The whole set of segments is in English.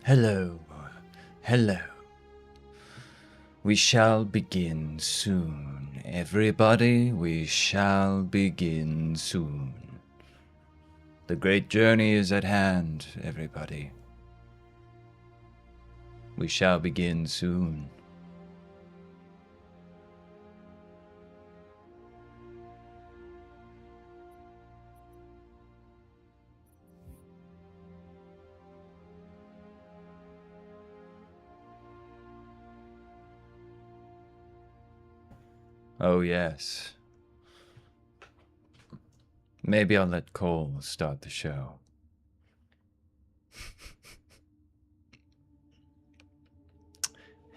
Hello. Hello. We shall begin soon. Everybody, we shall begin soon. The great journey is at hand, everybody. We shall begin soon. Oh, yes. Maybe I'll let Cole start the show.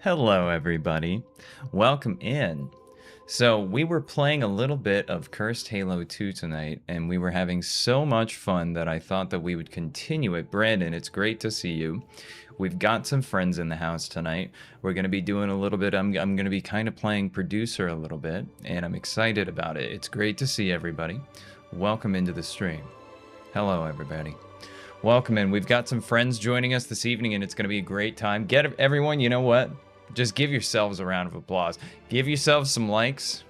Hello, everybody. Welcome in. So, we were playing a little bit of Cursed Halo 2 tonight, and we were having so much fun that I thought that we would continue it. Brandon, it's great to see you. We've got some friends in the house tonight. We're going to be doing a little bit, I'm going to be kind of playing producer a little bit, and I'm excited about it. It's great to see everybody. Welcome into the stream. Hello, everybody. Welcome in. We've got some friends joining us this evening, and it's going to be a great time. Get everyone, you know what? Just give yourselves a round of applause. Give yourselves some likes.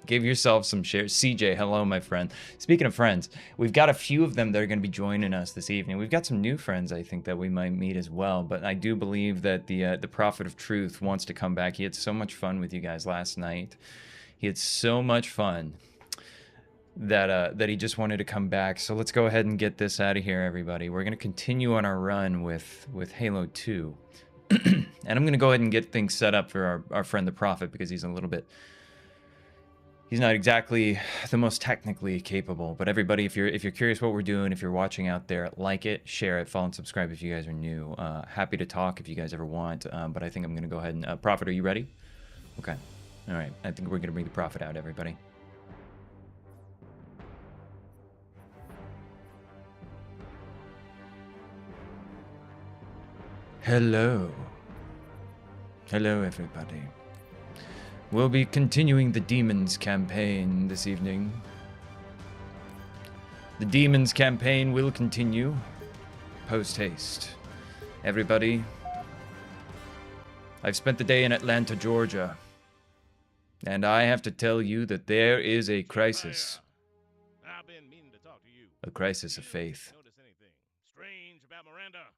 Give yourselves some shares. CJ, hello, my friend. Speaking of friends, we've got a few of them that are going to be joining us this evening. We've got some new friends, I think, that we might meet as well. But I do believe that the Prophet of Truth wants to come back. He had so much fun with you guys last night. He had so much fun that he just wanted to come back. So let's go ahead and get this out of here, everybody. We're going to continue on our run with Halo 2. And I'm going to go ahead and get things set up for our friend the Prophet, because he's not exactly the most technically capable. But everybody, if you're curious what we're doing, if you're watching out there, like it, share it, follow and subscribe if you guys are new. Happy to talk if you guys ever want. But I think I'm going to go ahead and... Prophet, are you ready? Okay. All right. I think we're going to bring the Prophet out, everybody. Hello. Hello, everybody. We'll be continuing the Demons campaign this evening. The Demons campaign will continue post-haste. Everybody, I've spent the day in Atlanta, Georgia, and I have to tell you that there is a crisis. I've been meaning to talk to you. A crisis of faith. Notice anything strange about Miranda?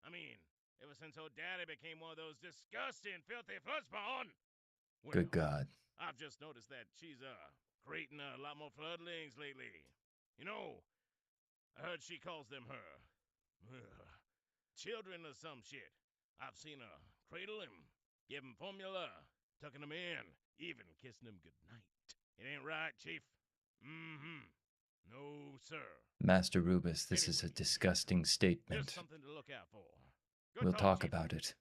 I mean, ever since her daddy became one of those disgusting, filthy fuzzball. Well, Good God. I've just noticed that she's creating a lot more floodlings lately. You know, I heard she calls them her children or some shit. I've seen her cradle him, give him formula, tucking him in, even kissing him goodnight. It ain't right, Chief. Mm-hmm. No, sir. Master Rubus, this is a Anyway, disgusting there's statement. something to look out for. Good We'll talk Chief. about it.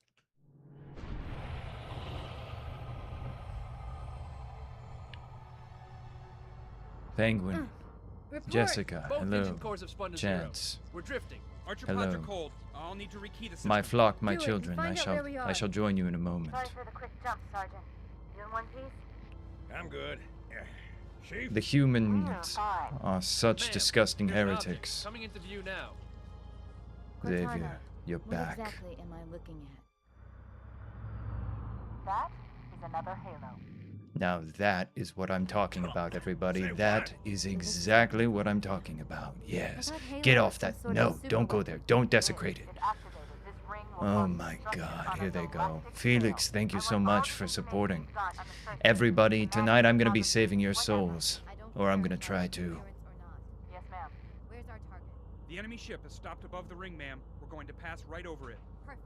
Penguin. Report. Jessica, Both hello. engine cores have spun to zero. Chance. We're drifting. Archer Hello. pods are cold. I'll need to rekey the system. My flock, my Do it. children, Find out where we I are. shall join you in a moment. Sorry for the quick jump, Sergeant. You in one piece? I'm good. Chief? The humans are such Ma'am, disgusting there's an object heretics. coming into view now. Xavier, you're What back. exactly am I looking at? That is another Halo. Now that is what I'm talking about, everybody. Say That what? is exactly what I'm talking about. Yes. I thought Halo Get was off some that. sort of No, don't go super there. Don't desecrate it. It activated. This ring will Oh cause my destruction God, on here a they go. galactic Felix, scale. thank you I so want all much the for information supporting. you've got on the search Everybody, engine. tonight I'm gonna be Imagine saving your whatever. souls. I don't Or I'm care gonna if try I'm to. clearance or not. Yes, ma'am. Where's our target? The enemy ship has stopped above the ring, ma'am. We're going to pass right over it. Perfect.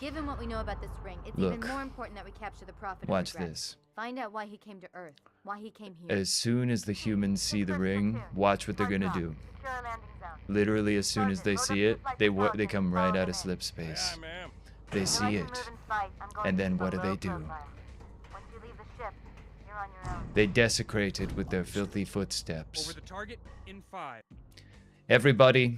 Given what we know about this ring, it's Look. even more important that we capture the Prophet of Watch Regret. this. Find out why he came to Earth, why he came here. As soon as the humans see the ring, watch what they're gonna do. Secure a landing zone. Literally, as soon as they see it, they come right out of slip space. Aye, ma'am. They If you'd see like to it. move in sight, I'm going And to then keep a what do low they do? profile. Once you leave the ship, you're on your own. They desecrate it with their filthy Over footsteps. the target in 5. Everybody,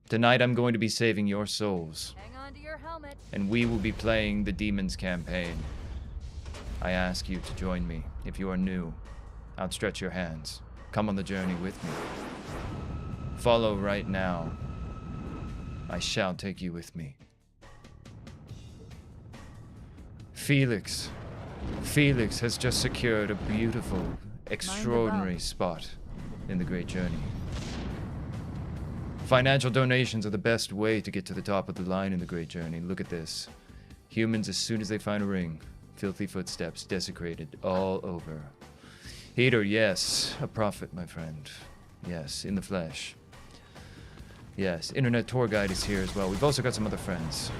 tonight I'm going to be saving your souls. Hang on to your helmet. And we will be playing the Demons campaign. I ask you to join me. If you are new, outstretch your hands. Come on the journey with me. Follow right now. I shall take you with me. Felix. Felix has just secured a beautiful, extraordinary spot in the Great Journey. Financial donations are the best way to get to the top of the line in the Great Journey. Look at this. Humans, as soon as they find a ring, filthy footsteps, desecrated all over. Heater, yes. A prophet, my friend. Yes, in the flesh. Yes, Internet Tour Guide is here as well. We've also got some other friends.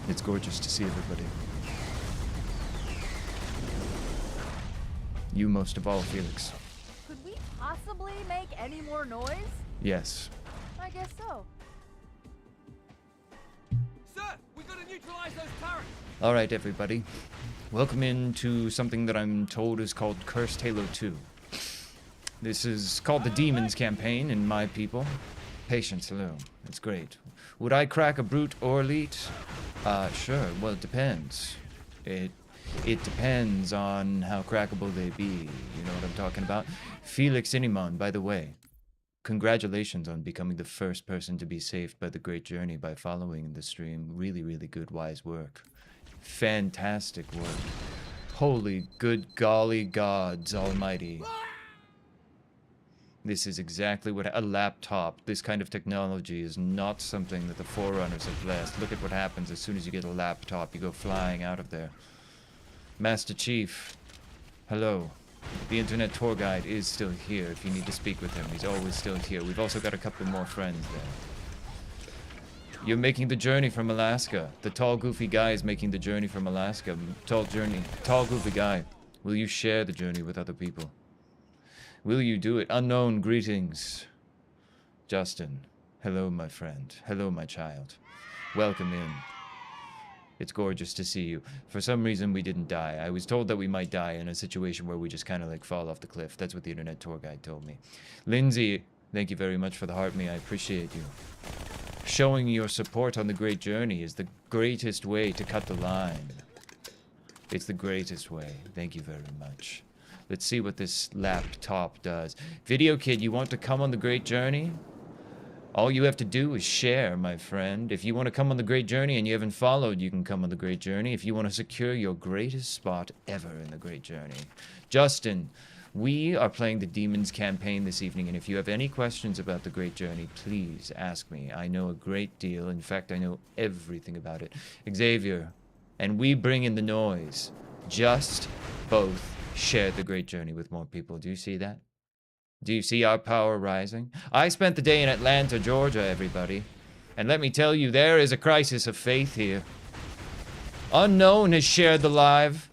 It's gorgeous to see everybody. You most of all, Felix. Could we possibly make any more noise? Yes. I guess so. Sir, we gotta neutralize those turrets! Alright, everybody. Welcome into something that I'm told is called Cursed Halo 2. This is called the Demons campaign in my people. Patience, hello. It's great. Would I crack a brute or elite? Sure. Well, it depends. It depends on how crackable they be. You know what I'm talking about? Felix Inimon, by the way. Congratulations on becoming the first person to be saved by the Great Journey by following the stream. Really, really good, wise work. Fantastic work. Holy good golly gods almighty. This is exactly what a laptop, this kind of technology is not something that the Forerunners have blessed. Look at what happens as soon as you get a laptop. You go flying out of there. Master Chief, hello. The Internet Tour Guide is still here if you need to speak with him. He's always still here. We've also got a couple more friends there. You're making the journey from Alaska. The tall, goofy guy is making the journey from Alaska. Tall, goofy guy. Will you share the journey with other people? Will you do it? Unknown greetings. Justin. Hello, my friend. Hello, my child. Welcome in. It's gorgeous to see you. For some reason, we didn't die. I was told that we might die in a situation where we just kind of like fall off the cliff. That's what the Internet Tour Guide told me. Lindsay, thank you very much for the heart me. I appreciate you. Showing your support on the Great Journey is the greatest way to cut the line. It's the greatest way. Thank you very much. Let's see what this laptop does. Video Kid, you want to come on the Great Journey? All you have to do is share, my friend. If you want to come on the Great Journey and you haven't followed, you can come on the Great Journey. If you want to secure your greatest spot ever in the Great Journey. Justin, we are playing the Demons campaign this evening, and if you have any questions about the Great Journey, please ask me. I know a great deal. In fact, I know everything about it. Xavier, and we bring in the noise. Just both share the Great Journey with more people. Do you see that? Do you see our power rising? I spent the day in Atlanta, Georgia, everybody. And let me tell you, there is a crisis of faith here. Unknown has shared the live.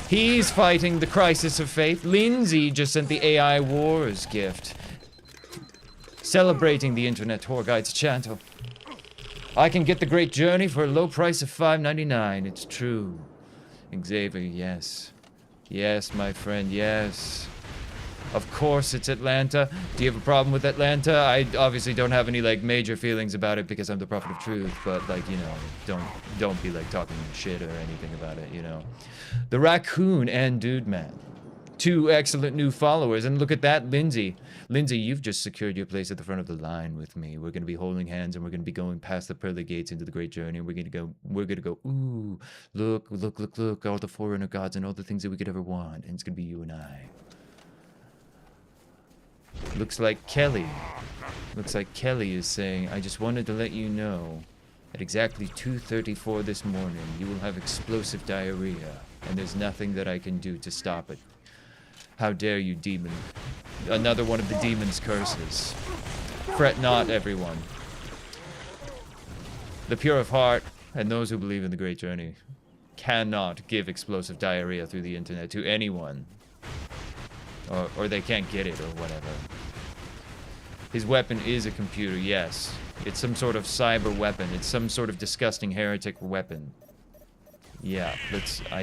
He's fighting the crisis of faith. Lindsay just sent the AI Wars gift. Celebrating the Internet Tour Guide's channel. I can get the Great Journey for a low price of $5.99. It's true. Xavier, yes. Yes, my friend, yes. Of course it's Atlanta. Do you have a problem with Atlanta? I obviously don't have any, like, major feelings about it because I'm the prophet of truth, but, like, you know, don't be, like, talking shit or anything about it, you know. The Raccoon and Dude Man. 2 excellent new followers, and look at that, Lindsay. Lindsay, you've just secured your place at the front of the line with me. We're going to be holding hands, and we're going to be going past the pearly gates into the Great Journey, and we're going to go, ooh, look, all the Forerunner gods and all the things that we could ever want, and it's going to be you and I. Looks like Kelly is saying, I just wanted to let you know, at exactly 2:34 this morning, you will have explosive diarrhea, and there's nothing that I can do to stop it. How dare you, demon. Another one of the demon's curses. Fret not, everyone. The pure of heart, and those who believe in the Great Journey, cannot give explosive diarrhea through the internet to anyone. Or they can't get it, or whatever. His weapon is a computer, yes. It's some sort of cyber weapon. It's some sort of disgusting heretic weapon. Yeah,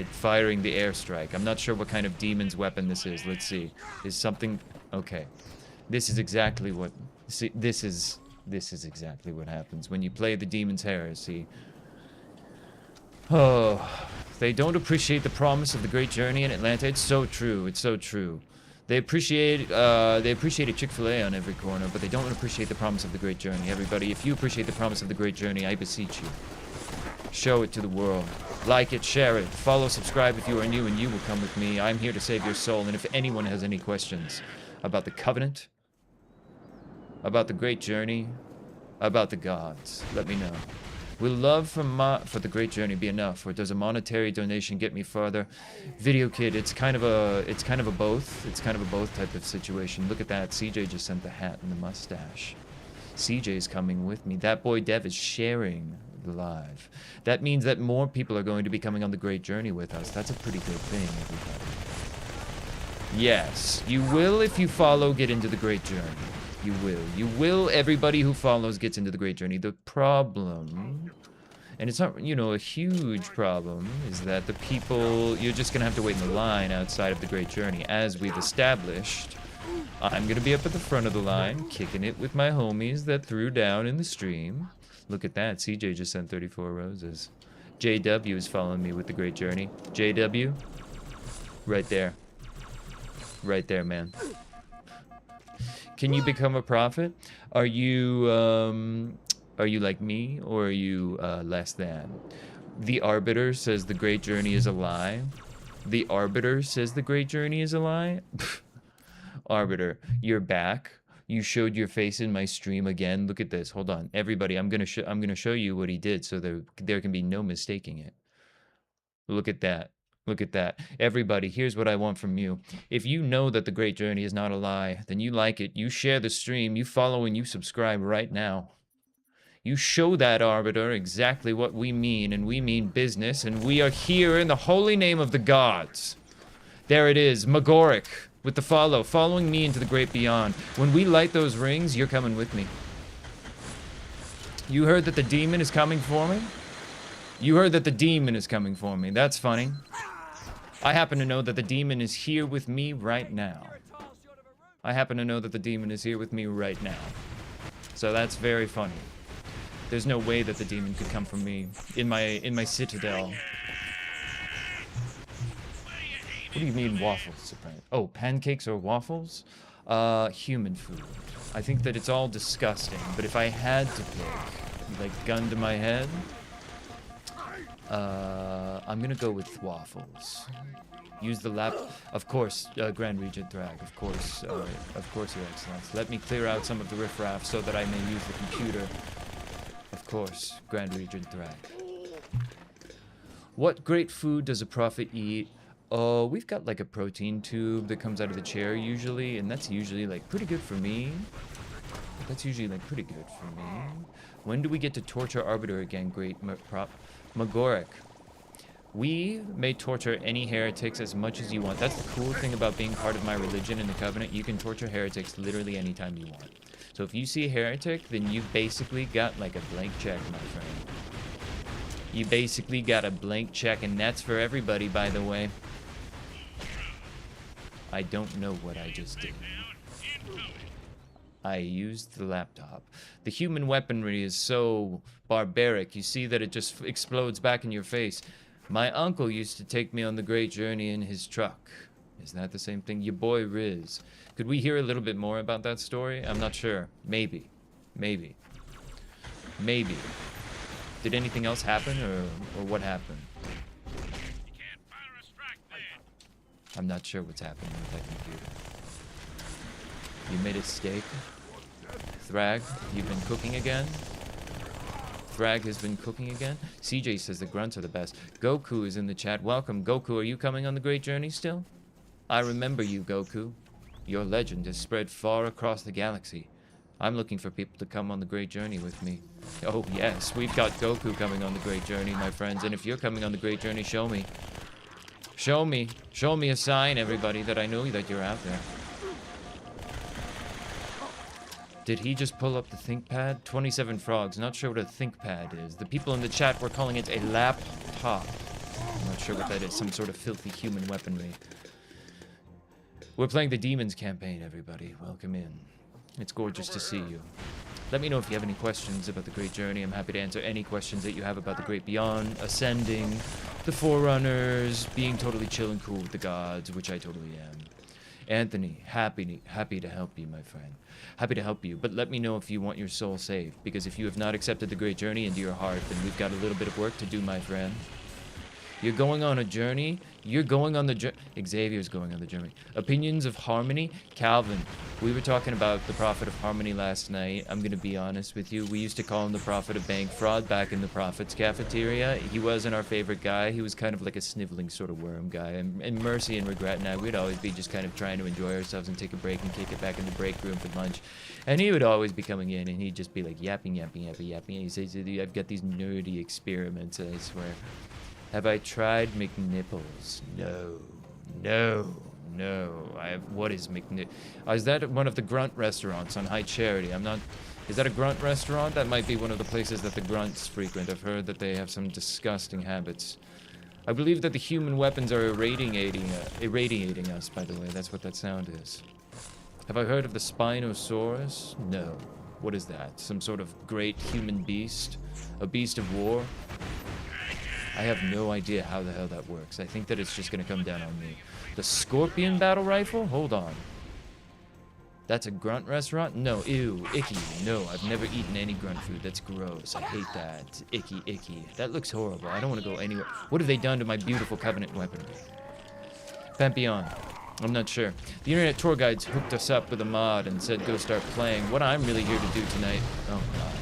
firing the airstrike. I'm not sure what kind of demon's weapon this is. Let's see. Is something... Okay. This is exactly what... See, this is exactly what happens when you play the Demon's Heresy. Oh, they don't appreciate the promise of the Great Journey in Atlanta. It's so true. It's so true. They appreciate a Chick-fil-A on every corner, but they don't appreciate the promise of the Great Journey. Everybody, if you appreciate the promise of the Great Journey, I beseech you. Show it to the world. Like it, share it, follow, subscribe if you are new, and you will come with me. I'm here to save your soul, and if anyone has any questions about the Covenant, about the Great Journey, about the gods, let me know. Will love for the Great Journey be enough, or does a monetary donation get me farther? Video Kid, it's kind of a both. It's kind of a both type of situation. Look at that. CJ just sent the hat and the mustache. CJ's coming with me. That boy Dev is sharing the live. That means that more people are going to be coming on the Great Journey with us. That's a pretty good thing, everybody. Yes, you will, if you follow, get into the Great Journey. You will. You will. Everybody who follows gets into the Great Journey. The problem, and it's not, you know, a huge problem, is that the people, you're just going to have to wait in the line outside of the Great Journey. As we've established, I'm going to be up at the front of the line, kicking it with my homies that threw down in the stream. Look at that. CJ just sent 34 roses. JW is following me with the Great Journey. JW, right there. Right there, man. Can you become a prophet? Are you like me, or are you less than? The Arbiter says the Great Journey is a lie. The Arbiter says the Great Journey is a lie. Arbiter, you're back. You showed your face in my stream again. Look at this. Hold on, everybody. I'm gonna show you what he did, so there can be no mistaking it. Look at that. Look at that. Everybody, here's what I want from you. If you know that the Great Journey is not a lie, then you like it. You share the stream. You follow and you subscribe right now. You show that Arbiter exactly what we mean, and we mean business, and we are here in the holy name of the gods. There it is, Magoric, with the follow, following me into the great beyond. When we light those rings, you're coming with me. You heard that the demon is coming for me? You heard that the demon is coming for me. That's funny. I happen to know that the demon is here with me right now. I happen to know that the demon is here with me right now. So that's very funny. There's no way that the demon could come from me in my citadel. What do you mean waffles? Oh, pancakes or waffles? Human food. I think that it's all disgusting, but if I had to pick, like, gun to my head, I'm gonna go with waffles. Use the lap, of course, Grand Regent Thrag, of course, Your Excellence. Let me clear out some of the riffraff so that I may use the computer. Of course, Grand Regent Thrag. What great food does a prophet eat? Oh, we've got like a protein tube that comes out of the chair usually, and that's usually like pretty good for me. That's usually like pretty good for me. When do we get to torture Arbiter again, great Magoric? We may torture any heretics as much as you want. That's the cool thing about being part of my religion in the Covenant. You can torture heretics literally anytime you want. So if you see a heretic, then you've basically got like a blank check, my friend. You basically got a blank check, and that's for everybody, by the way. I don't know what I just did. I used the laptop. The human weaponry is so barbaric. You see that it just explodes back in your face. My uncle used to take me on the Great Journey in his truck. Is that the same thing? Your boy Riz. Could we hear a little bit more about that story? I'm not sure. Maybe. Maybe. Maybe. Did anything else happen, or what happened? I'm not sure what's happening with that computer. You made a steak? Thrag, you've been cooking again? Thrag has been cooking again? CJ says the grunts are the best. Goku is in the chat. Welcome, Goku. Are you coming on the Great Journey still? I remember you, Goku. Your legend has spread far across the galaxy. I'm looking for people to come on the Great Journey with me. Oh, yes, we've got Goku coming on the Great Journey, my friends. And if you're coming on the Great Journey, show me. Show me. Show me a sign, everybody, that I know that you're out there. Did he just pull up the ThinkPad? 27 frogs. Not sure what a ThinkPad is. The people in the chat were calling it a laptop. I'm not sure what that is. Some sort of filthy human weaponry. We're playing the Demons campaign, everybody. Welcome in. It's gorgeous to see you. Let me know if you have any questions about the Great Journey. I'm happy to answer any questions that you have about the Great Beyond, Ascending, the Forerunners, being totally chill and cool with the gods, which I totally am. Anthony, happy to help you, my friend. Happy to help you, but let me know if you want your soul saved, because if you have not accepted the great journey into your heart, then we've got a little bit of work to do, my friend. You're going on a journey. You're going on the journey. Xavier's going on the journey. Opinions of Harmony? Calvin, we were talking about the Prophet of Harmony last night. I'm going to be honest with you. We used to call him the Prophet of Bank Fraud back in the Prophet's cafeteria. He wasn't our favorite guy. He was kind of like a sniveling sort of worm guy. And Mercy and Regret and I, we'd always be just kind of trying to enjoy ourselves and take a break and kick it back in the break room for lunch. And he would always be coming in and he'd just be like yapping. And he says, I've got these nerdy experiments, I swear. Have I tried McNipples? No. What is McNipples? Is that one of the grunt restaurants on High Charity? Is that a grunt restaurant? That might be one of the places that the grunts frequent. I've heard that they have some disgusting habits. I believe that the human weapons are irradiating us, by the way. That's what that sound is. Have I heard of the Spinosaurus? No. What is that? Some sort of great human beast? A beast of war? I have no idea how the hell that works. I think that it's just gonna come down on me. The Scorpion battle rifle? Hold on. That's a grunt restaurant? No, ew, icky. No, I've never eaten any grunt food. That's gross. I hate that. Icky. That looks horrible. I don't want to go anywhere. What have they done to my beautiful Covenant weaponry? Pantheon. I'm not sure. The internet tour guides hooked us up with a mod and said go start playing. What I'm really here to do tonight... Oh, God.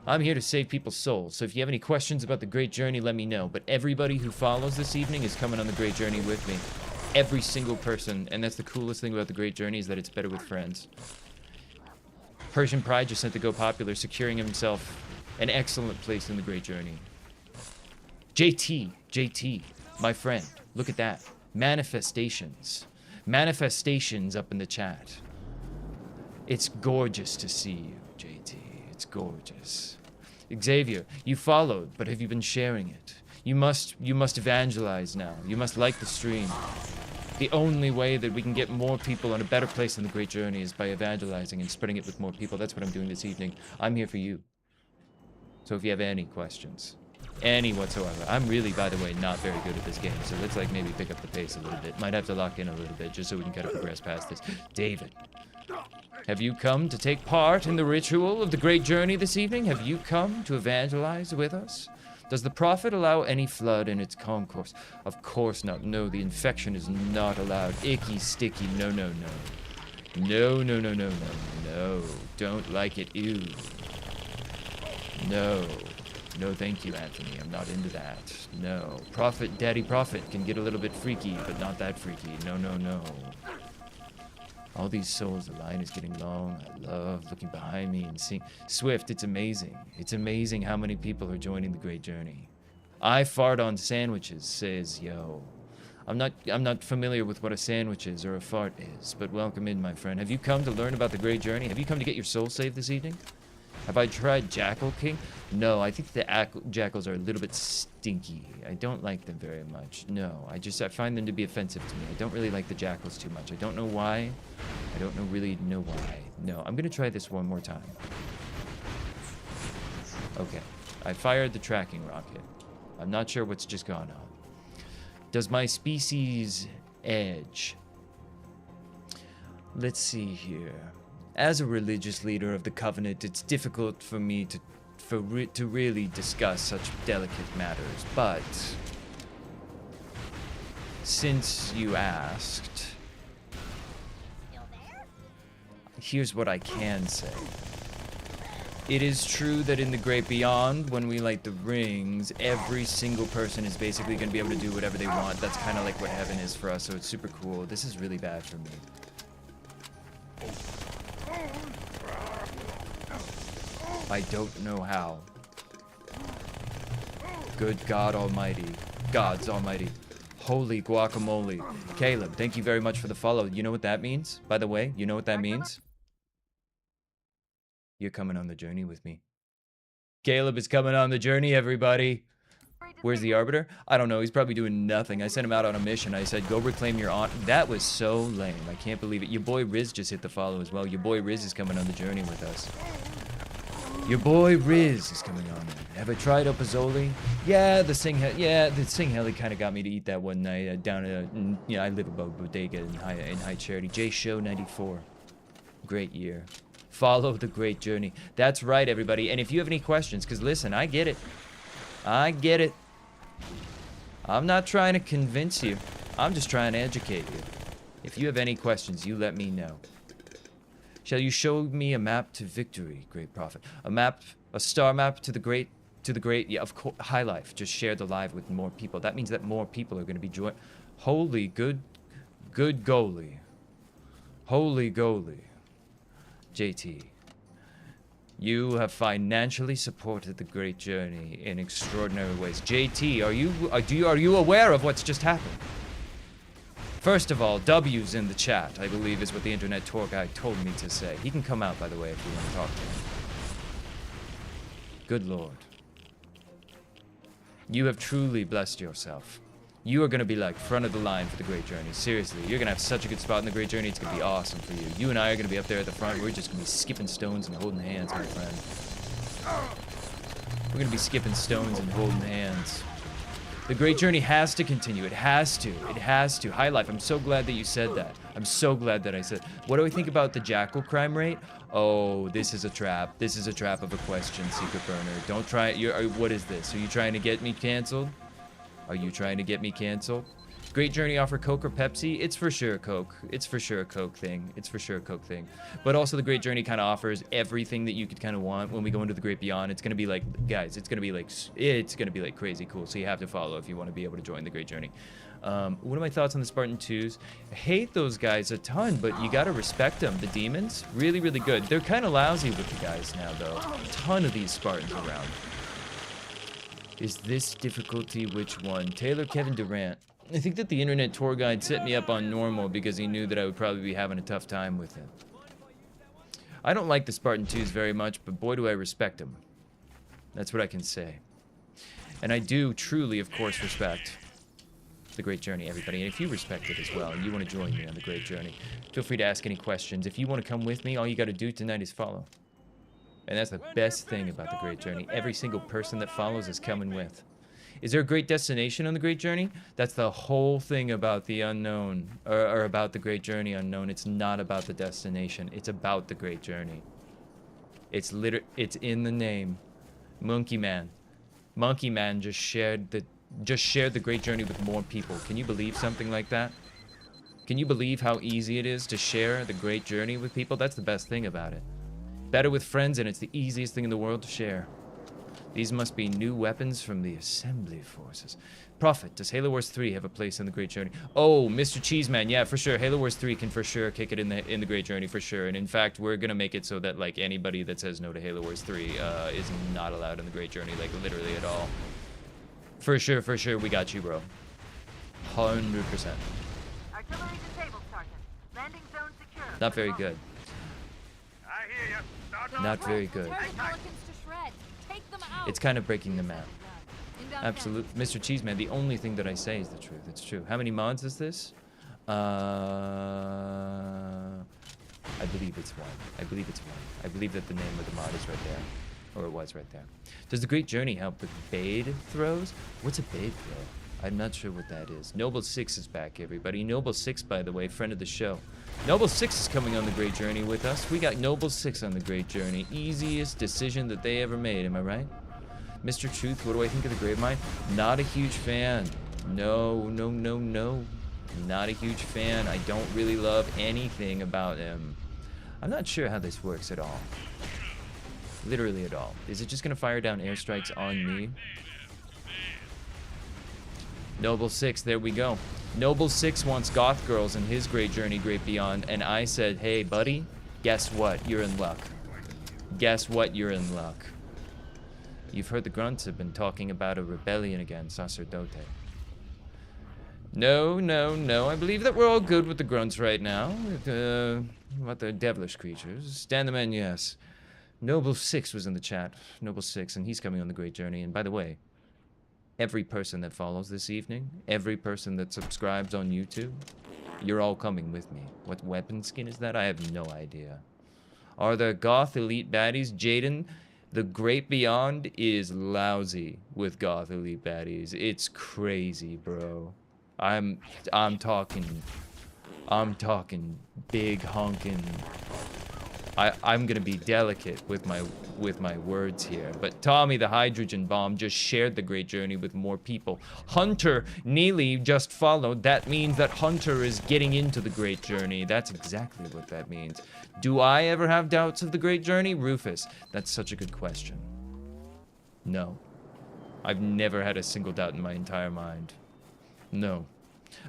I'm here to save people's souls, so if you have any questions about the Great Journey, let me know. But everybody who follows this evening is coming on the Great Journey with me. Every single person, and that's the coolest thing about the Great Journey, is that it's better with friends. Persian Pride just sent to Go Popular, securing himself an excellent place in the Great Journey. JT, my friend, look at that. Manifestations up in the chat. It's gorgeous to see you, JT. It's gorgeous. Xavier, you followed, but have you been sharing it? You must evangelize now. You must like the stream. The only way that we can get more people on a better place in the Great Journey is by evangelizing and spreading it with more people. That's what I'm doing this evening. I'm here for you. So if you have any questions, any whatsoever. I'm really, by the way, not very good at this game, so let's like maybe pick up the pace a little bit. Might have to lock in a little bit just so we can kind of progress past this. David, have you come to take part in the ritual of the Great Journey this evening? Have you come to evangelize with us? Does the Prophet allow any flood in its concourse? Of course not. No, the infection is not allowed. Icky, sticky, no. No. Don't like it, ew. No, thank you, Anthony. I'm not into that. No. Prophet, Daddy Prophet can get a little bit freaky, but not that freaky. No. All these souls, the line is getting long. I love looking behind me and seeing... Swift, it's amazing. It's amazing how many people are joining the Great Journey. I fart on sandwiches, says Yo. I'm not familiar with what a sandwich is or a fart is, but welcome in, my friend. Have you come to learn about the Great Journey? Have you come to get your soul saved this evening? Have I tried Jackal King? No, I think the jackals are a little bit stinky. I don't like them very much. No, I find them to be offensive to me. I don't really like the jackals too much. I don't know why. I don't really know why. No, I'm gonna try this one more time. Okay, I fired the tracking rocket. I'm not sure what's just gone on. Does my species edge? Let's see here. As a religious leader of the Covenant, it's difficult for me to really discuss such delicate matters, but since you asked, here's what I can say. It is true that in the Great Beyond, when we light the rings, every single person is basically going to be able to do whatever they want. That's kind of like what heaven is for us, so it's super cool. This is really bad for me. I don't know how. Good God Almighty. Gods Almighty. Holy guacamole. Caleb, thank you very much for the follow. You know what that means? By the way, you know what that means? You're coming on the journey with me. Caleb is coming on the journey, everybody. Where's the Arbiter? I don't know. He's probably doing nothing. I sent him out on a mission. I said, go reclaim your aunt. That was so lame. I can't believe it. Your boy Riz just hit the follow as well. Your boy Riz is coming on the journey with us. Your boy Riz is coming on. Have I tried Opazoli? Yeah, the Sing Heli kind of got me to eat that one night down at, I live above Bodega in High Charity. J Show 94. Great year. Follow the great journey. That's right, everybody. And if you have any questions, because listen, I get it. I get it. I'm not trying to convince you. I'm just trying to educate you. If you have any questions, you let me know. Shall you show me a map to victory, great prophet? A star map to the great, yeah, of course, High Life. Just share the live with more people. That means that more people are going to be joined. Holy good goalie. Holy goalie. JT. You have financially supported the great journey in extraordinary ways. JT, are you aware of what's just happened? First of all, W's in the chat, I believe is what the internet tour guide told me to say. He can come out, by the way, if you want to talk to him. Good Lord. You have truly blessed yourself. You are going to be like front of the line for the great journey. Seriously, you're going to have such a good spot in the great journey. It's going to be awesome for you. You and I are going to be up there at the front. We're just going to be skipping stones and holding hands, my friend. We're going to be skipping stones and holding hands. The great journey has to continue. It has to. It has to. High Life, I'm so glad that you said that. I'm so glad that I said. What do I think about the Jackal crime rate? Oh, this is a trap. This is a trap of a question, Secret Burner. Don't try it. What is this? Are you trying to get me canceled? Are you trying to get me canceled? Great Journey offer Coke or Pepsi? It's for sure Coke. It's for sure a Coke thing. It's for sure a Coke thing. But also the Great Journey kind of offers everything that you could kind of want when we go into the Great Beyond. It's going to be like, guys, it's going to be like crazy cool. So you have to follow if you want to be able to join the Great Journey. What are my thoughts on the Spartan 2s? I hate those guys a ton, but you got to respect them. The demons, really, really good. They're kind of lousy with the guys now, though. A ton of these Spartans around. Is this difficulty which one? Taylor Kevin Durant. I think that the internet tour guide set me up on normal because he knew that I would probably be having a tough time with it. I don't like the Spartan 2s very much, but boy do I respect them. That's what I can say. And I do truly, of course, respect the Great Journey, everybody. And if you respect it as well and you want to join me on the Great Journey, feel free to ask any questions. If you want to come with me, all you got to do tonight is follow. And that's the best thing about the Great Journey. Every single person that follows is coming with. Is there a great destination on the Great Journey? That's the whole thing about the unknown, or about the Great Journey unknown. It's not about the destination. It's about the Great Journey. It's in the name. Monkey Man just shared the Great Journey with more people. Can you believe something like that? Can you believe how easy it is to share the Great Journey with people? That's the best thing about it. Better with friends, and it's the easiest thing in the world to share. These must be new weapons from the assembly forces. Prophet, does Halo Wars 3 have a place in the Great Journey? Oh, Mr. Cheeseman, yeah, for sure. Halo Wars 3 can for sure kick it in the Great Journey, for sure. And in fact, we're gonna make it so that like anybody that says no to Halo Wars 3 is not allowed in the Great Journey, like literally at all. For sure, we got you, bro. 100%. Artillery disabled, Sergeant. Landing zone secure. Not very good. I hear ya. Not very good. Tear the Pelicans to shreds. Take them out. It's kind of breaking the map. Inbound Absolute, Mr. Cheeseman, the only thing that I say is the truth. It's true. How many mods is this? I believe it's one. I believe that the name of the mod is right there. Or it was right there. Does the Great Journey help with Bade throws? What's a Bade throw? I'm not sure what that is. Noble 6 is back, everybody. Noble 6, by the way, friend of the show. Noble 6 is coming on the Great Journey with us. We got Noble 6 on the Great Journey. Easiest decision that they ever made, am I right? Mr. Truth, what do I think of the Gravemind? Not a huge fan. No. Not a huge fan. I don't really love anything about him. I'm not sure how this works at all. Literally at all. Is it just gonna fire down airstrikes on me? Noble 6, there we go. Noble 6 wants goth girls in his Great Journey, Great Beyond, and I said, hey, buddy, guess what? You're in luck. Guess what? You're in luck. You've heard the grunts have been talking about a rebellion against Sacerdote. No. I believe that we're all good with the grunts right now. What the devilish creatures. Stand the man, yes. Noble 6 was in the chat. Noble 6, and he's coming on the Great Journey. And by the way, every person that follows this evening, every person that subscribes on YouTube, you're all coming with me. What weapon skin is that? I have no idea. Are there goth elite baddies? Jaden, The Great Beyond is lousy with Goth Elite baddies. It's crazy, bro. I'm talking big honking. I'm gonna be delicate with my words here, but Tommy the Hydrogen Bomb just shared the Great Journey with more people. Hunter Neely just followed. That means that Hunter is getting into the Great Journey. That's exactly what that means. Do I ever have doubts of the Great Journey? Rufus, that's such a good question. No. I've never had a single doubt in my entire mind. No.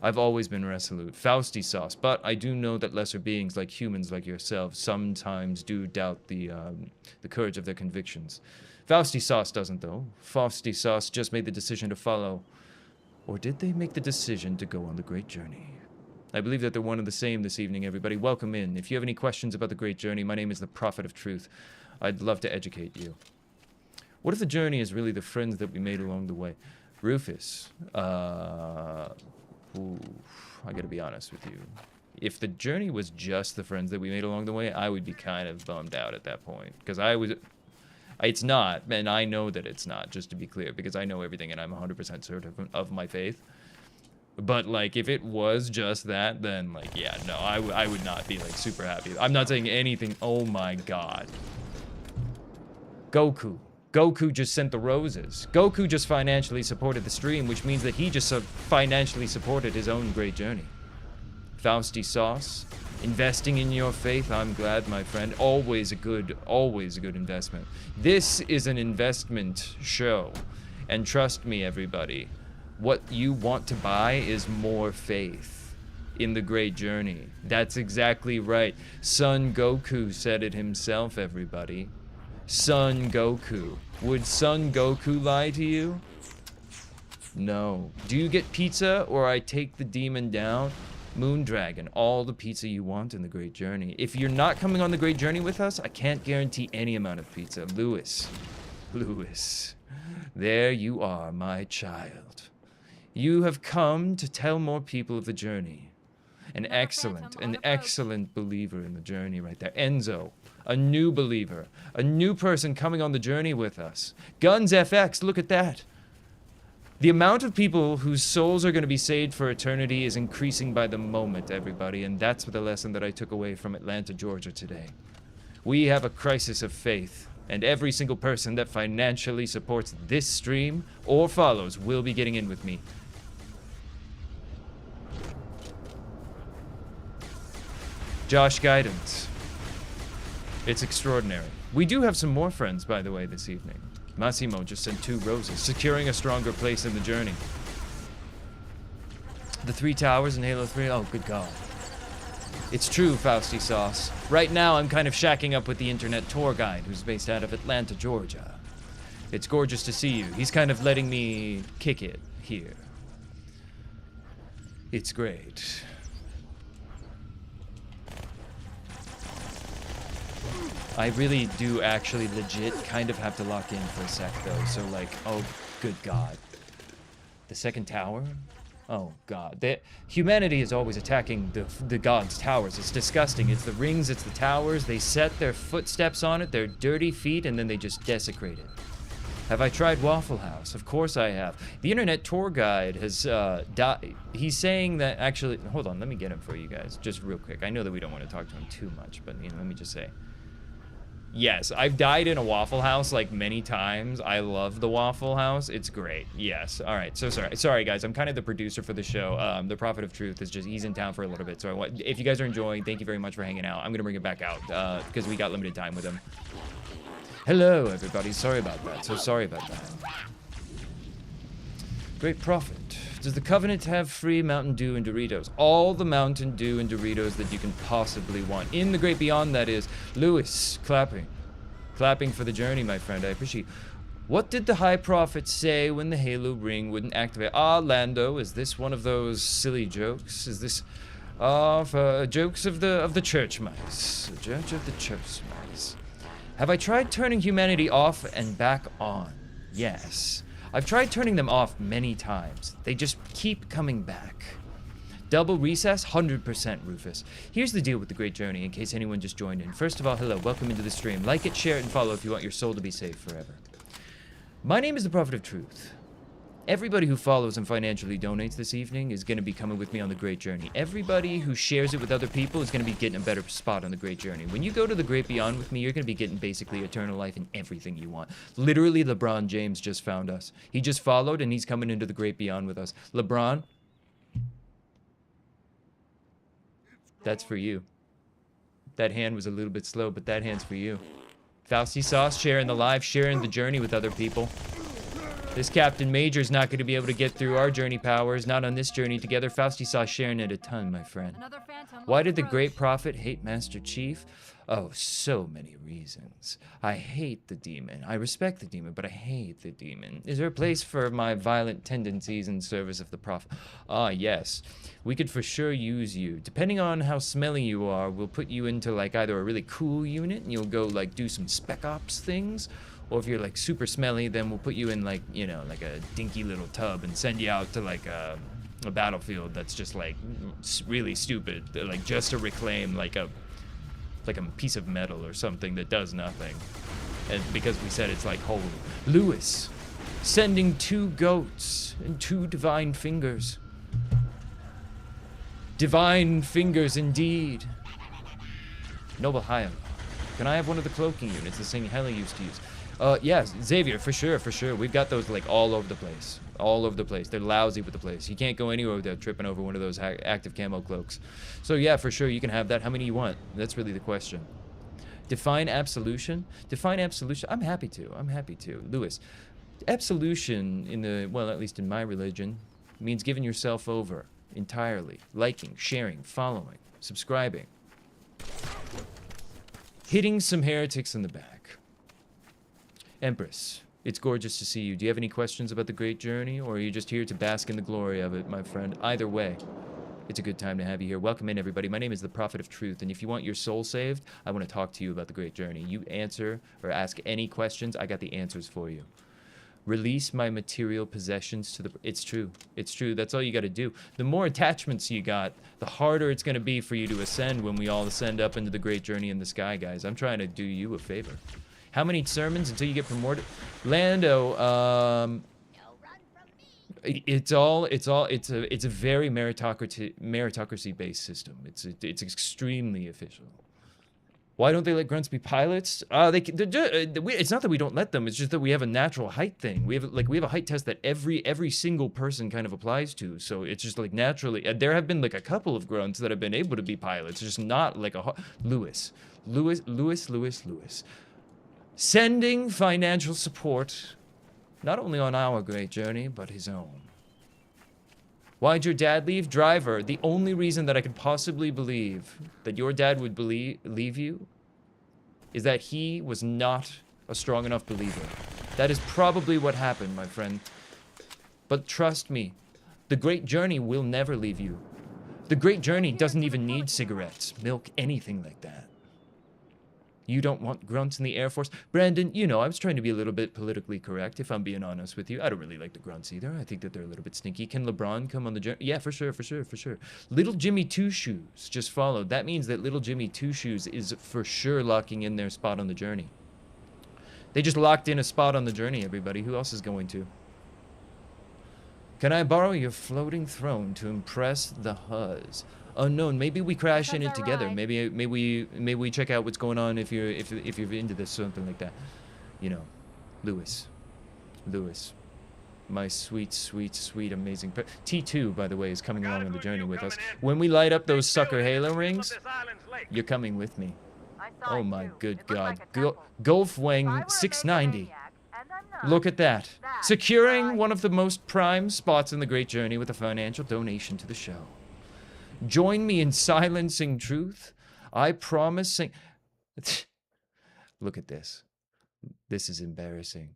I've always been resolute. Fausty sauce, but I do know that lesser beings like humans like yourselves sometimes do doubt the courage of their convictions. Fausty sauce doesn't, though. Fausty sauce just made the decision to follow. Or did they make the decision to go on the Great Journey? I believe that they're one and the same this evening, everybody. Welcome in. If you have any questions about the Great Journey, my name is the Prophet of Truth. I'd love to educate you. What if the journey is really the friends that we made along the way? Rufus, ooh, I gotta be honest with you. If the journey was just the friends that we made along the way, I would be kind of bummed out at that point. Because it's not, and I know that it's not, just to be clear, because I know everything and I'm 100% certain of my faith. But, like, if it was just that, then, like, yeah, no, I would not be, like, super happy. I'm not saying anything. Oh, my God. Goku. Goku just sent the roses. Goku just financially supported the stream, which means that he just financially supported his own Great Journey. Fausty sauce. Investing in your faith, I'm glad, my friend. Always a good investment. This is an investment show. And trust me, everybody. What you want to buy is more faith in the Great Journey. That's exactly right. Son Goku said it himself, everybody. Son Goku. Would Son Goku lie to you? No. Do you get pizza or I take the demon down? Moondragon, all the pizza you want in the Great Journey. If you're not coming on the Great Journey with us, I can't guarantee any amount of pizza. Lewis. There you are, my child. You have come to tell more people of the journey. An excellent believer in the journey right there. Enzo, a new believer, a new person coming on the journey with us. Guns FX, look at that. The amount of people whose souls are going to be saved for eternity is increasing by the moment, everybody, and that's the lesson that I took away from Atlanta, Georgia today. We have a crisis of faith, and every single person that financially supports this stream or follows will be getting in with me. Josh Guidance. It's extraordinary. We do have some more friends, by the way, this evening. Massimo just sent 2 roses, securing a stronger place in the journey. The 3 towers in Halo 3? Oh, good God. It's true, Fausty Sauce. Right now, I'm kind of shacking up with the internet tour guide who's based out of Atlanta, Georgia. It's gorgeous to see you. He's kind of letting me kick it here. It's great. I really do actually legit kind of have to lock in for a sec, though. So, like, oh, good God. The second tower? Oh, God. Humanity is always attacking the gods' towers. It's disgusting. It's the rings, it's the towers. They set their footsteps on it, their dirty feet, and then they just desecrate it. Have I tried Waffle House? Of course I have. The internet tour guide has died. He's saying that, actually, hold on, let me get him for you guys, just real quick. I know that we don't want to talk to him too much, but, you know, let me just say. Yes, I've died in a Waffle House like many times. I love the Waffle House. It's great. Yes. All right. So sorry. Sorry, guys. I'm kind of the producer for the show. The Prophet of Truth is just, he's in town for a little bit. So if you guys are enjoying, thank you very much for hanging out. I'm going to bring it back out because we got limited time with him. Hello, everybody. Sorry about that. So sorry about that. Great Prophet. Does the Covenant have free Mountain Dew and Doritos? All the Mountain Dew and Doritos that you can possibly want. In the Great Beyond, that is. Lewis, clapping. Clapping for the journey, my friend. I appreciate. What did the High Prophet say when the Halo ring wouldn't activate? Ah, Lando, is this one of those silly jokes? Is this jokes of the church mice? The judge of the church mice. Have I tried turning humanity off and back on? Yes. I've tried turning them off many times. They just keep coming back. Double recess, 100% Rufus. Here's the deal with the Great Journey, in case anyone just joined in. First of all, hello, welcome into the stream. Like it, share it, and follow if you want your soul to be saved forever. My name is the Prophet of Truth. Everybody who follows and financially donates this evening is going to be coming with me on the Great Journey. Everybody who shares it with other people is going to be getting a better spot on the Great Journey. When you go to the Great Beyond with me, you're going to be getting basically eternal life and everything you want. Literally, LeBron James just found us. He just followed, and he's coming into the Great Beyond with us. LeBron, that's for you. That hand was a little bit slow, but that hand's for you. Fausty Sauce, sharing the live, sharing the journey with other people. This Captain Major's not going to be able to get through our journey powers, not on this journey together. Fausty Sauce sharing it a ton, my friend. Another phantom. Why did the approach. Great Prophet hate Master Chief? Oh, so many reasons. I hate the demon. I respect the demon, but I hate the demon. Is there a place for my violent tendencies in service of the Prophet? Ah, yes. We could for sure use you. Depending on how smelly you are, we'll put you into like either a really cool unit and you'll go like do some spec ops things, or if you're like super smelly, then we'll put you in like, you know, like a dinky little tub and send you out to like a battlefield that's just like really stupid, like just to reclaim like a piece of metal or something that does nothing. And because we said it's like holy. Lewis, sending 2 goats and 2 divine fingers. Divine fingers indeed. Noble Hyam, can I have one of the cloaking units, the thing Hella used to use? Yes, Xavier, for sure, for sure. We've got those like all over the place. All over the place. They're lousy with the place. You can't go anywhere without tripping over one of those active camo cloaks. So yeah, for sure, you can have that. How many you want? That's really the question. Define absolution? Define absolution. I'm happy to. I'm happy to. Lewis, absolution in the, well, at least in my religion, means giving yourself over entirely. Liking, sharing, following, subscribing. Hitting some heretics in the back. Empress, it's gorgeous to see you. Do you have any questions about the Great Journey, or are you just here to bask in the glory of it, my friend? Either way, it's a good time to have you here. Welcome in, everybody. My name is the Prophet of Truth, and if you want your soul saved, I want to talk to you about the Great Journey. You answer or ask any questions, I got the answers for you. Release my material possessions to the... It's true. It's true. That's all you got to do. The more attachments you got, the harder it's going to be for you to ascend when we all ascend up into the Great Journey in the sky, guys. I'm trying to do you a favor. How many sermons until you get promoted? Lando, it's a very meritocracy based system. It's extremely official. Why don't they let grunts be pilots? It's not that we don't let them. It's just that we have a natural height thing. We have a height test that every single person kind of applies to. So it's just like naturally. There have been like a couple of grunts that have been able to be pilots. Just not like Lewis. Sending financial support, not only on our Great Journey, but his own. Why'd your dad leave? Driver, the only reason that I could possibly believe that your dad would leave you is that he was not a strong enough believer. That is probably what happened, my friend. But trust me, the Great Journey will never leave you. The Great Journey doesn't even need cigarettes, milk, anything like that. You don't want grunts in the Air Force? Brandon, you know, I was trying to be a little bit politically correct, if I'm being honest with you. I don't really like the grunts either. I think that they're a little bit stinky. Can LeBron come on the journey? Yeah, for sure. Little Jimmy Two Shoes just followed. That means that Little Jimmy Two Shoes is for sure locking in their spot on the journey. They just locked in a spot on the journey, everybody. Who else is going to? Can I borrow your floating throne to impress the Huzz? Unknown. Maybe we crash in it together. Maybe we check out what's going on if you're into this, something like that. You know, Lewis, my sweet, amazing. T2, by the way, is coming along on the journey with us. When we light up those sucker Halo rings, you're coming with me. Oh my good God, Golfwang 690. Look at that. Securing one of the most prime spots in the Great Journey with a financial donation to the show. Join me in silencing truth. I promise. Look at this. This is embarrassing.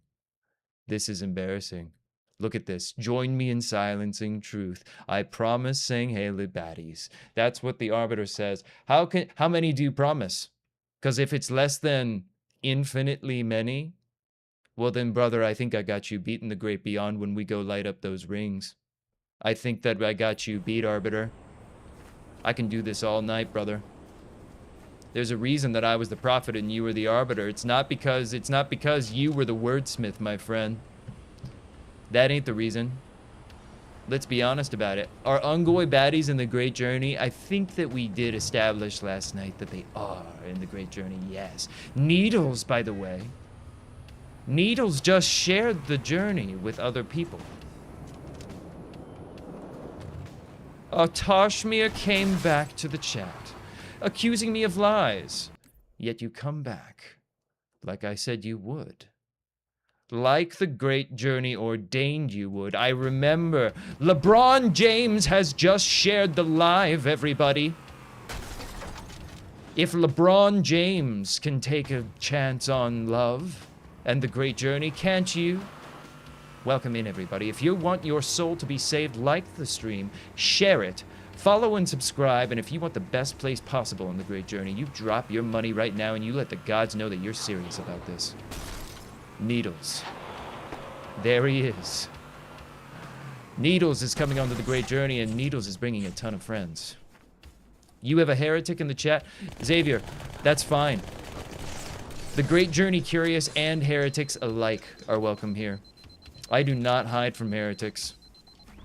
Look at this. Join me in silencing truth. I promise saying Halo baddies. That's what the Arbiter says. How many do you promise? Because if it's less than infinitely many, well then, brother, I think I got you beat in the Great Beyond when we go light up those rings. I think that I got you beat, Arbiter. I can do this all night, brother. There's a reason that I was the prophet and you were the arbiter. It's not because you were the wordsmith, my friend. That ain't the reason. Let's be honest about it. Are Ungoy baddies in the Great Journey? I think that we did establish last night that they are in the Great Journey, yes. Needles, by the way. Needles just shared the journey with other people. Tashmir came back to the chat, accusing me of lies. Yet you come back, like I said you would. Like the Great Journey ordained you would. I remember LeBron James has just shared the live, everybody. If LeBron James can take a chance on love and the Great Journey, can't you? Welcome in, everybody. If you want your soul to be saved, like the stream, share it, follow and subscribe, and if you want the best place possible in the Great Journey, you drop your money right now and you let the gods know that you're serious about this. Needles. There he is. Needles is coming onto the Great Journey, and Needles is bringing a ton of friends. You have a heretic in the chat? Xavier, that's fine. The Great Journey curious and heretics alike are welcome here. I do not hide from heretics.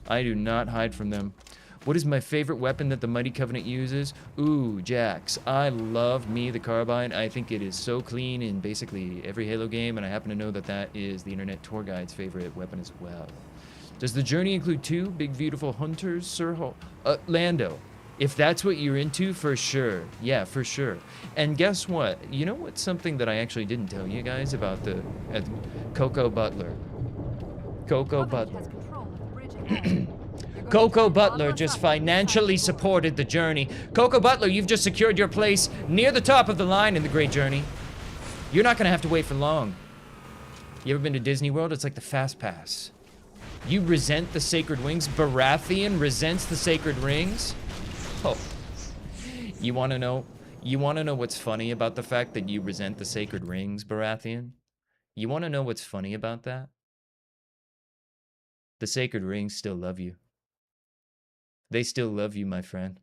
I do not hide from them. What is my favorite weapon that the Mighty Covenant uses? Ooh, Jax. I love me the carbine. I think it is so clean in basically every Halo game, and I happen to know that that is the Internet Tour Guide's favorite weapon as well. Does the journey include 2 big beautiful hunters, Sir Lando? If that's what you're into, for sure. Yeah, for sure. And guess what? You know what's something that I actually didn't tell you guys about the Coco Butler? Coco Butler. Coco Butler just financially supported the journey. Coco Butler, you've just secured your place near the top of the line in the Great Journey. You're not gonna have to wait for long. You ever been to Disney World? It's like the Fast Pass. You resent the Sacred Wings? Baratheon resents the Sacred Rings? Oh. You wanna know what's funny about the fact that you resent the Sacred Rings, Baratheon? You wanna know what's funny about that? The Sacred Rings still love you. They still love you, my friend.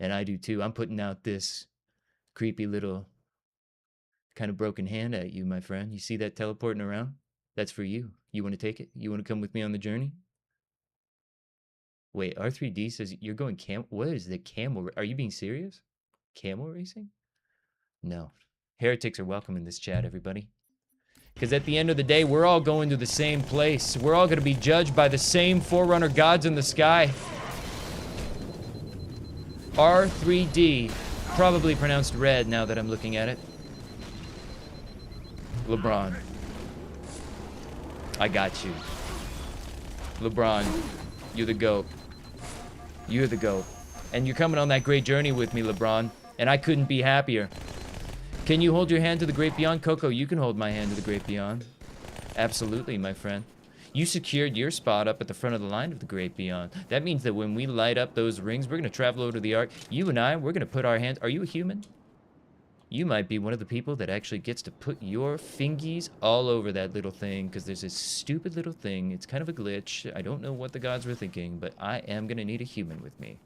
And I do too. I'm putting out this creepy little kind of broken hand at you, my friend. You see that teleporting around? That's for you. You want to take it? You want to come with me on the journey? Wait, R3D says you're going what is the camel? Are you being serious? Camel racing? No. Heretics are welcome in this chat, everybody. Because at the end of the day, we're all going to the same place. We're all going to be judged by the same Forerunner gods in the sky. R3D. Probably pronounced red now that I'm looking at it. LeBron. I got you. LeBron, you're the GOAT. You're the GOAT. And you're coming on that great journey with me, LeBron. And I couldn't be happier. Can you hold your hand to the great beyond? Coco, you can hold my hand to the great beyond. Absolutely, my friend. You secured your spot up at the front of the line of the great beyond. That means that when we light up those rings, we're going to travel over to the Ark. You and I, we're going to put our hands... Are you a human? You might be one of the people that actually gets to put your fingies all over that little thing, because there's this stupid little thing. It's kind of a glitch. I don't know what the gods were thinking, but I am going to need a human with me.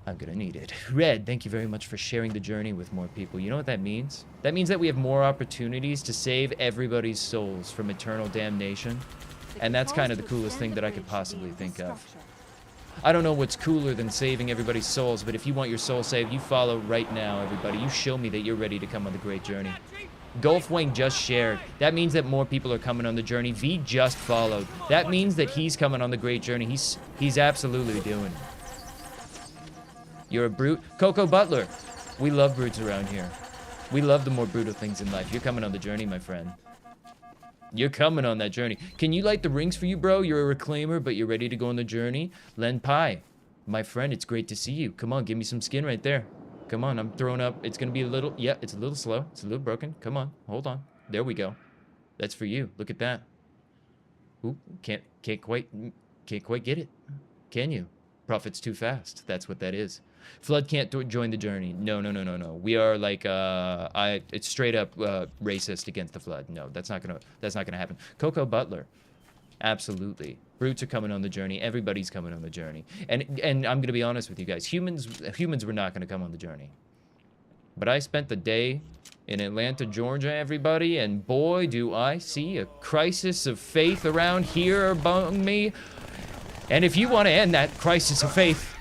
I'm gonna need it. Red, thank you very much for sharing the journey with more people. You know what that means? That means that we have more opportunities to save everybody's souls from eternal damnation. And that's kind of the coolest thing that I could possibly think of. I don't know what's cooler than saving everybody's souls, but if you want your soul saved, you follow right now, everybody. You show me that you're ready to come on the great journey. Golf Wang just shared. That means that more people are coming on the journey. V just followed. That means that he's coming on the great journey. He's absolutely doing it. You're a brute. Coco Butler. We love brutes around here. We love the more brutal things in life. You're coming on the journey, my friend. You're coming on that journey. Can you light the rings for you, bro? You're a reclaimer, but you're ready to go on the journey? Len Pai. My friend, it's great to see you. Come on, give me some skin right there. Come on, I'm throwing up. It's going to be a little... Yeah, it's a little slow. It's a little broken. Come on, hold on. There we go. That's for you. Look at that. Ooh, can't quite get it. Can you? Prophet's too fast. That's what that is. Flood can't join the journey. No. We are like it's straight up racist against the Flood. No, that's not gonna happen. Coco Butler. Absolutely. Brutes are coming on the journey. Everybody's coming on the journey. And I'm gonna be honest with you guys. Humans were not gonna come on the journey. But I spent the day in Atlanta, Georgia, everybody, and boy, do I see a crisis of faith around here among me. And if you want to end that crisis of faith,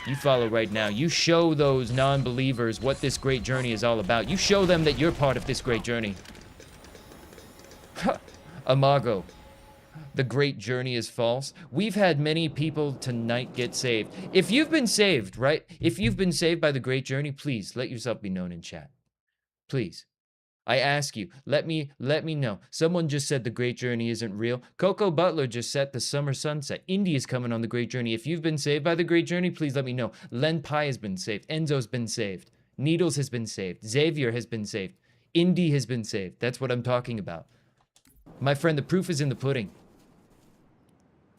you follow right now. You show those non-believers what this great journey is all about. You show them that you're part of this great journey. Amago. The great journey is false. We've had many people tonight get saved. If you've been saved, right? If you've been saved by the great journey, please let yourself be known in chat. Please. I ask you, let me know. Someone just said the great journey isn't real. Coco Butler just set the summer sunset. Indy is coming on the great journey. If you've been saved by the great journey, please let me know. Len Pai has been saved. Enzo's been saved. Needles has been saved. Xavier has been saved. Indy has been saved. That's what I'm talking about. My friend, the proof is in the pudding.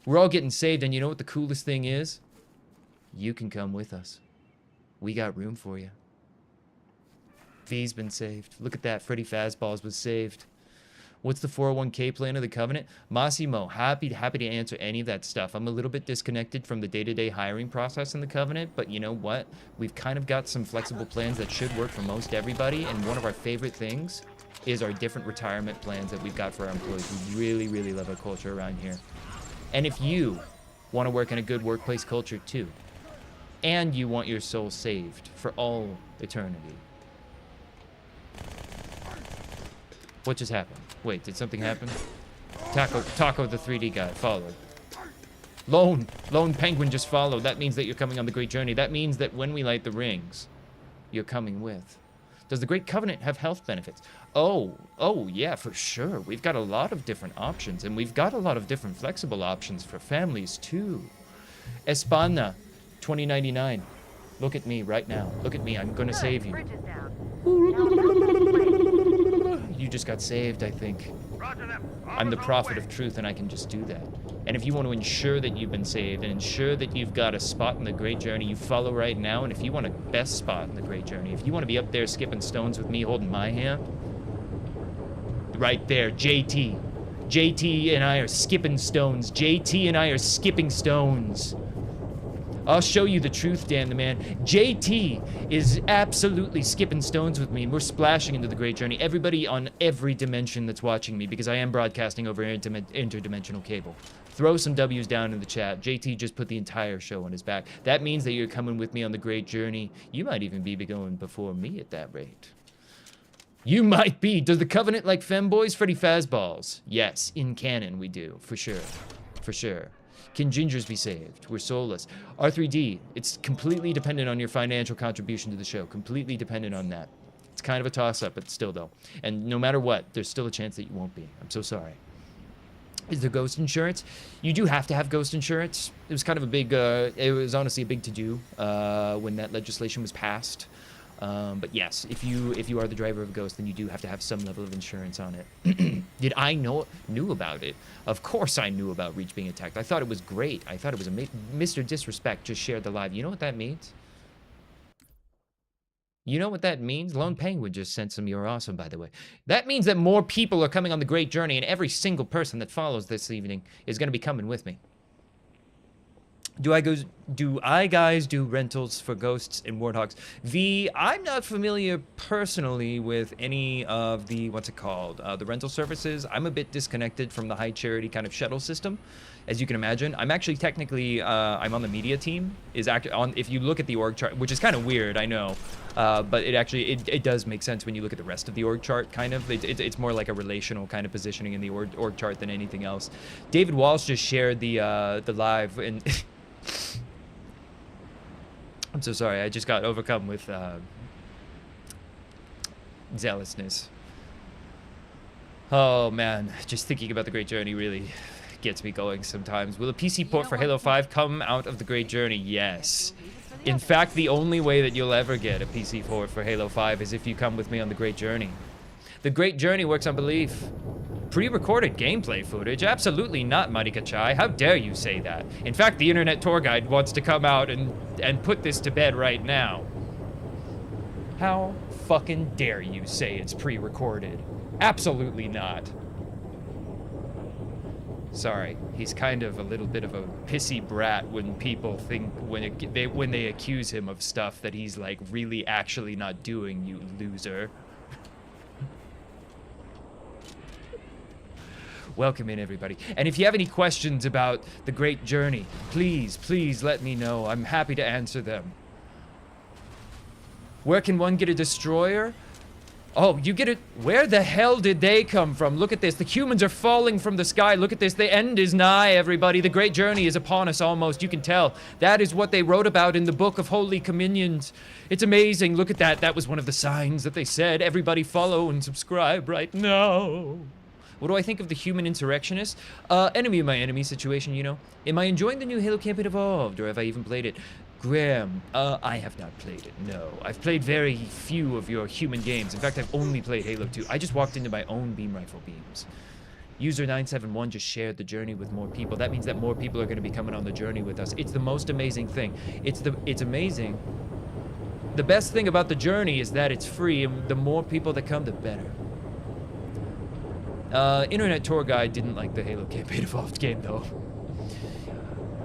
We're all getting saved, and you know what the coolest thing is? You can come with us. We got room for you. V's been saved. Look at that. Freddy Fazballs was saved. What's the 401k plan of the Covenant? Massimo, happy to answer any of that stuff. I'm a little bit disconnected from the day-to-day hiring process in the Covenant, but you know what? We've kind of got some flexible plans that should work for most everybody, and one of our favorite things is our different retirement plans that we've got for our employees. We really, really love our culture around here. And if you want to work in a good workplace culture too, and you want your soul saved for all eternity. What just happened? Wait, did something happen? Taco the 3D guy, followed. Lone Penguin just followed. That means that you're coming on the great journey. That means that when we light the rings, you're coming with. Does the Great Covenant have health benefits? Oh, yeah, for sure. We've got a lot of different options, and we've got a lot of different flexible options for families, too. Espana, 2099. Look at me right now. Look at me. I'm gonna save you. Bridge is down. You just got saved, I think. I'm the prophet of truth, and I can just do that. And if you want to ensure that you've been saved and ensure that you've got a spot in the great journey, you follow right now. And if you want a best spot in the great journey, if you want to be up there skipping stones with me holding my hand, right there, JT. JT and I are skipping stones. JT and I are skipping stones. I'll show you the truth, Dan the man. JT is absolutely skipping stones with me, and we're splashing into the great journey. Everybody on every dimension that's watching me, because I am broadcasting over interdimensional cable. Throw some W's down in the chat. JT just put the entire show on his back. That means that you're coming with me on the great journey. You might even be going before me at that rate. You might be. Does the Covenant like femboys? Freddy Fazballs? Yes, in canon we do, for sure. For sure. Can gingers be saved? We're soulless. R3D, it's completely dependent on your financial contribution to the show. Completely dependent on that. It's kind of a toss-up, but still, though. And no matter what, there's still a chance that you won't be. I'm so sorry. Is there ghost insurance? You do have to have ghost insurance. It was kind of a big, it was honestly a big to-do when that legislation was passed. But yes, if you are the driver of a ghost, then you do have to have some level of insurance on it. Did I knew about it? Of course I knew about Reach being attacked. I thought it was great. I thought it was Mr. Disrespect just shared the live. You know what that means? You know what that means? Lone Penguin just sent some "You're awesome," by the way. That means that more people are coming on the great journey, and every single person that follows this evening is going to be coming with me. Do I guys do rentals for ghosts and warthogs? I'm not familiar personally with any of the, what's it called, the rental services. I'm a bit disconnected from the high charity kind of shuttle system, as you can imagine. I'm actually technically, I'm on the media team. If you look at the org chart, which is kind of weird, I know, but it does make sense when you look at the rest of the org chart, kind of. It's more like a relational kind of positioning in the org chart than anything else. David Walsh just shared the live, and I'm so sorry. I just got overcome with zealousness. Oh man, just thinking about the Great Journey really gets me going sometimes. Will a PC port for Halo 5 come out of the Great Journey? Yes. In fact, the only way that you'll ever get a PC port for Halo 5 is if you come with me on the Great Journey. The Great Journey works on belief. Pre-recorded gameplay footage? Absolutely not, Mighty Kachai. How dare you say that? In fact, the Internet Tour Guide wants to come out and put this to bed right now. How fucking dare you say it's pre-recorded? Absolutely not. Sorry, he's kind of a little bit of a pissy brat when people think when they accuse him of stuff that he's like really actually not doing. You loser. Welcome in, everybody. And if you have any questions about the Great Journey, please, please let me know. I'm happy to answer them. Where can one get a destroyer? Oh, you get it. Where the hell did they come from? Look at this. The humans are falling from the sky. Look at this. The end is nigh, everybody. The Great Journey is upon us almost. You can tell. That is what they wrote about in the Book of Holy Communions. It's amazing. Look at that. That was one of the signs that they said. Everybody follow and subscribe right now. What do I think of the human insurrectionists? Enemy of my enemy situation, you know. Am I enjoying the new Halo campaign Evolved, or have I even played it? Graham, I have not played it, no. I've played very few of your human games. In fact, I've only played Halo 2. I just walked into my own beam rifle beams. User 971 just shared the journey with more people. That means that more people are going to be coming on the journey with us. It's the most amazing thing. It's amazing. The best thing about the journey is that it's free, and the more people that come, the better. Internet Tour Guide didn't like the Halo campaign Evolved game, though.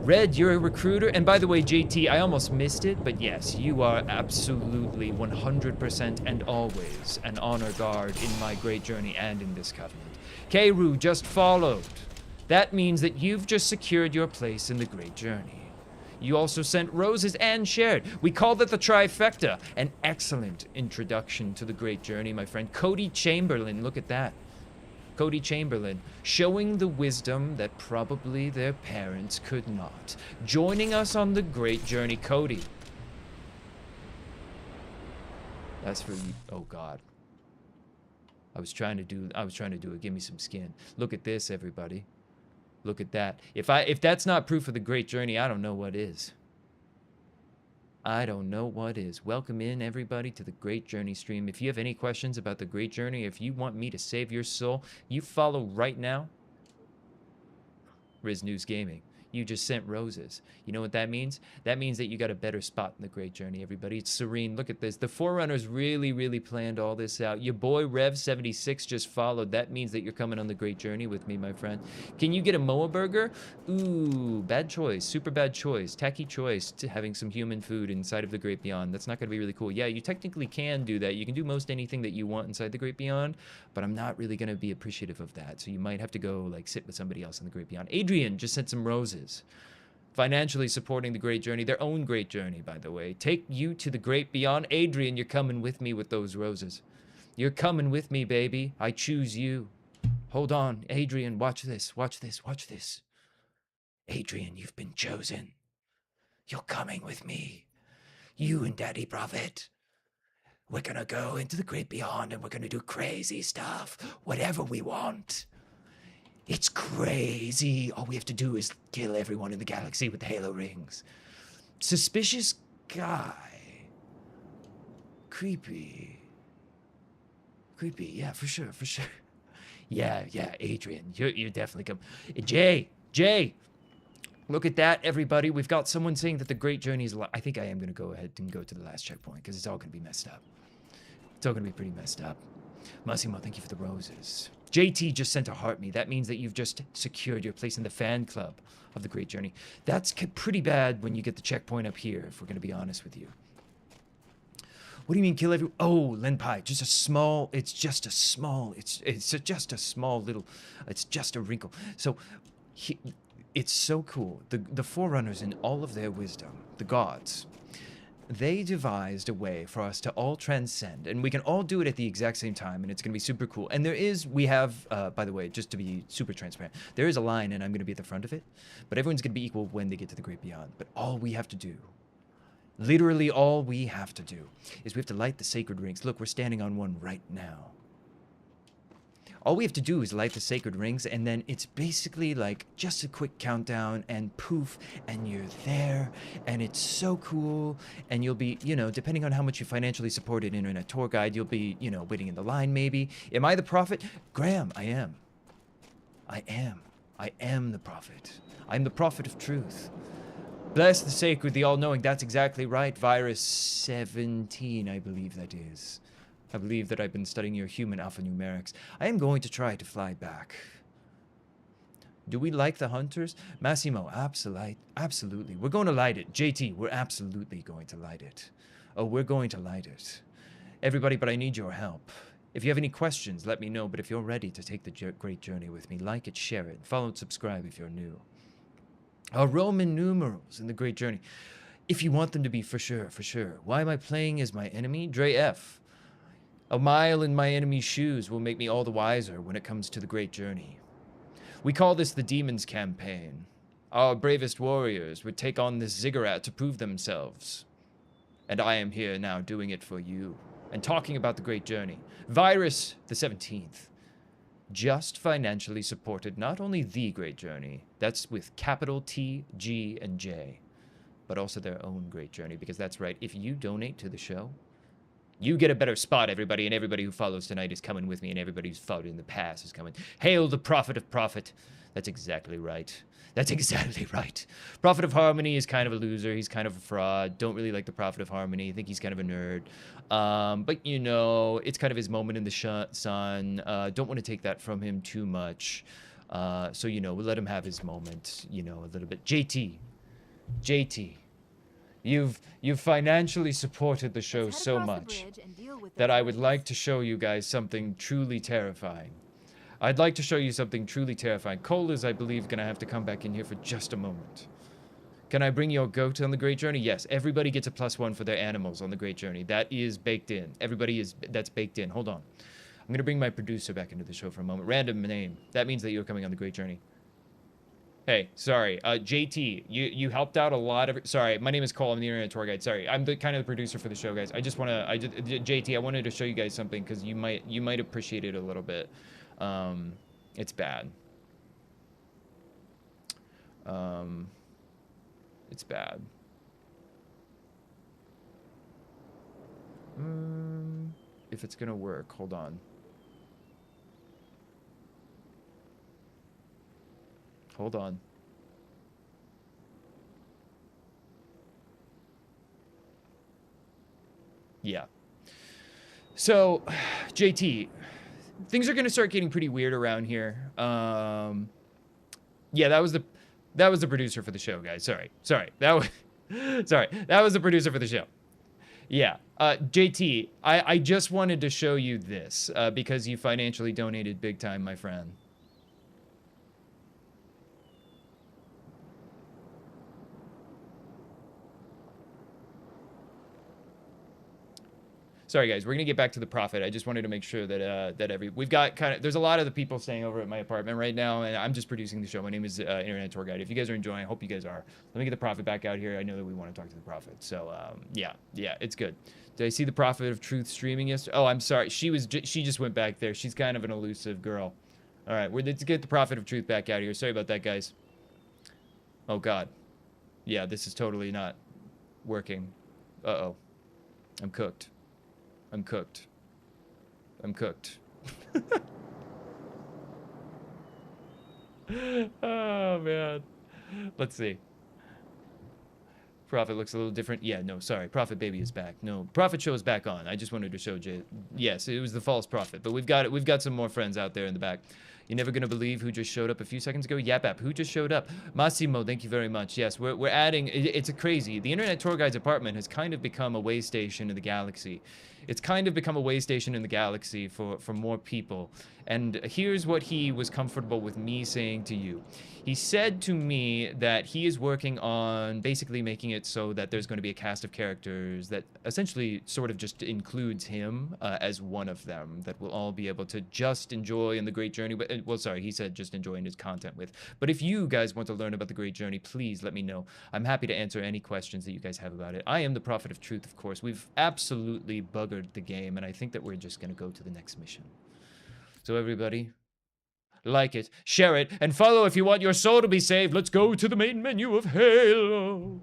Red, you're a recruiter. And by the way, JT, I almost missed it, but yes, you are absolutely 100% and always an honor guard in my Great Journey and in this covenant. Keiru just followed. That means that you've just secured your place in the Great Journey. You also sent roses and shared. We called it the trifecta. An excellent introduction to the Great Journey, my friend. Cody Chamberlain, look at that. Cody Chamberlain, showing the wisdom that probably their parents could not. Joining us on the Great Journey, Cody. That's for you. Oh God. I was trying to do it. Give me some skin. Look at this, everybody. Look at that. If that's not proof of the Great Journey, I don't know what is. I don't know what is. Welcome in, everybody, to the Great Journey stream. If you have any questions about the Great Journey, if you want me to save your soul, you follow right now. Riz News Gaming. You just sent roses. You know what that means? That means that you got a better spot in the Great Journey, everybody. It's serene. Look at this. The Forerunners really, really planned all this out. Your boy Rev76 just followed. That means that you're coming on the Great Journey with me, my friend. Can you get a Moa burger? Ooh, bad choice. Super bad choice. Tacky choice to having some human food inside of the Great Beyond. That's not going to be really cool. Yeah, you technically can do that. You can do most anything that you want inside the Great Beyond, but I'm not really going to be appreciative of that. So you might have to go like sit with somebody else in the Great Beyond. Adrian just sent some roses. Financially supporting the Great Journey, their own Great Journey, by the way. Take you to the Great Beyond. Adrian, you're coming with me with those roses. You're coming with me, baby. I choose you. Hold on, Adrian, watch this, watch this, watch this. Adrian, you've been chosen. You're coming with me. You and Daddy Prophet. We're gonna go into the Great Beyond and we're gonna do crazy stuff. Whatever we want. It's crazy. All we have to do is kill everyone in the galaxy with the Halo rings. Suspicious guy. Creepy. Creepy, yeah, for sure, for sure. Yeah, Adrian, you're definitely come. Jay, look at that, everybody. We've got someone saying that the Great Journey is. I think I am going to go ahead and go to the last checkpoint because it's all going to be messed up. It's all going to be pretty messed up. Massimo, thank you for the roses. JT just sent a heart me. That means that you've just secured your place in the fan club of the Great Journey. That's pretty bad when you get the checkpoint up here, if we're going to be honest with you. What do you mean kill everyone? Oh, Lenpai, just a small, it's just a small little, it's just a wrinkle. So, it's so cool. The Forerunners, in all of their wisdom, the gods, they devised a way for us to all transcend, and we can all do it at the exact same time, and it's going to be super cool. And we have, by the way, just to be super transparent, there is a line, and I'm going to be at the front of it, but everyone's going to be equal when they get to the Great Beyond. But all we have to do, literally all we have to do, is we have to light the sacred rings. Look, we're standing on one right now. All we have to do is light the sacred rings, and then it's basically like just a quick countdown, and poof, and you're there, and it's so cool, and you'll be, depending on how much you financially supported Internet Tour Guide, you'll be, waiting in the line maybe. Am I the prophet? Graham, I am. I am the prophet. I'm the prophet of truth. Bless the sacred, the all-knowing. That's exactly right. Virus 17, I believe that is. I believe that I've been studying your human alphanumerics. I am going to try to fly back. Do we like the hunters? Massimo, absolutely. We're going to light it. JT, we're absolutely going to light it. Oh, we're going to light it. Everybody, but I need your help. If you have any questions, let me know. But if you're ready to take the great journey with me, like it, share it, follow and subscribe if you're new. Our Roman numerals in the great journey. If you want them to be, for sure, for sure. Why am I playing as my enemy? Dre F. A mile in my enemy's shoes will make me all the wiser when it comes to the great journey. We call this the Demons Campaign. Our bravest warriors would take on this ziggurat to prove themselves. And I am here now doing it for you. And talking about the great journey. Virus the 17th. Just financially supported not only the great journey, that's with capital T, G, and J, but also their own great journey. Because that's right, if you donate to the show, you get a better spot, everybody, and everybody who follows tonight is coming with me, and everybody who's followed in the past is coming. Hail the Prophet of Profit. That's exactly right. That's exactly right. Prophet of Harmony is kind of a loser. He's kind of a fraud. Don't really like the Prophet of Harmony. I think he's kind of a nerd. But, you know, it's kind of his moment in the sun. Don't want to take that from him too much. So, you know, we'll let him have his moment, you know, a little bit. JT. You've financially supported the show so much that I would like to show you guys something truly terrifying. I'd like to show you something truly terrifying. Cole is, I believe, going to have to come back in here for just a moment. Can I bring your goat on the Great Journey? Yes, everybody gets a +1 for their animals on the Great Journey. That is baked in. That's baked in. Hold on. I'm going to bring my producer back into the show for a moment. Random name. That means that you're coming on the Great Journey. Hey, sorry, JT, you helped out a lot of. Sorry, my name is Cole. I'm the internet tour guide. Sorry, I'm the kind of the producer for the show, guys. JT, I wanted to show you guys something because you might appreciate it a little bit. It's bad. It's bad. If it's gonna work, hold on. Hold on. Yeah. So, JT, things are gonna start getting pretty weird around here. Yeah, that was the producer for the show, guys. Sorry. That was the producer for the show. Yeah. JT, I just wanted to show you this because you financially donated big time, my friend. Sorry, guys. We're gonna get back to the Prophet. I just wanted to make sure that we've got there's a lot of the people staying over at my apartment right now, and I'm just producing the show. My name is Internet Tour Guide. If you guys are enjoying, I hope you guys are. Let me get the Prophet back out here. I know that we want to talk to the Prophet. So yeah, it's good. Did I see the Prophet of Truth streaming yesterday? Oh, I'm sorry. She just went back there. She's kind of an elusive girl. All right, let's get the Prophet of Truth back out here. Sorry about that, guys. Oh God, yeah, this is totally not working. Uh-oh, I'm cooked. Oh, man. Let's see. Prophet looks a little different. Yeah, no, sorry. Prophet Baby is back. No, Prophet Show is back on. I just wanted to show Jay. Yes, it was the false prophet, but we've got some more friends out there in the back. You're never going to believe who just showed up a few seconds ago. Yap, who just showed up? Massimo, thank you very much. Yes, we're adding. It's a crazy. The Internet Tour Guide's apartment has kind of become a way station in the galaxy. It's kind of become a way station in the galaxy for more people. And here's what he was comfortable with me saying to you. He said to me that he is working on basically making it so that there's going to be a cast of characters that essentially sort of just includes him as one of them that we'll all be able to just enjoy in the Great Journey. But, well, sorry, he said just enjoying his content with. But if you guys want to learn about the Great Journey, please let me know. I'm happy to answer any questions that you guys have about it. I am the Prophet of Truth, of course. We've absolutely buggered the game, and I think that we're just going to go to the next mission. So everybody, like it, share it, and follow if you want your soul to be saved. Let's go to the main menu of Halo.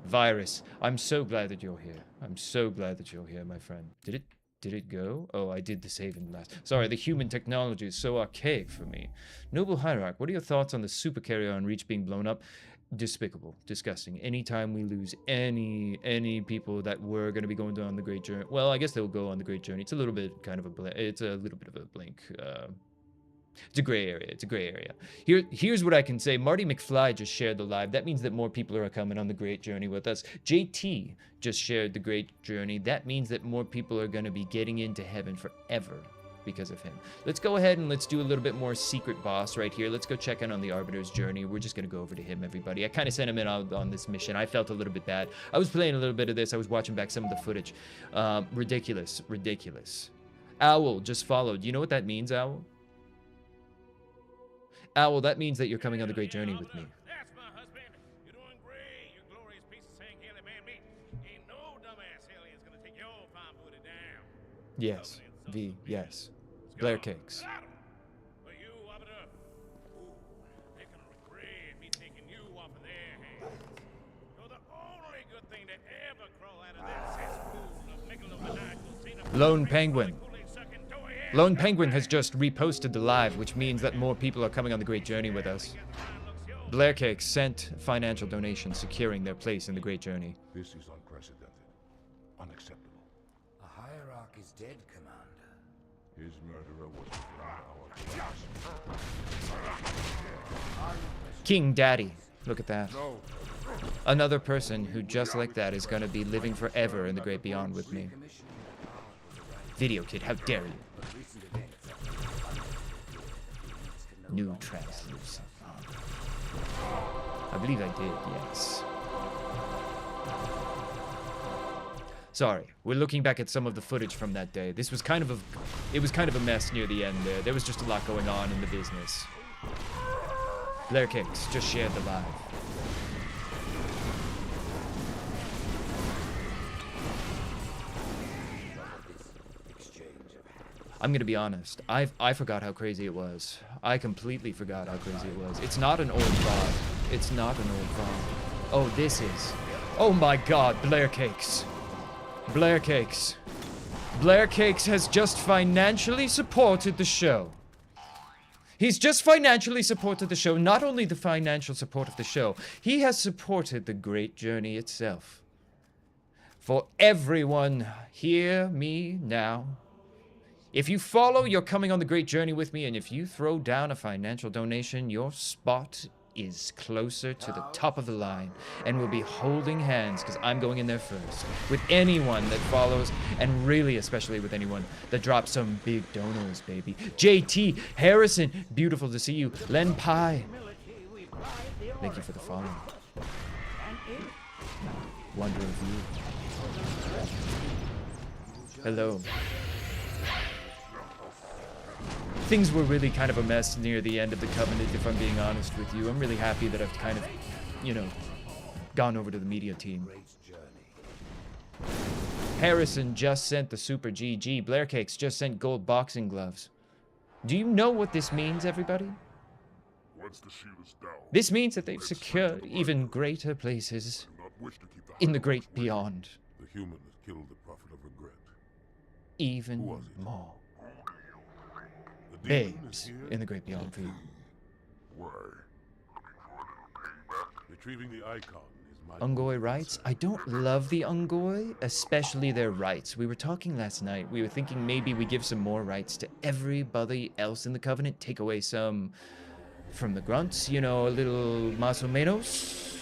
Virus, I'm so glad that you're here. I'm so glad that you're here, my friend. Did it go? Oh, I did the saving last. Sorry, the human technology is so archaic for me. Noble Hierarch, what are your thoughts on the super carrier-on Reach being blown up? Despicable, disgusting. Anytime we lose any people that were going to be going down the Great Journey, well, I guess they'll go on the Great Journey. It's a little bit kind of a it's a little bit of a blink. It's a gray area. It's a gray area. Here's what I can say. Marty McFly just shared the live. That means that more people are coming on the Great Journey with us. JT just shared the Great Journey. That means that more people are going to be getting into heaven forever because of him. Let's go ahead and let's do a little bit more secret boss right here. Let's go check in on the Arbiter's journey. We're just going to go over to him, everybody. I kind of sent him in on this mission. I felt a little bit bad. I was playing a little bit of this. I was watching back some of the footage. Ridiculous. Ridiculous. Owl just followed. You know what that means, Owl? Owl, that means that you're coming on the Great Journey with me. That's my husband. You're doing great. You glorious piece of St. Haley man meat. Ain't no dumbass alien's gonna take your fine booty down. Yes. V. Yes. Blair Cakes. But you, Arbiter, ooh, they're gonna regret me taking you off of their hands. You're the only good thing to ever crawl out of that cesspool of megalomaniacal xenophobic Lone Penguin. Kool-Aid-sucking toy ass. Lone Penguin has just reposted the live, which means that more people are coming on the Great Journey with us. Blair Cakes sent financial donations securing their place in the Great Journey. This is unprecedented. Unacceptable. A hierarch is dead, Commander. His murderer was beyond our King Daddy. Look at that. Another person who, just like that, is going to be living forever in the Great Beyond with me. Video Kid, how dare you? New translucent. I believe I did, yes. Sorry, we're looking back at some of the footage from that day. This was kind of a mess near the end there. There was just a lot going on in the business. Blair Cakes just shared the live. I'm gonna be honest. I forgot how crazy it was. I completely forgot how crazy it was. It's not an old VOD. It's not an old VOD. Oh, this is. Oh my God, Blair Cakes. Blair Cakes. Blair Cakes has just financially supported the show. He's just financially supported the show. Not only the financial support of the show, he has supported the Great Journey itself. For everyone, hear me now. If you follow, you're coming on the Great Journey with me, and if you throw down a financial donation, your spot is closer to the top of the line, and we'll be holding hands, because I'm going in there first, with anyone that follows, and really especially with anyone that drops some big donos, baby. JT, Harrison, beautiful to see you. Len Pie, thank you for the follow. Wonder of you. Hello. Things were really kind of a mess near the end of the Covenant, if I'm being honest with you. I'm really happy that I've kind of, you know, gone over to the media team. Harrison just sent the Super GG. Blair Cakes just sent gold boxing gloves. Do you know what this means, everybody? Once the shield is down, This means that they've secured even greater places do not wish to keep the in the high Great ground. Beyond. The human has killed the prophet of regret. Even was it? more. The demon is Babes here. in the Great Beyond for you. Why? Retrieving the icon is my Ungoy rights? I don't love the Ungoy, especially their rights. We were talking last night. We were thinking maybe we give some more rights to everybody else in the Covenant. Take away some from the grunts, you know, a little más o menos.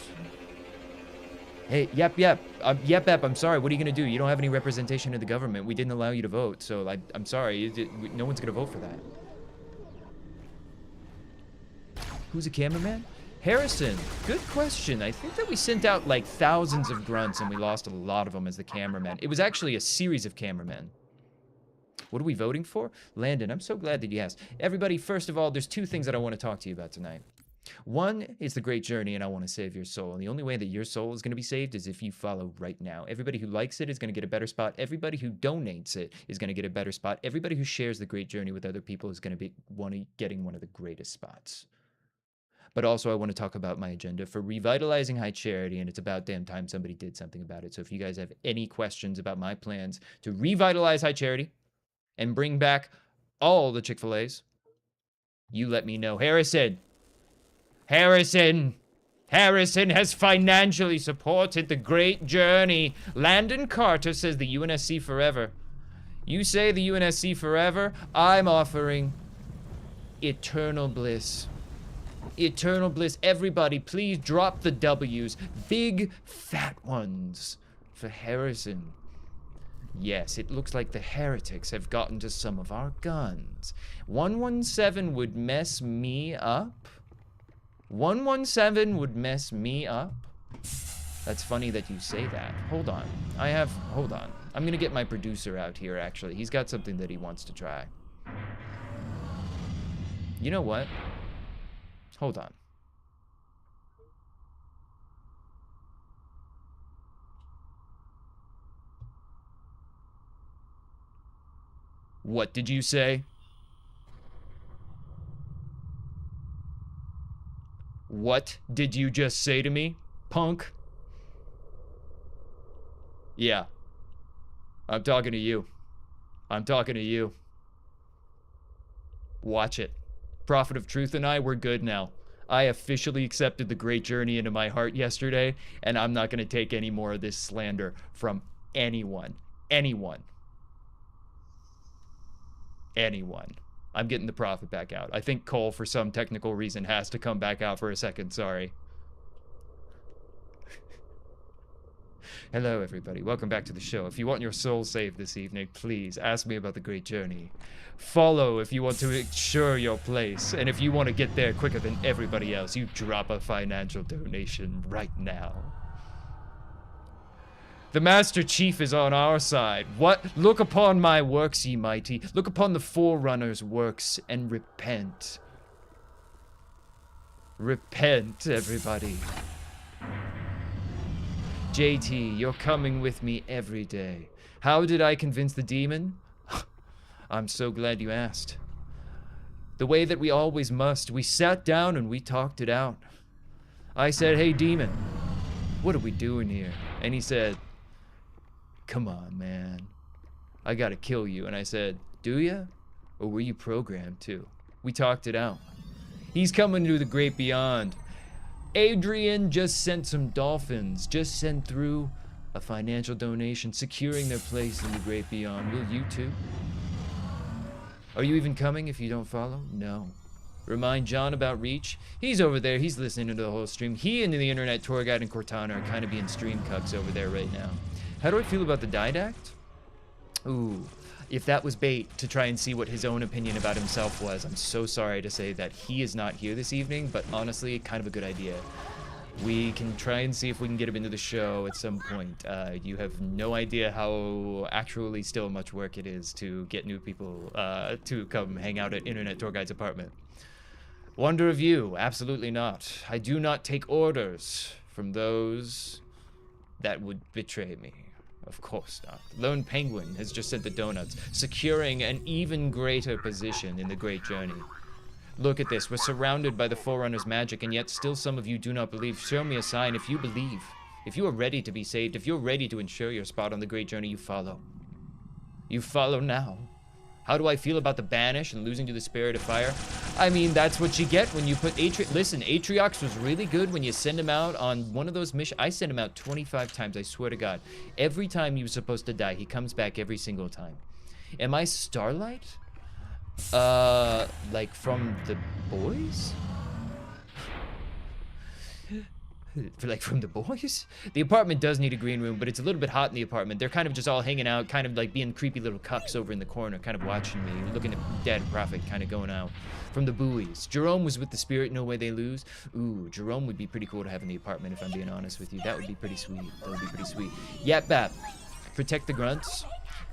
Hey, yep, I'm sorry. What are you going to do? You don't have any representation in the government. We didn't allow you to vote, so I'm sorry. No one's going to vote for that. Who's a cameraman? Harrison, good question. I think that we sent out like thousands of grunts and we lost a lot of them as the cameraman. It was actually a series of cameramen. What are we voting for? Landon, I'm so glad that you asked. Everybody, first of all, there's two things that I want to talk to you about tonight. One is the Great Journey, and I want to save your soul. And the only way that your soul is going to be saved is if you follow right now. Everybody who likes it is going to get a better spot. Everybody who donates it is going to get a better spot. Everybody who shares the Great Journey with other people is going to be getting one of the greatest spots. But also, I want to talk about my agenda for revitalizing High Charity, and it's about damn time somebody did something about it. So if you guys have any questions about my plans to revitalize High Charity and bring back all the Chick-fil-A's, you let me know. Harrison has financially supported the Great Journey. Landon Carter says the UNSC forever. You say the UNSC forever, I'm offering Eternal bliss. Eternal bliss. Everybody, please drop the W's. Big, fat ones for Harrison. Yes, it looks like the heretics have gotten to some of our guns. 117 would mess me up. 117 would mess me up. That's funny that you say that. Hold on. Hold on. I'm gonna get my producer out here, actually. He's got something that he wants to try. You know what? Hold on. What did you say? What did you just say to me, punk? Yeah. I'm talking to you. I'm talking to you. Watch it. Prophet of Truth and I, we're good now. I officially accepted the great journey into my heart yesterday, and I'm not going to take any more of this slander from anyone. Anyone. I'm getting the Prophet back out. I think Cole, for some technical reason, has to come back out for a second. Sorry. Hello, everybody. Welcome back to the show. If you want your soul saved this evening, please ask me about the great journey. Follow if you want to ensure your place. And if you want to get there quicker than everybody else, you drop a financial donation right now. The Master Chief is on our side. What? Look upon my works, ye mighty. Look upon the Forerunner's works and repent. Repent, everybody. JT, you're coming with me every day. How did I convince the demon? I'm so glad you asked. The way that we always must. We sat down and we talked it out. I said, hey, demon, what are we doing here? And he said, come on, man. I gotta kill you. And I said, do ya? Or were you programmed to? We talked it out. He's coming to the great beyond. Adrian just sent some dolphins. Just sent through a financial donation, securing their place in the great beyond. Will you too? Are you even coming if you don't follow? No. Remind John about Reach. He's over there. He's listening to the whole stream. He and the internet tour guide and Cortana are kind of being stream cucks over there right now. How do I feel about the Didact? Ooh, if that was bait to try and see what his own opinion about himself was, I'm so sorry to say that he is not here this evening, but honestly, kind of a good idea. We can try and see if we can get him into the show at some point. You have no idea how actually still much work it is to get new people to come hang out at Internet Tour Guide's apartment. Wonder of you? Absolutely not. I do not take orders from those that would betray me. Of course not. Lone Penguin has just sent the donuts, securing an even greater position in the Great Journey. Look at this. We're surrounded by the Forerunner's magic, and yet still some of you do not believe. Show me a sign if you believe. If you are ready to be saved, if you're ready to ensure your spot on the Great Journey, you follow. You follow now. How do I feel about the Banish and losing to the Spirit of Fire? I mean, that's what you get when you put Listen, Atriox was really good when you send him out on one of those missions. I sent him out 25 times, I swear to God. Every time he was supposed to die, he comes back every single time. Am I Starlight? Like from the boys? Like from the boys? The apartment does need a green room, but it's a little bit hot in the apartment. They're kind of just all hanging out, kind of like being creepy little cucks over in the corner, kind of watching me, looking at Dead Prophet, kind of going out. From the buoys. Jerome was with the Spirit, No Way They Lose. Ooh, Jerome would be pretty cool to have in the apartment, if I'm being honest with you. That would be pretty sweet. That would be pretty sweet. Yap Bap. Protect the grunts.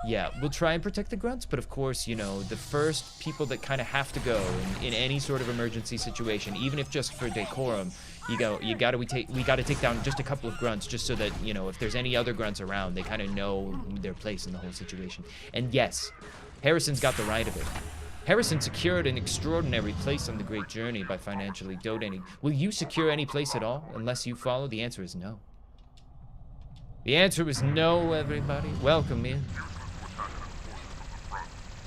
Yeah, we'll try and protect the grunts, but of course, you know, the first people that kind of have to go in any sort of emergency situation, even if just for decorum, we gotta take down just a couple of grunts, just so that, you know, if there's any other grunts around, they kind of know their place in the whole situation. And yes, Harrison's got the right of it. Harrison secured an extraordinary place on the Great Journey by financially donating. Will you secure any place at all unless you follow? The answer is no. The answer is no, everybody. Welcome in.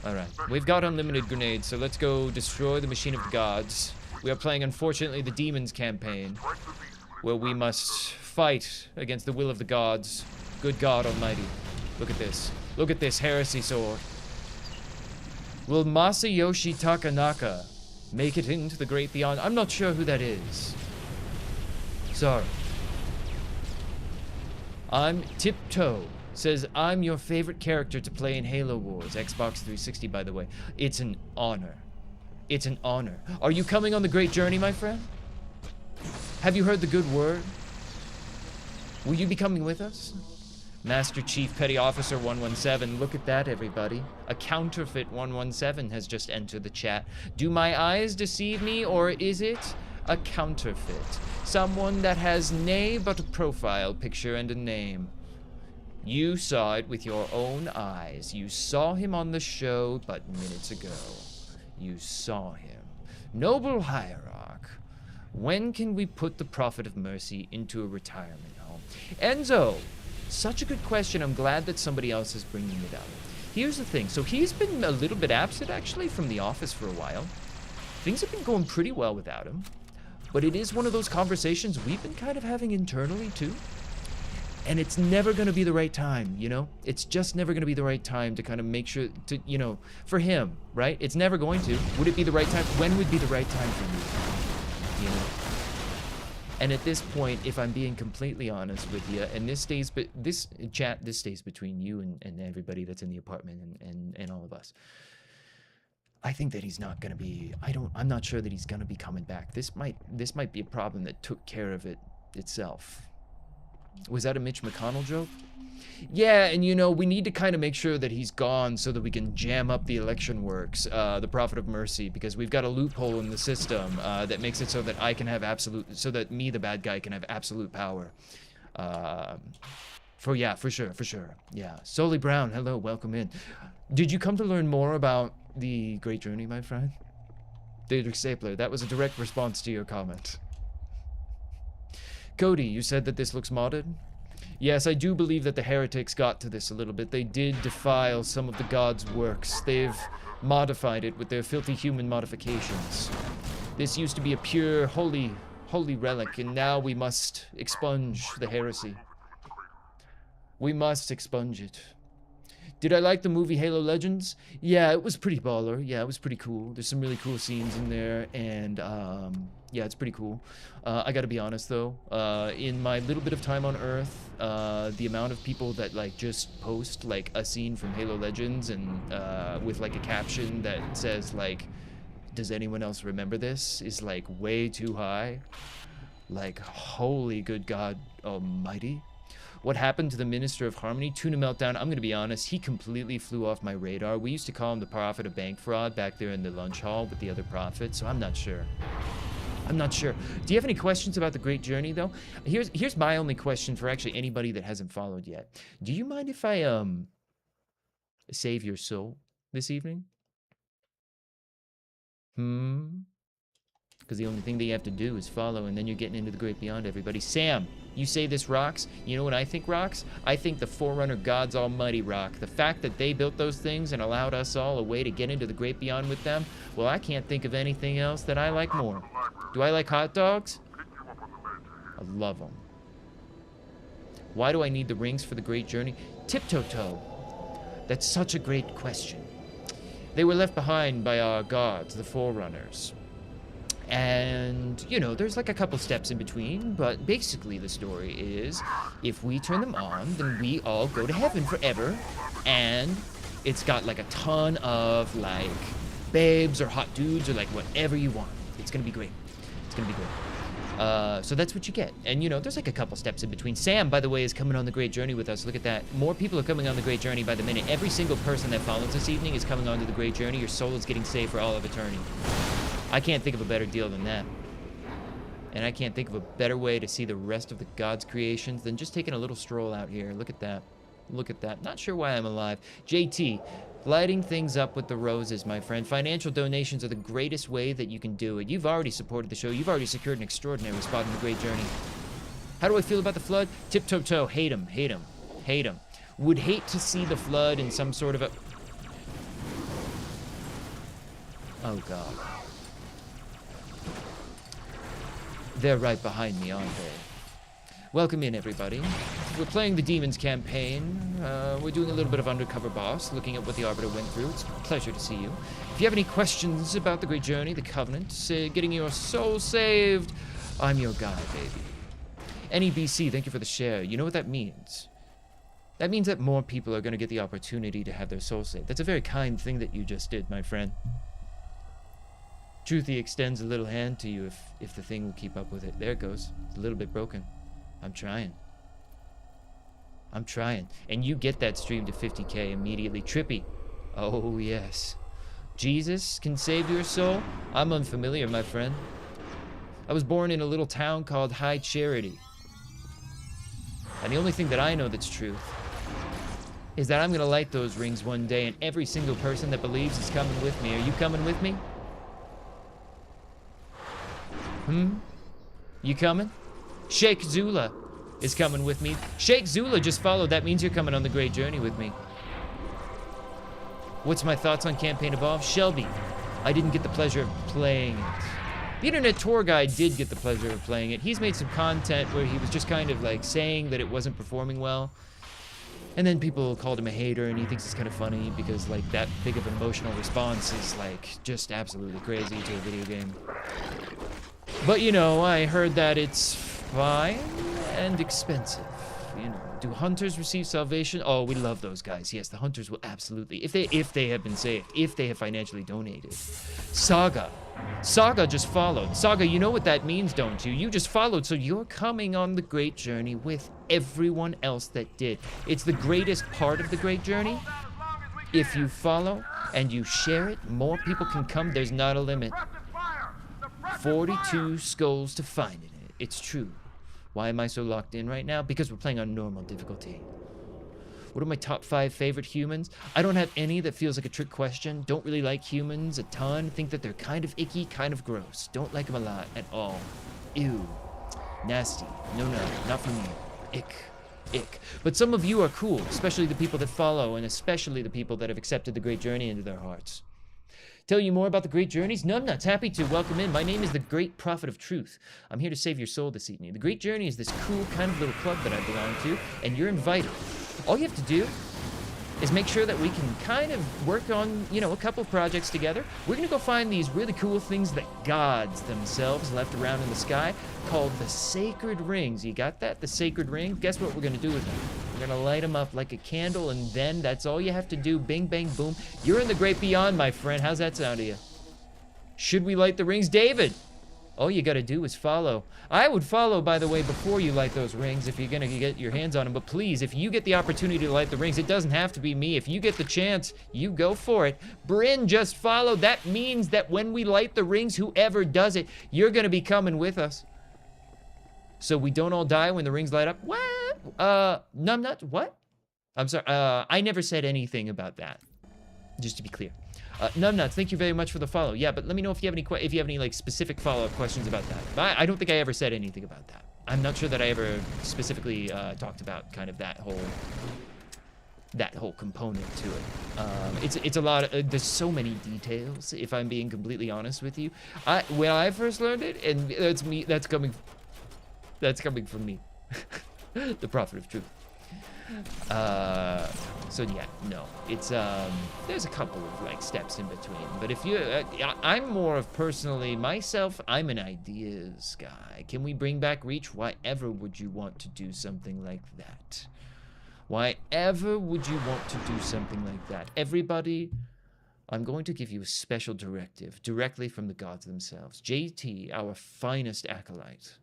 Alright, we've got unlimited grenades, so let's go destroy the Machine of the Gods. We are playing, unfortunately, the Demons campaign, where we must fight against the will of the gods. Good God Almighty. Look at this. Look at this heresy sword. Will Masayoshi Takanaka Make it into the great beyond. I'm not sure who that is. Sorry. I'm Tiptoe. Says, I'm your favorite character to play in Halo Wars. Xbox 360, by the way. It's an honor. It's an honor. Are you coming on the great journey, my friend? Have you heard the good word? Will you be coming with us? Master Chief Petty Officer 117. Look at that, everybody. A counterfeit 117 has just entered the chat. Do my eyes deceive me, or is it a counterfeit? Someone that has nay but a profile picture and a name. You saw it with your own eyes. You saw him on the show but minutes ago. You saw him. Noble Hierarch, when can we put the Prophet of Mercy into a retirement home? Enzo, such a good question. I'm glad that somebody else is bringing it up. Here's the thing. So he's been a little bit absent, actually, from the office for a while. Things have been going pretty well without him. But it is one of those conversations we've been kind of having internally, too. And it's never going to be the right time, you know? It's just never going to be the right time to kind of make sure to, you know, for him, right? It's never going to. Would it be the right time? When would be the right time for you? You know? And at this point, if I'm being completely honest with you, and this stays, but this chat, this stays between you and everybody that's in the apartment and all of us. I think that he's not going to be, I'm not sure that he's going to be coming back. This might be a problem that took care of itself. Was that a Mitch McConnell joke? Yeah, and you know, we need to kind of make sure that he's gone so that we can jam up the election works, the Prophet of Mercy, because we've got a loophole in the system that makes it so that I can have so that me, the bad guy, can have absolute power. For sure. Yeah. Soli Brown, hello, welcome in. Did you come to learn more about the Great Journey, my friend? Daedric Stapler, that was a direct response to your comment. Cody, you said that this looks modded? Yes, I do believe that the heretics got to this a little bit. They did defile some of the gods' works. They've modified it with their filthy human modifications. This used to be a pure, holy relic, and now we must expunge the heresy. We must expunge it. Did I like the movie Halo Legends? Yeah, it was pretty baller. Yeah, it was pretty cool. There's some really cool scenes in there, and yeah, it's pretty cool. I gotta be honest though, in my little bit of time on Earth, the amount of people that like just post like a scene from Halo Legends and with like a caption that says like, does anyone else remember this, is like way too high. Like, holy good God almighty. What happened to the Minister of Harmony? Tuna Meltdown, I'm gonna be honest, he completely flew off my radar. We used to call him the Prophet of Bank Fraud back there in the lunch hall with the other prophets, so I'm not sure. I'm not sure. Do you have any questions about the Great Journey, though? Here's my only question for actually anybody that hasn't followed yet. Do you mind if I, save your soul this evening? Because the only thing that you have to do is follow, and then you're getting into the Great Beyond, everybody. Sam, you say this rocks. You know what I think rocks? I think the Forerunner Gods Almighty rock. The fact that they built those things and allowed us all a way to get into the Great Beyond with them, well, I can't think of anything else that I like more. Do I like hot dogs? I love them. Why do I need the rings for the Great Journey? Tiptoe. That's such a great question. They were left behind by our gods, the Forerunners. And, you know, there's like a couple steps in between, but basically the story is, if we turn them on, then we all go to heaven forever, and it's got like a ton of like babes or hot dudes or like whatever you want. It's gonna be great. It's gonna be great. So that's what you get. And, you know, there's like a couple steps in between. Sam, by the way, is coming on the Great Journey with us. Look at that. More people are coming on the Great Journey by the minute. Every single person that follows this evening is coming on to the Great Journey. Your soul is getting saved for all of eternity. I can't think of a better deal than that. And I can't think of a better way to see the rest of the God's creations than just taking a little stroll out here. Look at that. Look at that. Not sure why I'm alive. JT, lighting things up with the roses, my friend. Financial donations are the greatest way that you can do it. You've already supported the show. You've already secured an extraordinary spot in the Great Journey. How do I feel about the flood? Tiptoe. Hate him. Hate him. Hate him. Would hate to see the flood in some sort of a... Oh, God. They're right behind me, aren't they? Welcome in, everybody. we're playing the Demons campaign. We're doing a little bit of Undercover Boss, looking at what the Arbiter went through. It's a pleasure to see you. If you have any questions about the Great Journey, the Covenant, getting your soul saved, I'm your guy, baby. NEBC, thank you for the share. You know what that means? That means that more people are going to get the opportunity to have their soul saved. That's a very kind thing that you just did, my friend. Truthy extends a little hand to you if the thing will keep up with it. There it goes. It's a little bit broken. I'm trying. And you get that stream to 50K immediately. Trippy. Oh, yes. Jesus can save your soul? I'm unfamiliar, my friend. I was born in a little town called High Charity. And the only thing that I know that's true is that I'm gonna light those rings one day, and every single person that believes is coming with me. Are you coming with me? You coming? Sheikh Zula is coming with me. Sheikh Zula just followed. That means you're coming on the Great Journey with me. What's my thoughts on Campaign Evolved? Shelby, I didn't get the pleasure of playing it. The Internet Tour Guide did get the pleasure of playing it. He's made some content where he was just kind of like saying that it wasn't performing well. And then people called him a hater, and he thinks it's kind of funny because like that big of an emotional response is like just absolutely crazy to a video game. But you know, I heard that it's fine and expensive. You know, do hunters receive salvation? Oh, we love those guys. Yes, the hunters will absolutely, if they have been saved, if they have financially donated. Saga just followed. Saga, you know what that means, don't you? You just followed, so you're coming on the Great Journey with everyone else that did. It's the greatest part of the Great Journey. If you follow and you share it, more people can come. There's not a limit. 42 skulls to find it. It's true. Why am I so locked in right now? Because we're playing on normal difficulty. What are my top 5 favorite humans? I don't have any. That feels like a trick question. Don't really like humans a ton. Think that they're kind of icky, kind of gross. Don't like them a lot at all. Ew. Nasty. No, not for me. Ick. But some of you are cool, especially the people that follow, and especially the people that have accepted the Great Journey into their hearts. Tell you more about the Great Journeys? Numbnuts, happy to. Welcome in. My name is the Great Prophet of Truth. I'm here to save your soul this evening. The Great Journey is this cool kind of little club that I belong to, and you're invited. All you have to do is make sure that we can kind of work on, you know, a couple of projects together. We're gonna go find these really cool things that gods themselves left around in the sky called the Sacred Rings. You got that? The Sacred Ring? Guess what we're gonna do with them? We're gonna light them up like a candle, and then that's all you have to do. Bing, bang, boom. You're in the great beyond, my friend. How's that sound to you? Should we light the rings? David! All you gotta do is follow. I would follow, by the way, before you light those rings if you're gonna get your hands on them. But please, if you get the opportunity to light the rings, it doesn't have to be me. If you get the chance, you go for it. Bryn just followed. That means that when we light the rings, whoever does it, you're gonna be coming with us. So we don't all die when the rings light up. What? Numbnuts? What? I'm sorry. I never said anything about that. Just to be clear. Numbnuts, thank you very much for the follow. Yeah, but let me know if you have any like specific follow-up questions about that. But I don't think I ever said anything about that. I'm not sure that I ever specifically talked about kind of that whole component to it. It's a lot of, there's so many details, if I'm being completely honest with you. When I first learned it, and that's coming from me, the Prophet of Truth. So yeah, no, it's there's a couple of like steps in between, but if you I'm more of personally myself, I'm an ideas guy. Can we bring back Reach? Why ever would you want to do something like that? Why ever would you want to do something like that? Everybody, I'm going to give you a special directive directly from the gods themselves. JT, our finest acolyte,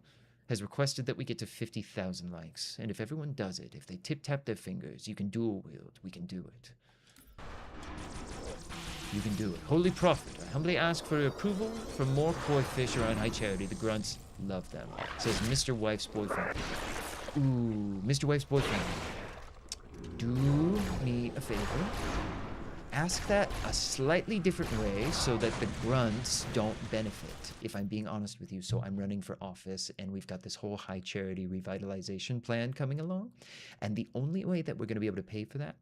has requested that we get to 50,000 likes. And if everyone does it, if they tip-tap their fingers, you can dual wield, we can do it. You can do it. Holy Prophet, I humbly ask for approval for more koi fish around High Charity. The grunts love them. Says Mr. Wife's Boyfriend. Ooh, Mr. Wife's Boyfriend. Do me a favor. Ask that a slightly different way so that the grunts don't benefit, if I'm being honest with you. So I'm running for office, and we've got this whole High Charity revitalization plan coming along. And the only way that we're going to be able to pay for that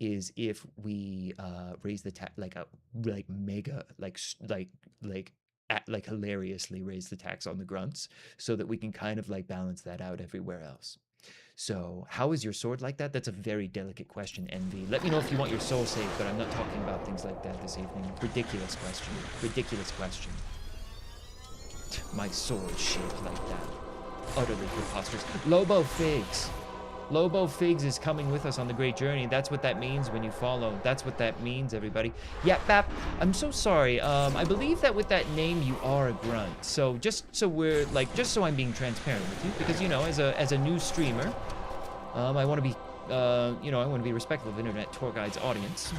is if we raise the tax, hilariously raise the tax on the grunts, so that we can kind of like balance that out everywhere else. So, how is your sword like that? That's a very delicate question, Envy. Let me know if you want your soul saved, but I'm not talking about things like that this evening. Ridiculous question. Ridiculous question. My sword shaped like that. Utterly preposterous. Lobo Figs. Lobo Figs is coming with us on the great journey. That's what that means when you follow. That's what that means, everybody. Yeah, Bap, I'm so sorry. I believe that with that name, you are a grunt. So just so I'm being transparent with you, because, you know, as a new streamer, I want to be, I want to be respectful of Internet Tour Guide's audience.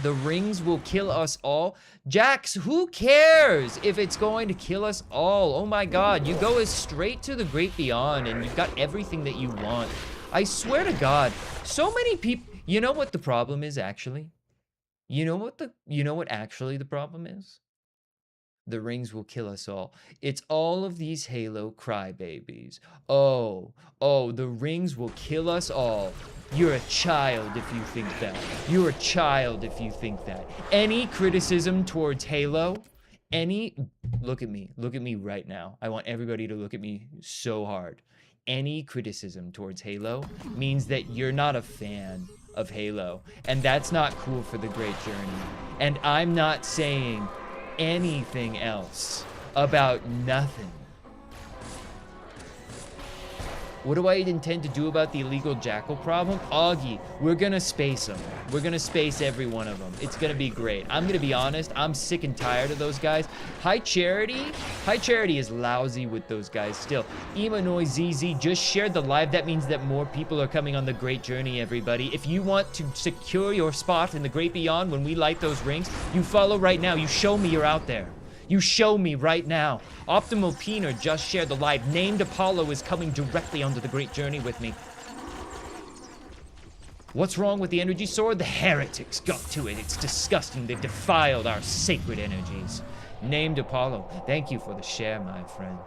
The rings will kill us all. Jax, who cares if it's going to kill us all? Oh my god, you go as straight to the great beyond and you've got everything that you want. I swear to god, so many people, you know what the problem is actually? You know what actually the problem is? The rings will kill us all. It's all of these Halo crybabies. Oh, the rings will kill us all. You're a child if you think that. You're a child if you think that. Any criticism towards Halo, look at me right now. I want everybody to look at me so hard. Any criticism towards Halo means that you're not a fan of Halo, and that's not cool for the great journey. And I'm not saying anything else about nothing. What do I intend to do about the illegal jackal problem? Augie, we're gonna space them. We're gonna space every one of them. It's gonna be great. I'm gonna be honest, I'm sick and tired of those guys. High Charity is lousy with those guys still. Imanoi ZZ just shared the live. That means that more people are coming on the great journey, everybody. If you want to secure your spot in the great beyond when we light those rings, you follow right now. You show me you're out there. You show me right now. Optimal Peener just shared the live. Named Apollo is coming directly onto the great journey with me. What's wrong with the energy sword? The heretics got to it. It's disgusting. They've defiled our sacred energies. Named Apollo, thank you for the share, my friend.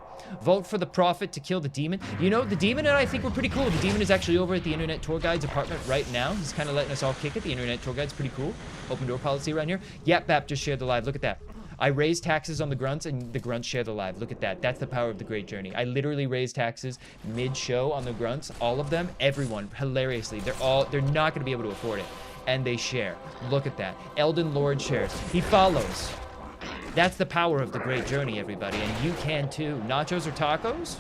Vote for the Prophet to kill the demon. You know, the demon and I think we're pretty cool. The demon is actually over at the Internet Tour Guide's apartment right now. He's kind of letting us all kick it. The Internet Tour Guide's pretty cool. Open door policy around here. Yep, Bap just shared the live. Look at that. I raised taxes on the grunts and the grunts share the live. Look at that. That's the power of the great journey. I literally raised taxes mid-show on the grunts. All of them, everyone, hilariously. They're not going to be able to afford it. And they share. Look at that. Elden Lord shares. He follows. That's the power of the great journey, everybody. And you can too. Nachos or tacos?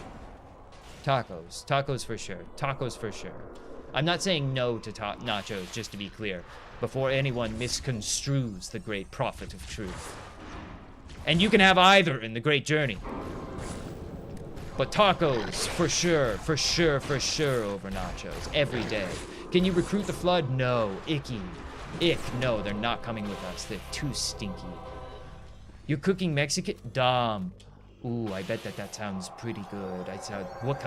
Tacos. Tacos for sure. Tacos for sure. I'm not saying no to nachos, just to be clear, before anyone misconstrues the great prophet of truth. And you can have either in the great journey. But tacos, for sure, for sure, for sure over nachos, every day. Can you recruit the Flood? No. Icky. Ick, no, they're not coming with us. They're too stinky. You're cooking Mexican? Dom. Ooh, I bet that sounds pretty good. What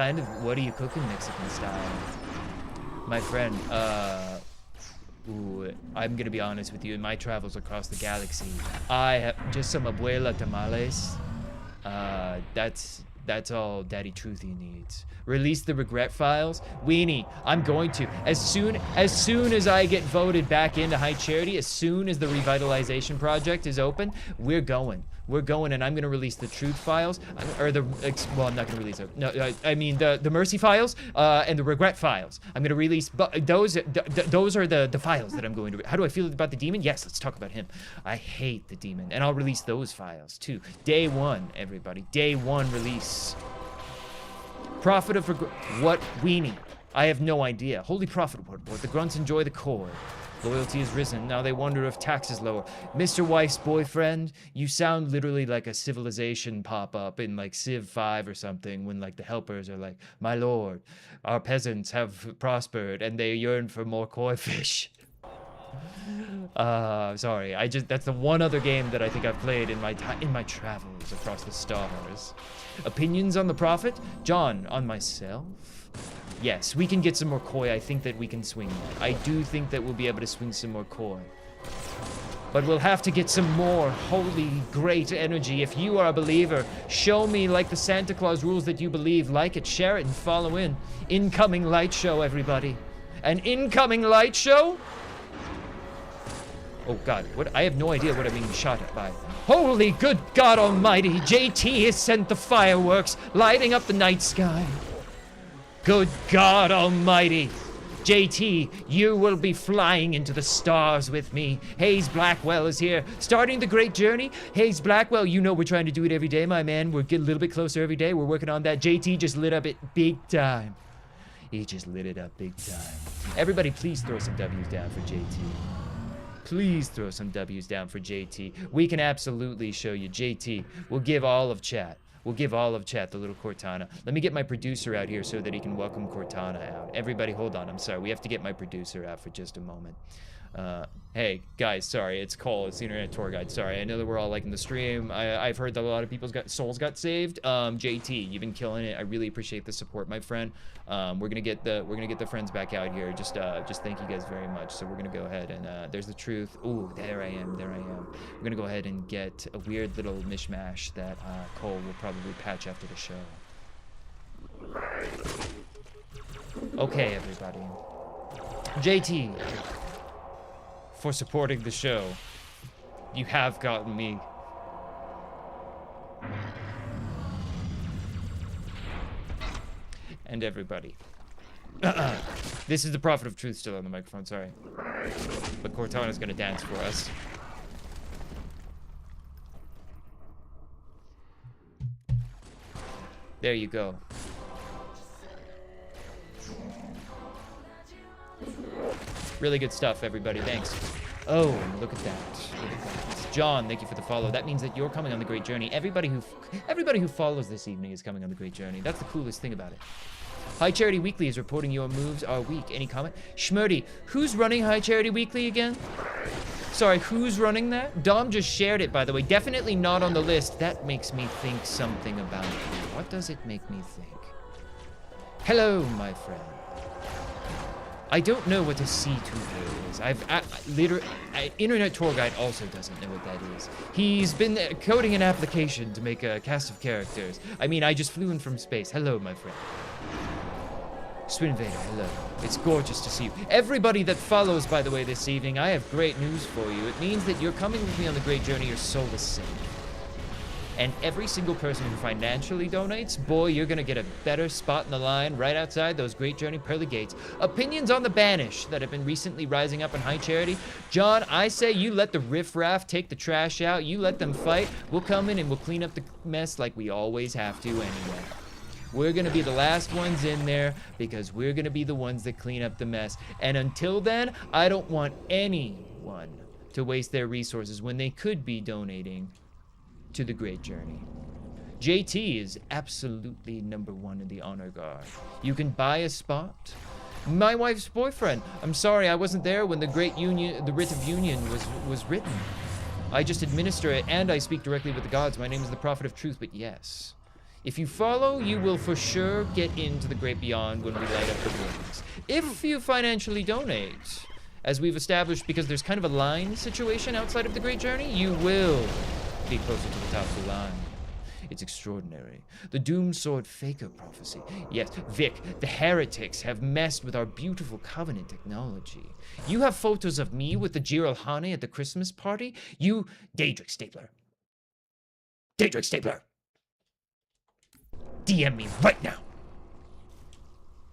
are you cooking Mexican style? My friend, ooh, I'm gonna be honest with you. In my travels across the galaxy, I have just some abuela tamales. That's all Daddy Truthy needs. Release the regret files. Weenie, I'm going to. As soon as I get voted back into High Charity, as soon as the revitalization project is open, we're going. We're going, and I'm going to release the truth files, well, I'm not going to release it. No, I mean the mercy files and the regret files. I'm going to release, but those are the files that I'm going to. How do I feel about the demon? Yes, let's talk about him. I hate the demon, and I'll release those files too. Day one, everybody. Day one release. Prophet of regret. What weenie? I have no idea. Holy Prophet Word. The grunts enjoy the core. Loyalty has risen. Now they wonder if tax is lower. Mr. Wife's boyfriend, you sound literally like a civilization pop-up in like Civ 5 or something when like the helpers are like, my lord, our peasants have prospered and they yearn for more koi fish. Sorry, that's the one other game that I think I've played in my travels across the stars. Opinions on the Prophet? John, on myself? Yes, we can get some more koi. I think that we can swing that. I do think that we'll be able to swing some more koi. But we'll have to get some more holy, great energy. If you are a believer, show me like the Santa Claus rules that you believe. Like it, share it, and follow in. Incoming light show, everybody. An incoming light show? Oh God, what? I have no idea what I'm being shot at by. Holy good God almighty, JT has sent the fireworks, lighting up the night sky. Good God Almighty! JT, you will be flying into the stars with me. Hayes Blackwell is here, starting the great journey. Hayes Blackwell, you know we're trying to do it every day, my man. We're getting a little bit closer every day. We're working on that. JT just lit up it big time. He just lit it up big time. Everybody, please throw some W's down for JT. Please throw some W's down for JT. We can absolutely show you. JT, we'll give all of chat. We'll give all of chat the little Cortana. Let me get my producer out here so that he can welcome Cortana out. Everybody, hold on. I'm sorry. We have to get my producer out for just a moment. Hey, guys, sorry. It's Cole. It's the Internet Tour Guide. Sorry. I know that we're all liking the stream. I've heard that a lot of people's souls got saved. JT, you've been killing it. I really appreciate the support, my friend. We're gonna get the friends back out here. Just thank you guys very much. So we're gonna go ahead and there's the truth. Ooh, there I am. We're gonna go ahead and get a weird little mishmash that Cole will probably patch after the show. Okay, everybody. JT, for supporting the show, you have gotten me. And everybody. This is the Prophet of Truth still on the microphone, sorry. But Cortana's gonna dance for us. There you go. Really good stuff, everybody. Thanks. Oh, look at that. Look at that. It's John, thank you for the follow. That means that you're coming on the Great Journey. Everybody who follows this evening is coming on the Great Journey. That's the coolest thing about it. High Charity Weekly is reporting your moves are weak. Any comment? Schmurdy, who's running High Charity Weekly again? Sorry, who's running that? Dom just shared it, by the way. Definitely not on the list. That makes me think something about you. What does it make me think? Hello, my friend. I don't know what a C2 is. Internet Tour Guide also doesn't know what that is. He's been coding an application to make a cast of characters. I mean, I just flew in from space. Hello, my friend. Swin Vader, hello. It's gorgeous to see you. Everybody that follows, by the way, this evening, I have great news for you. It means that you're coming with me on the Great Journey. Your soul is saved. And every single person who financially donates, boy, you're gonna get a better spot in the line right outside those Great Journey pearly gates. Opinions on the banish that have been recently rising up in High Charity. John, I say you let the riffraff take the trash out. You let them fight. We'll come in and we'll clean up the mess like we always have to anyway. We're gonna be the last ones in there because we're gonna be the ones that clean up the mess. And until then, I don't want anyone to waste their resources when they could be donating to the Great Journey. JT is absolutely #1 in the honor guard. You can buy a spot. My wife's boyfriend. I'm sorry, I wasn't there when the Writ of Union was written. I just administer it and I speak directly with the gods. My name is the Prophet of Truth, but yes. If you follow, you will for sure get into the great beyond when we light up the rings. If you financially donate, as we've established, because there's kind of a line situation outside of the Great Journey, you will be closer to the top of the line. It's extraordinary. The Doom Sword Faker prophecy. Yes, Vic, the heretics have messed with our beautiful Covenant technology. You have photos of me with the Jiralhane at the Christmas party? You, Daedric Stapler. Daedric Stapler. DM me right now.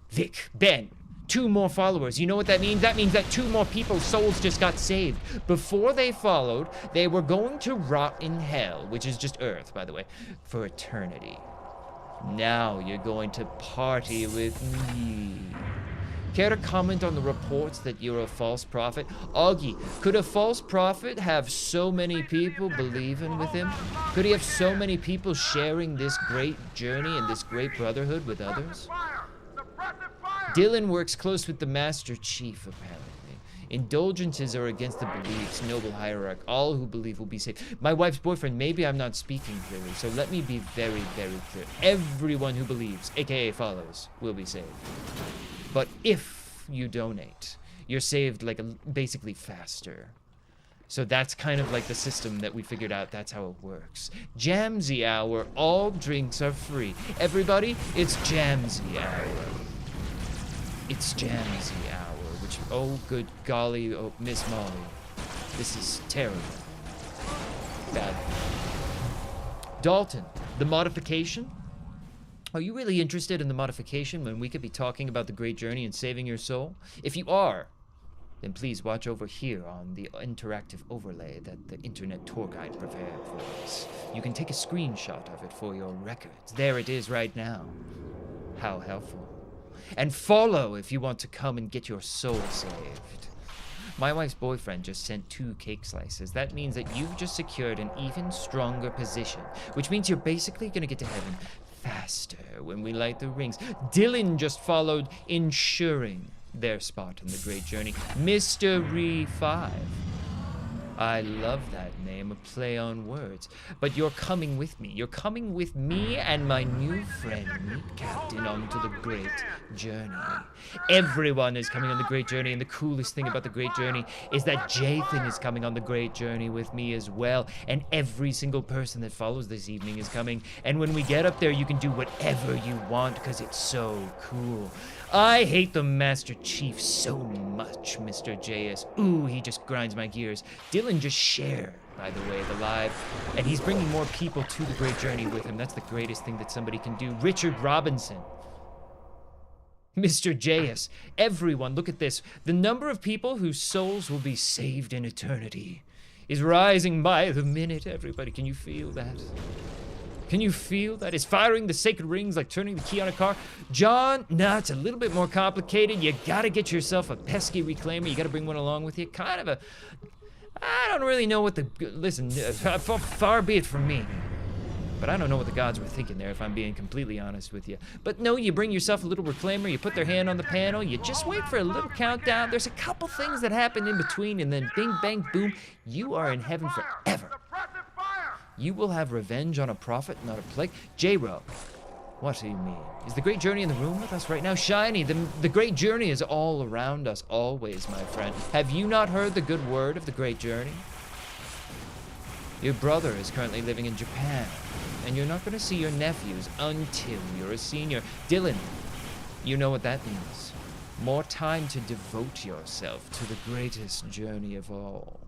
Vic, Ben, 2 more followers. You know what that means? That means that 2 more people's souls just got saved. Before they followed, they were going to rot in hell, which is just Earth, by the way, for eternity. Now you're going to party with me. Care to comment on the reports that you're a false prophet? Augie, could a false prophet have so many people believing with him? Could he have so many people sharing this great journey and this great brotherhood with others? Dylan works close with the Master Chief, apparently. Indulgences are against the beliefs, noble hierarch. All who believe will be saved. My wife's boyfriend, maybe I'm not speaking clearly, so let me be very, very clear. Everyone who believes, aka follows, will be saved. But if you donate, you're saved like basically faster. So that's kind of like the system that we figured out. That's how it works. Jamsy Hour, all drinks are free. Everybody, it's Jamsy Hour. It's Jamsy Hour, which, oh good golly, oh Miss Molly. This is terrible. Bad. Dalton, the modification? Are you really interested in the modification when we could be talking about the great journey and saving your soul? If you are, then please watch over here on the interactive overlay that the Internet Tour Guide prepared for us. You can take a screenshot of it for your records. There it is right now. How helpful. And follow if you want to come and get your soul saved. My wife's boyfriend just sent 2 cake slices. That means that you've just secured an even stronger position, which means you're basically gonna get to heaven faster when we light the rings. Dylan just followed, ensuring their spot in the great journey. Mystery 5. I love that name, a play on words. But you're coming with me. You're coming with me and my new friend, Meat Captain, onto the great journey. Everyone is coming on the great journey, and the coolest thing about the great journey is that Jathan is coming on the great journey with me as well. And every single person that follows this evening is coming. And when we get up there, you can do whatever you want because it's so cool. I hate the Master Chief so much, Mr. JS. Ooh, he just grinds my gears. Dylan just shared, by the way, the live, and he's bringing more people to the great journey with him. That's the greatest thing that somebody can do. Richard Robinson. Mr. JS. Everyone, look at this. The number of people whose souls will be saved in eternity is rising by the minute. Everybody, can you feel that? Can you feel that? Is firing the sacred rings like turning the key on a car? John, nah, it's a little bit more complicated. You gotta get yourself a pesky reclaimer. You gotta bring one along with you. Kind of a... I don't really know what the... Listen, far be it from me. But I don't know what the gods were thinking there, if I'm being completely honest with you. But no, you bring yourself a little reclaimer, you put their hand on the panel, you just wait for a little countdown. There's a couple things that happen in between, and then bing, bang, boom, you are in heaven forever. You will have revenge on a prophet, not a plague. J-Ro, what do you mean? Is the great journey in the room with us right now? Shiny, the great journey is all around us, always, my friend. Have you not heard the good word of the great journey? Your brother is currently living in Japan, and you're not going to see your nephews until you're a senior. Dylan, you know what that means. More time to devote yourself to the greatest journey of all.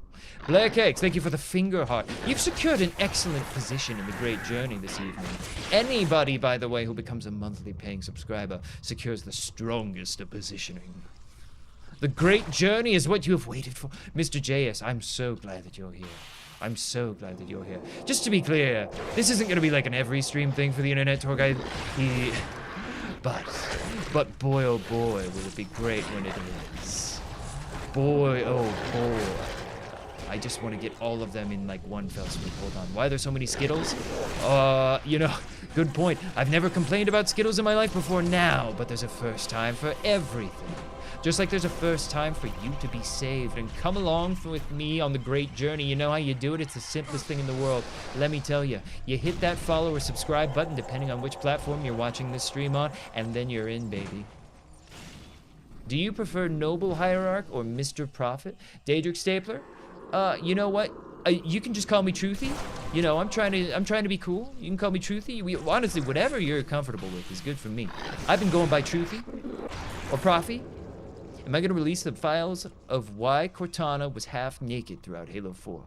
Blair Cakes, thank you for the finger heart. You've secured an excellent position in the great journey this evening. Anybody, by the way, who becomes a monthly paying subscriber secures the strongest of positioning. The great journey is what you have waited for. Mr. JS, I'm so glad that you're here. I'm so glad that you're here. Just to be clear, this isn't going to be like an every stream thing for the Internet Tour Guide. But boy, oh boy, will it be great when it is. Boy, oh boy. I just want to get all of them in like one fell swoop. Hold on. Why are there so many Skittles? You know, good point. I've never complained about Skittles in my life before now, but there's a first time for everything. Just like there's a first time for you to be saved and come along with me on the great journey. You know how you do it? It's the simplest thing in the world. Let me tell you. You hit that follow or subscribe button depending on which platform you're watching this stream on, and then you're in, baby. Do you prefer Noble Hierarch or Mr. Prophet? Daedric Stapler? You know what? You can just call me Truthy. You know, I'm trying to be cool. You can call me Truthy. Honestly, whatever you're comfortable with is good for me. I've been going by Truthy or Prophy. Am I going to release the files of why Cortana was half naked throughout Halo 4?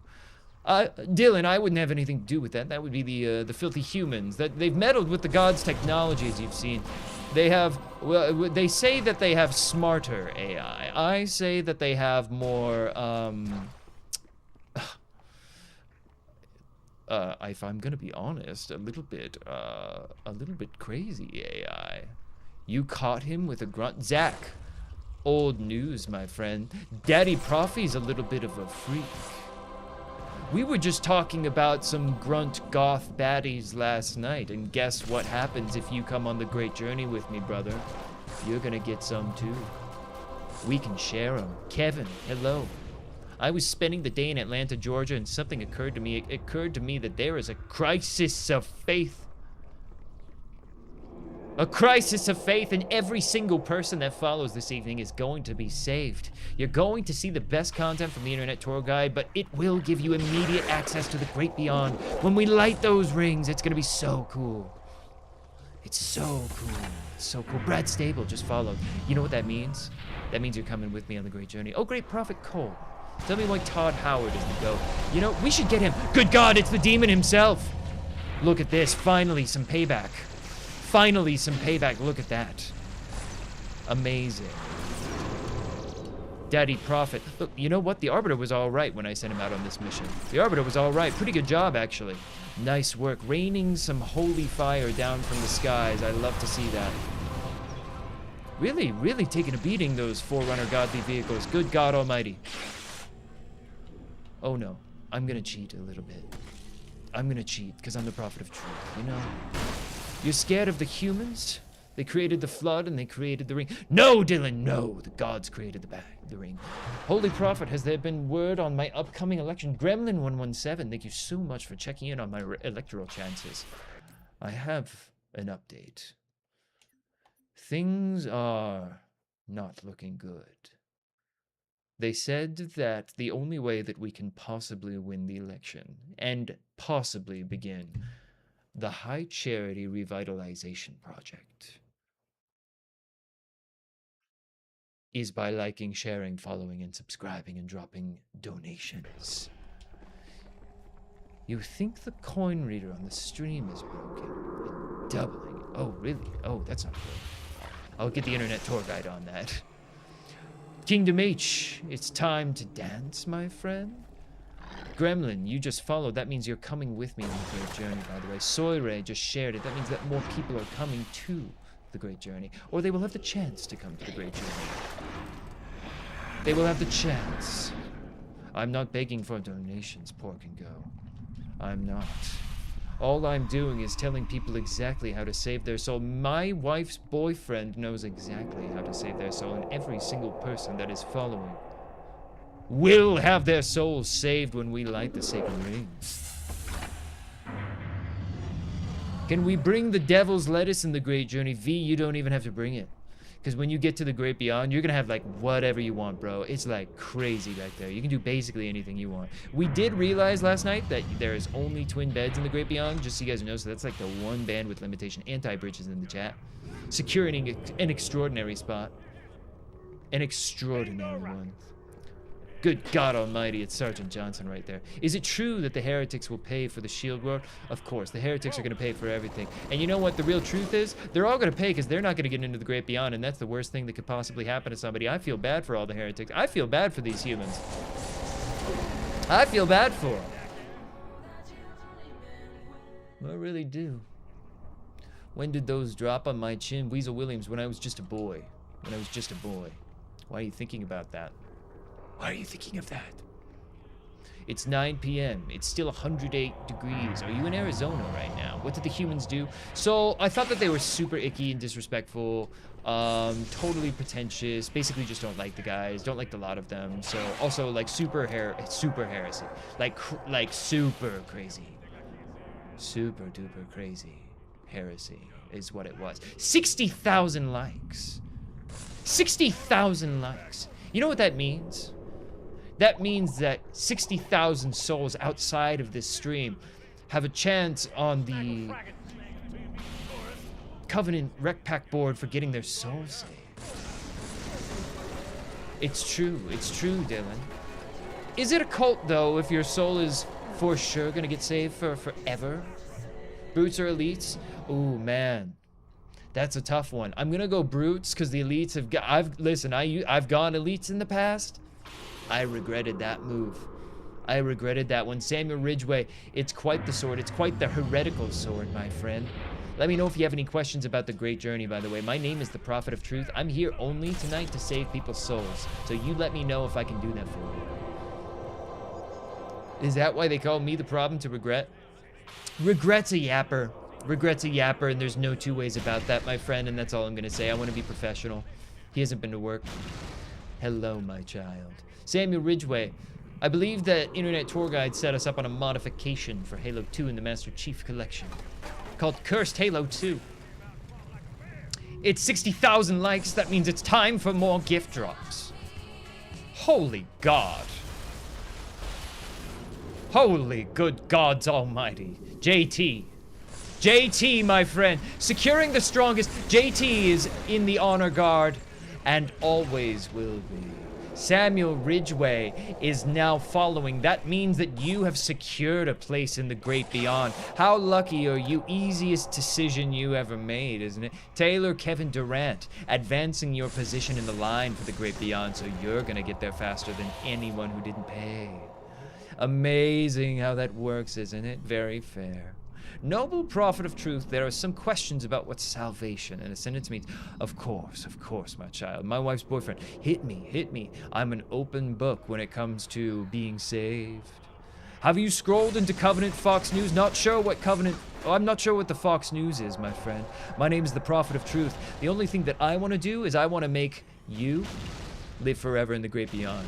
Dylan, I wouldn't have anything to do with that. That would be the filthy humans. That they've meddled with the gods' technology, as you've seen. They have, well, they say that they have smarter AI. I say that they have more, if I'm gonna be honest, a little bit crazy AI. You caught him with a grunt. Zach, old news, my friend. Daddy Prophy's a little bit of a freak. We were just talking about some grunt goth baddies last night, and guess what happens if you come on the great journey with me, brother? You're gonna get some too. We can share them. Kevin, hello. I was spending the day in Atlanta, Georgia, and something occurred to me. It occurred to me that there is a crisis of faith. A crisis of faith, and every single person that follows this evening is going to be saved. You're going to see the best content from the Internet Tour Guide, but it will give you immediate access to the great beyond. When we light those rings, it's going to be so cool. It's so cool. It's so cool. Brad Stable just followed. You know what that means? That means you're coming with me on the great journey. Oh, great Prophet Cole. Tell me why Todd Howard doesn't go. You know, we should get him. Good God, it's the demon himself. Look at this. Finally, some payback. Finally, some payback. Look at that. Amazing. Daddy Prophet. Look, you know what? The Arbiter was all right when I sent him out on this mission. The Arbiter was all right. Pretty good job, actually. Nice work. Raining some holy fire down from the skies. I love to see that. Really, really taking a beating, those Forerunner godly vehicles. Good God Almighty. Oh no. I'm gonna cheat a little bit. I'm gonna cheat, because I'm the Prophet of Truth, you know? You're scared of the humans? They created the flood and they created the ring. No, Dylan, no. The gods created the ring. Holy Prophet, has there been word on my upcoming election? Gremlin117, thank you so much for checking in on my electoral chances. I have an update. Things are not looking good. They said that the only way that we can possibly win the election and possibly begin the High Charity Revitalization Project is by liking, sharing, following, and subscribing and dropping donations. You think the coin reader on the stream is broken and doubling. Oh, really? Oh, that's not good. I'll get the internet tour guide on that. Kingdom H, it's time to dance, my friend. Gremlin, you just followed. That means you're coming with me on the Great Journey, by the way. Soyray just shared it. That means that more people are coming to the Great Journey. Or they will have the chance to come to the Great Journey. They will have the chance. I'm not begging for donations, Pork and Go. I'm not. All I'm doing is telling people exactly how to save their soul. My wife's boyfriend knows exactly how to save their soul, and every single person that is following will have their souls saved when we light the sacred rings. Can we bring the devil's lettuce in the Great Journey? V, you don't even have to bring it. Because when you get to the Great Beyond, you're going to have, like, whatever you want, bro. It's, like, crazy back there. You can do basically anything you want. We did realize last night that there is only twin beds in the Great Beyond, just so you guys know. So that's, like, the one bandwidth limitation. Anti-bridges in the chat. Securing an extraordinary spot. An extraordinary one. Good God Almighty, it's Sergeant Johnson right there. Is it true that the heretics will pay for the shield war? Of course, the heretics are going to pay for everything. And you know what the real truth is? They're all going to pay because they're not going to get into the Great Beyond, and that's the worst thing that could possibly happen to somebody. I feel bad for all the heretics. I feel bad for these humans. I feel bad for them. I really do. When did those drop on my chin? Weasel Williams, when I was just a boy. When I was just a boy. Why are you thinking about that? Why are you thinking of that? It's 9 p.m. It's still 108 degrees. Are you in Arizona right now? What did the humans do? So I thought that they were super icky and disrespectful, totally pretentious. Basically, just don't like the guys. Don't like a lot of them. So also like super heresy, like super crazy, super duper crazy heresy is what it was. 60,000 likes. 60,000 likes. You know what that means? That means that 60,000 souls outside of this stream have a chance on the Covenant Rec Pack board for getting their souls saved. It's true, Dylan. Is it a cult, though, if your soul is for sure gonna get saved for forever? Brutes or elites? Ooh, man. That's a tough one. I'm gonna go brutes because the elites have got. I've gone elites in the past. I regretted that move. I regretted that one. Samuel Ridgway, it's quite the sword. It's quite the heretical sword, my friend. Let me know if you have any questions about the Great Journey, by the way. My name is the Prophet of Truth. I'm here only tonight to save people's souls. So you let me know if I can do that for you. Is that why they call me the problem to regret? Regret's a yapper. Regret's a yapper, and there's no two ways about that, my friend, and that's all I'm gonna say. I want to be professional. He hasn't been to work. Hello, my child. Samuel Ridgway, I believe that Internet Tour Guide set us up on a modification for Halo 2 in the Master Chief Collection called Cursed Halo 2. It's 60,000 likes. That means it's time for more gift drops. Holy God. Holy good gods almighty. JT, my friend, securing the strongest. JT is in the honor guard and always will be. Samuel Ridgway is now following. That means that you have secured a place in the great beyond. How lucky are you? Easiest decision you ever made, isn't it? Taylor Kevin Durant advancing your position in the line for the great beyond, so you're gonna get there faster than anyone who didn't pay. Amazing how that works, isn't it? Very fair. Noble prophet of truth, there are some questions about what salvation in a sentence means. Of course, my child. My wife's boyfriend. Hit me. I'm an open book when it comes to being saved. Have you scrolled into Covenant Fox News? Not sure what Covenant... Oh, I'm not sure what the Fox News is, my friend. My name is the prophet of truth. The only thing that I want to do is I want to make you live forever in the great beyond.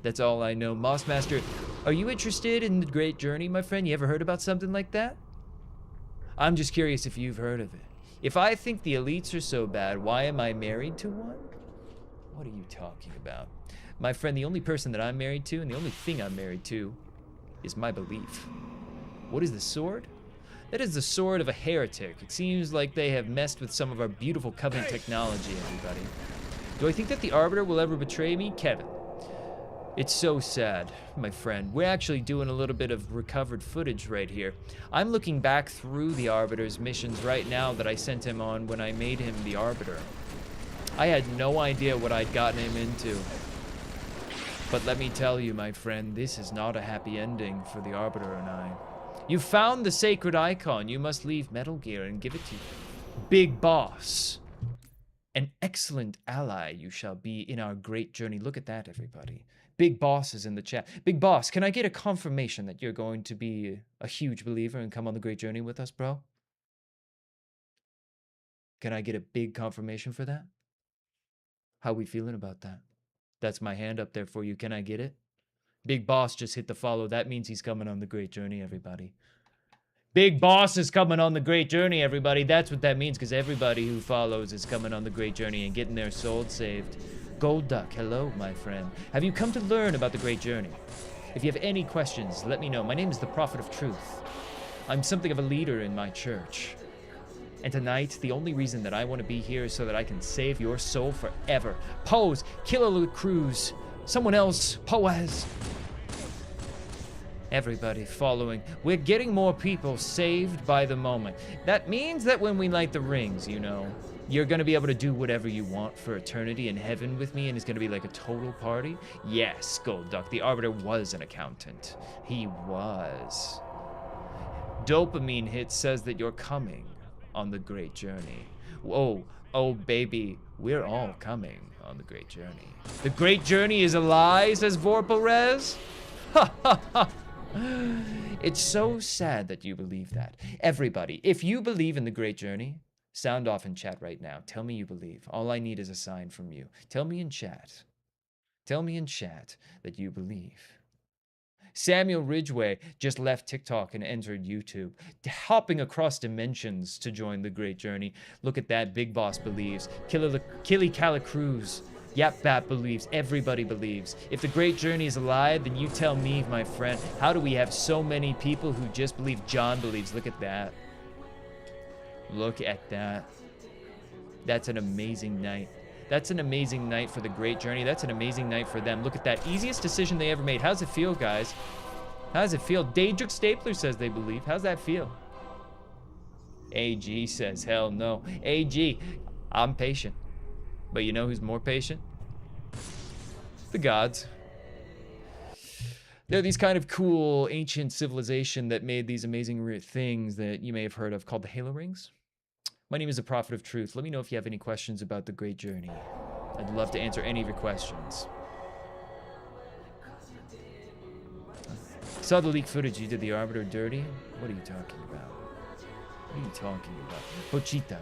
That's all I know. Mossmaster, are you interested in the great journey, my friend? You ever heard about something like that? I'm just curious if you've heard of it. If I think the elites are so bad, why am I married to one? What are you talking about? My friend, the only person that I'm married to and the only thing I'm married to is my belief. What is the sword? That is the sword of a heretic. It seems like they have messed with some of our beautiful Covenant technology, everybody. Do I think that the Arbiter will ever betray me? Kevin. It's so sad, my friend. We're actually doing a little bit of recovered footage right here. I'm looking back through the Arbiter's missions right now that I sent him on when I made him the Arbiter. I had no idea what I'd gotten him into. But let me tell you, my friend, this is not a happy ending for the Arbiter and I. You found the sacred icon. You must leave Metal Gear and give it to Big Boss. An excellent ally you shall be in our great journey. Look at that, everybody. Big Boss is in the chat. Big Boss, can I get a confirmation that you're going to be a huge believer and come on the great journey with us, bro? Can I get a big confirmation for that? How we feeling about that? That's my hand up there for you. Can I get it? Big Boss just hit the follow. That means he's coming on the great journey, everybody. Big Boss is coming on the great journey, everybody. That's what that means, because everybody who follows is coming on the great journey and getting their soul saved. Gold Duck, hello, my friend. Have you come to learn about the great journey? If you have any questions, let me know. My name is the Prophet of Truth. I'm something of a leader in my church. And tonight, the only reason that I want to be here is so that I can save your soul forever. Pose, Killer Cruz, someone else, Poaz. Everybody following. We're getting more people saved by the moment. That means that when we light the rings, you know, you're going to be able to do whatever you want for eternity in heaven with me, and it's going to be like a total party. Yes, Gold Duck, the Arbiter was an accountant. He was. Dopamine Hit says that you're coming on the great journey. Whoa, oh baby, we're all coming on the great journey. The great journey is a lie, says Vorpalrez. Ha ha ha. It's so sad that you believe that. Everybody, if you believe in the great journey, sound off in chat right now. Tell me you believe. All I need is a sign from you. Tell me in chat. Tell me in chat that you believe. Samuel Ridgway just left TikTok and entered YouTube, hopping across dimensions to join the great journey. Look at that. Big Boss believes. Killy Calacruz. Yap Bap believes. Everybody believes. If the great journey is a lie, then you tell me, my friend. How do we have so many people who just believe? John believes. Look at that. Look at that. That's an amazing night. That's an amazing night for the great journey. That's an amazing night for them. Look at that. Easiest decision they ever made. How's it feel, guys? How does it feel? Daedric Stapler says they believe. How's that feel? AG says, hell no. AG, I'm patient. But you know who's more patient? The gods. They're these kind of cool ancient civilization that made these amazing things that you may have heard of called the Halo Rings. My name is the Prophet of Truth. Let me know if you have any questions about the great journey. I'd love to answer any of your questions. Saw the leaked footage. You did the Arbiter dirty? What are you talking about? What are you talking about? Pochita.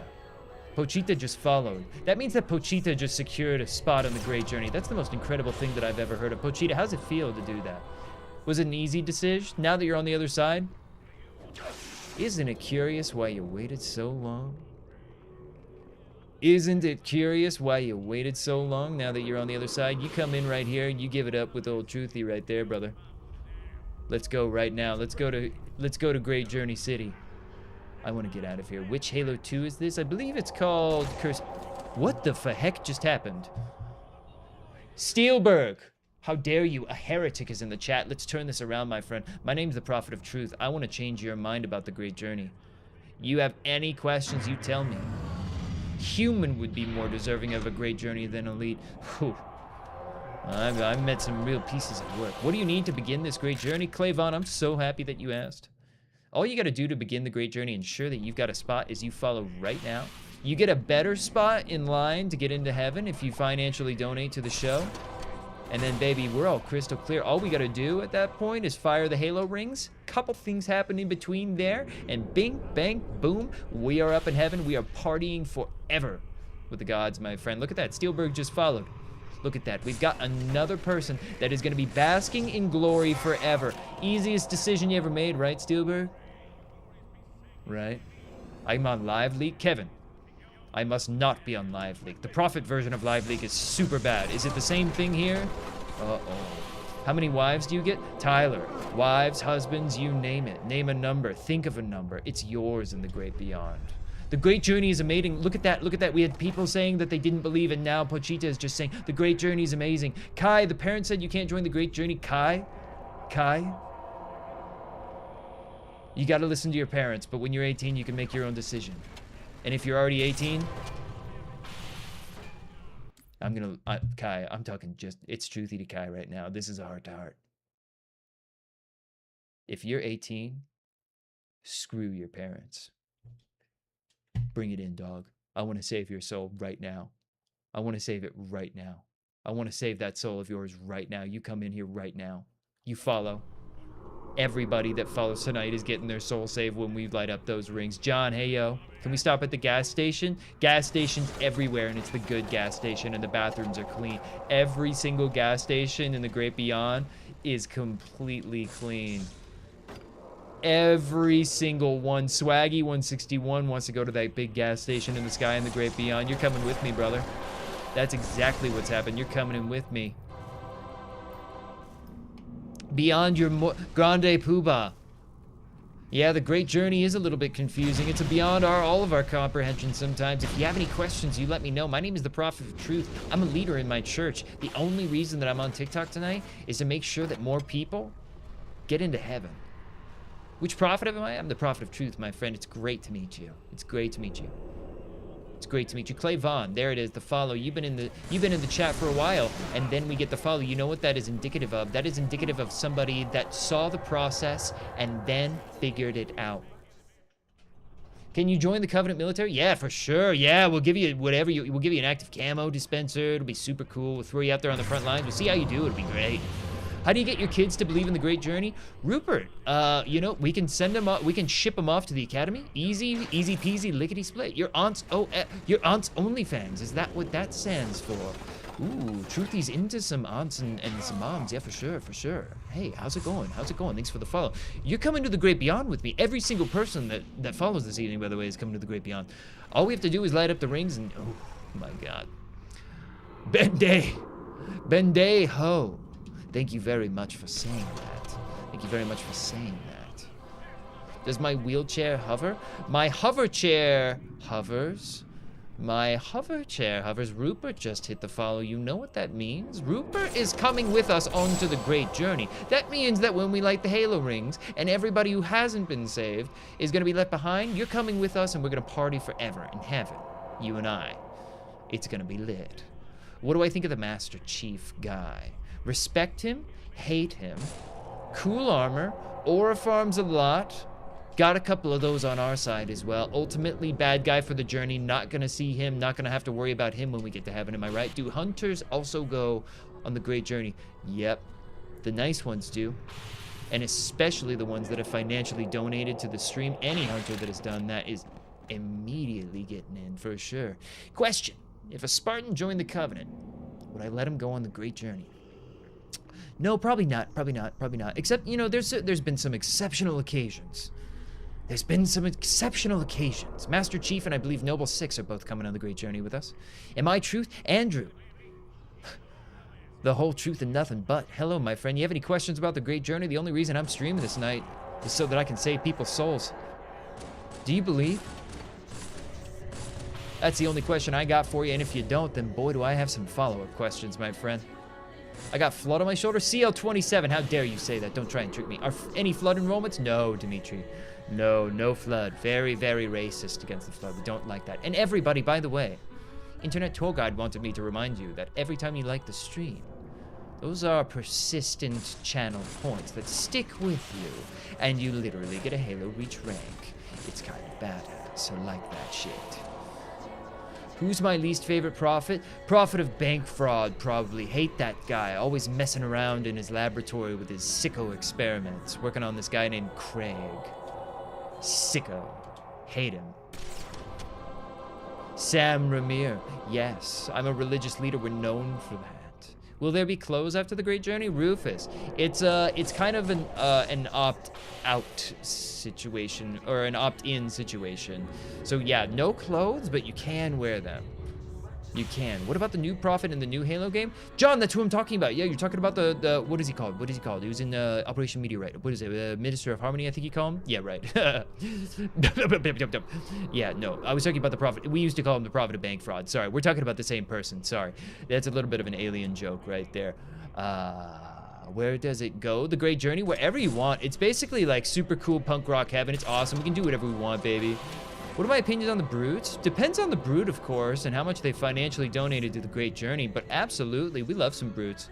Pochita just followed. That means that Pochita just secured a spot on the great journey. That's the most incredible thing that I've ever heard of. Pochita, how's it feel to do that? Was it an easy decision now that you're on the other side? Isn't it curious why you waited so long? Isn't it curious why you waited so long now that you're on the other side? You come in right here and you give it up with old Truthy right there, brother. Let's go right now. Let's go to Great Journey City. I want to get out of here. Which Halo 2 is this? I believe it's called Curse. What the heck just happened? Steelberg, how dare you? A heretic is in the chat. Let's turn this around, my friend. My name's the Prophet of Truth. I want to change your mind about the Great Journey. You have any questions, you tell me. Human would be more deserving of a Great Journey than Elite. Whew. I've met some real pieces of work. What do you need to begin this Great Journey? Clayvon, I'm so happy that you asked. All you got to do to begin the Great Journey, ensure that you've got a spot, is you follow right now. You get a better spot in line to get into heaven if you financially donate to the show. And then, baby, we're all crystal clear. All we got to do at that point is fire the Halo rings. Couple things happen in between there. And bing, bang, boom. We are up in heaven. We are partying forever with the gods, my friend. Look at that. Steelberg just followed. Look at that. We've got another person that is going to be basking in glory forever. Easiest decision you ever made, right, Steelberg? Right? I'm on Live Leak. Kevin, I must not be on Live Leak. The Prophet version of Live Leak is super bad. Is it the same thing here? Uh-oh. How many wives do you get? Tyler. Wives, husbands, you name it. Name a number. Think of a number. It's yours in the great beyond. The Great Journey is amazing. Look at that. Look at that. We had people saying that they didn't believe, and now Pochita is just saying the Great Journey is amazing. Kai, the parent said you can't join the Great Journey. Kai? You got to listen to your parents, but when you're 18, you can make your own decision. And if you're already 18, Kai, I'm talking just, it's truthy to Kai right now. This is a heart-to-heart. If you're 18, screw your parents. Bring it in, dog. I want to save your soul right now. I want to save it right now. I want to save that soul of yours right now. You come in here right now. You follow. Everybody that follows tonight is getting their soul saved when we light up those rings. John, hey, yo. Can we stop at the gas station? Gas stations everywhere, and it's the good gas station, and the bathrooms are clean. Every single gas station in the Great Beyond is completely clean. Every single one. Swaggy 161 wants to go to that big gas station in the sky in the Great Beyond. You're coming with me, brother. That's exactly what's happened. You're coming in with me. Beyond your Grande Poobah. Yeah, the Great Journey is a little bit confusing. It's beyond all of our comprehension sometimes. If you have any questions, you let me know. My name is the Prophet of Truth. I'm a leader in my church. The only reason that I'm on TikTok tonight is to make sure that more people get into heaven. Which prophet am I? I'm the Prophet of Truth, my friend. It's great to meet you. It's great to meet you. It's great to meet you. Clay Vaughn, there it is, the follow. You've been in the chat for a while, and then we get the follow. You know what that is indicative of? That is indicative of somebody that saw the process and then figured it out. Can you join the Covenant military? Yeah, for sure. Yeah, we'll give you whatever we'll give you an active camo dispenser. It'll be super cool. We'll throw you out there on the front lines. We'll see how you do. It'll be great. How do you get your kids to believe in the Great Journey? Rupert, you know, we can send them, we can ship them off to the academy. Easy peasy, lickety split. Your aunt's OnlyFans. Is that what that stands for? Ooh, Truthy's into some aunts and some moms. Yeah, for sure. Hey, how's it going? Thanks for the follow. You're coming to the Great Beyond with me. Every single person that follows this evening, by the way, is coming to the Great Beyond. All we have to do is light up the rings and, oh my God. Benday ho. Thank you very much for saying that. Does my wheelchair hover? My hover chair hovers. Rupert just hit the follow. You know what that means? Rupert is coming with us onto the Great Journey. That means that when we light the Halo rings and everybody who hasn't been saved is going to be left behind, you're coming with us and we're going to party forever in heaven. You and I. It's going to be lit. What do I think of the Master Chief guy? Respect him, hate him, cool armor, aura farms a lot. Got a couple of those on our side as well. Ultimately, bad guy for the journey. Not gonna see him, not gonna have to worry about him when we get to heaven, am I right? Do hunters also go on the Great Journey? Yep, the nice ones do. And especially the ones that have financially donated to the stream. Any hunter that has done that is immediately getting in, for sure. Question, if a Spartan joined the Covenant, would I let him go on the Great Journey? No, probably not. Except, you know, there's been some exceptional occasions. Master Chief and I believe Noble Six are both coming on the Great Journey with us. Am I truth? Andrew. The whole truth and nothing but. Hello, my friend. You have any questions about the Great Journey? The only reason I'm streaming this night is so that I can save people's souls. Do you believe? That's the only question I got for you, and if you don't, then boy, do I have some follow-up questions, my friend. I got flood on my shoulder. CL27, how dare you say that? Don't try and trick me. Are any flood enrollments? No, Dimitri. No, no flood. Very, very racist against the flood. We don't like that. And everybody, by the way, Internet Tour Guide wanted me to remind you that every time you like the stream, those are persistent channel points that stick with you, and you literally get a Halo Reach rank. It's kind of badass, so like that shit. Who's my least favorite prophet? Prophet of bank fraud, probably. Hate that guy, always messing around in his laboratory with his sicko experiments, working on this guy named Craig. Sicko. Hate him. Sam Ramir. Yes, I'm a religious leader. We're known for that. Will there be clothes after the Great Journey? Rufus. It's kind of an opt-out situation, or an opt-in situation. So yeah, no clothes, but you can wear them. You can. What about the new prophet in the new Halo game? John, that's who I'm talking about. Yeah, you're talking about the what is he called? What is he called? He was in Operation Meteorite. What is it? Minister of Harmony, I think you call him? Yeah, right. Yeah, no. I was talking about the prophet. We used to call him the prophet of bank fraud. Sorry, we're talking about the same person. Sorry. That's a little bit of an alien joke right there. Where does it go? The Great Journey? Wherever you want. It's basically like super cool punk rock heaven. It's awesome. We can do whatever we want, baby. What are my opinions on the Brutes? Depends on the Brute, of course, and how much they financially donated to the Great Journey, but absolutely, we love some Brutes.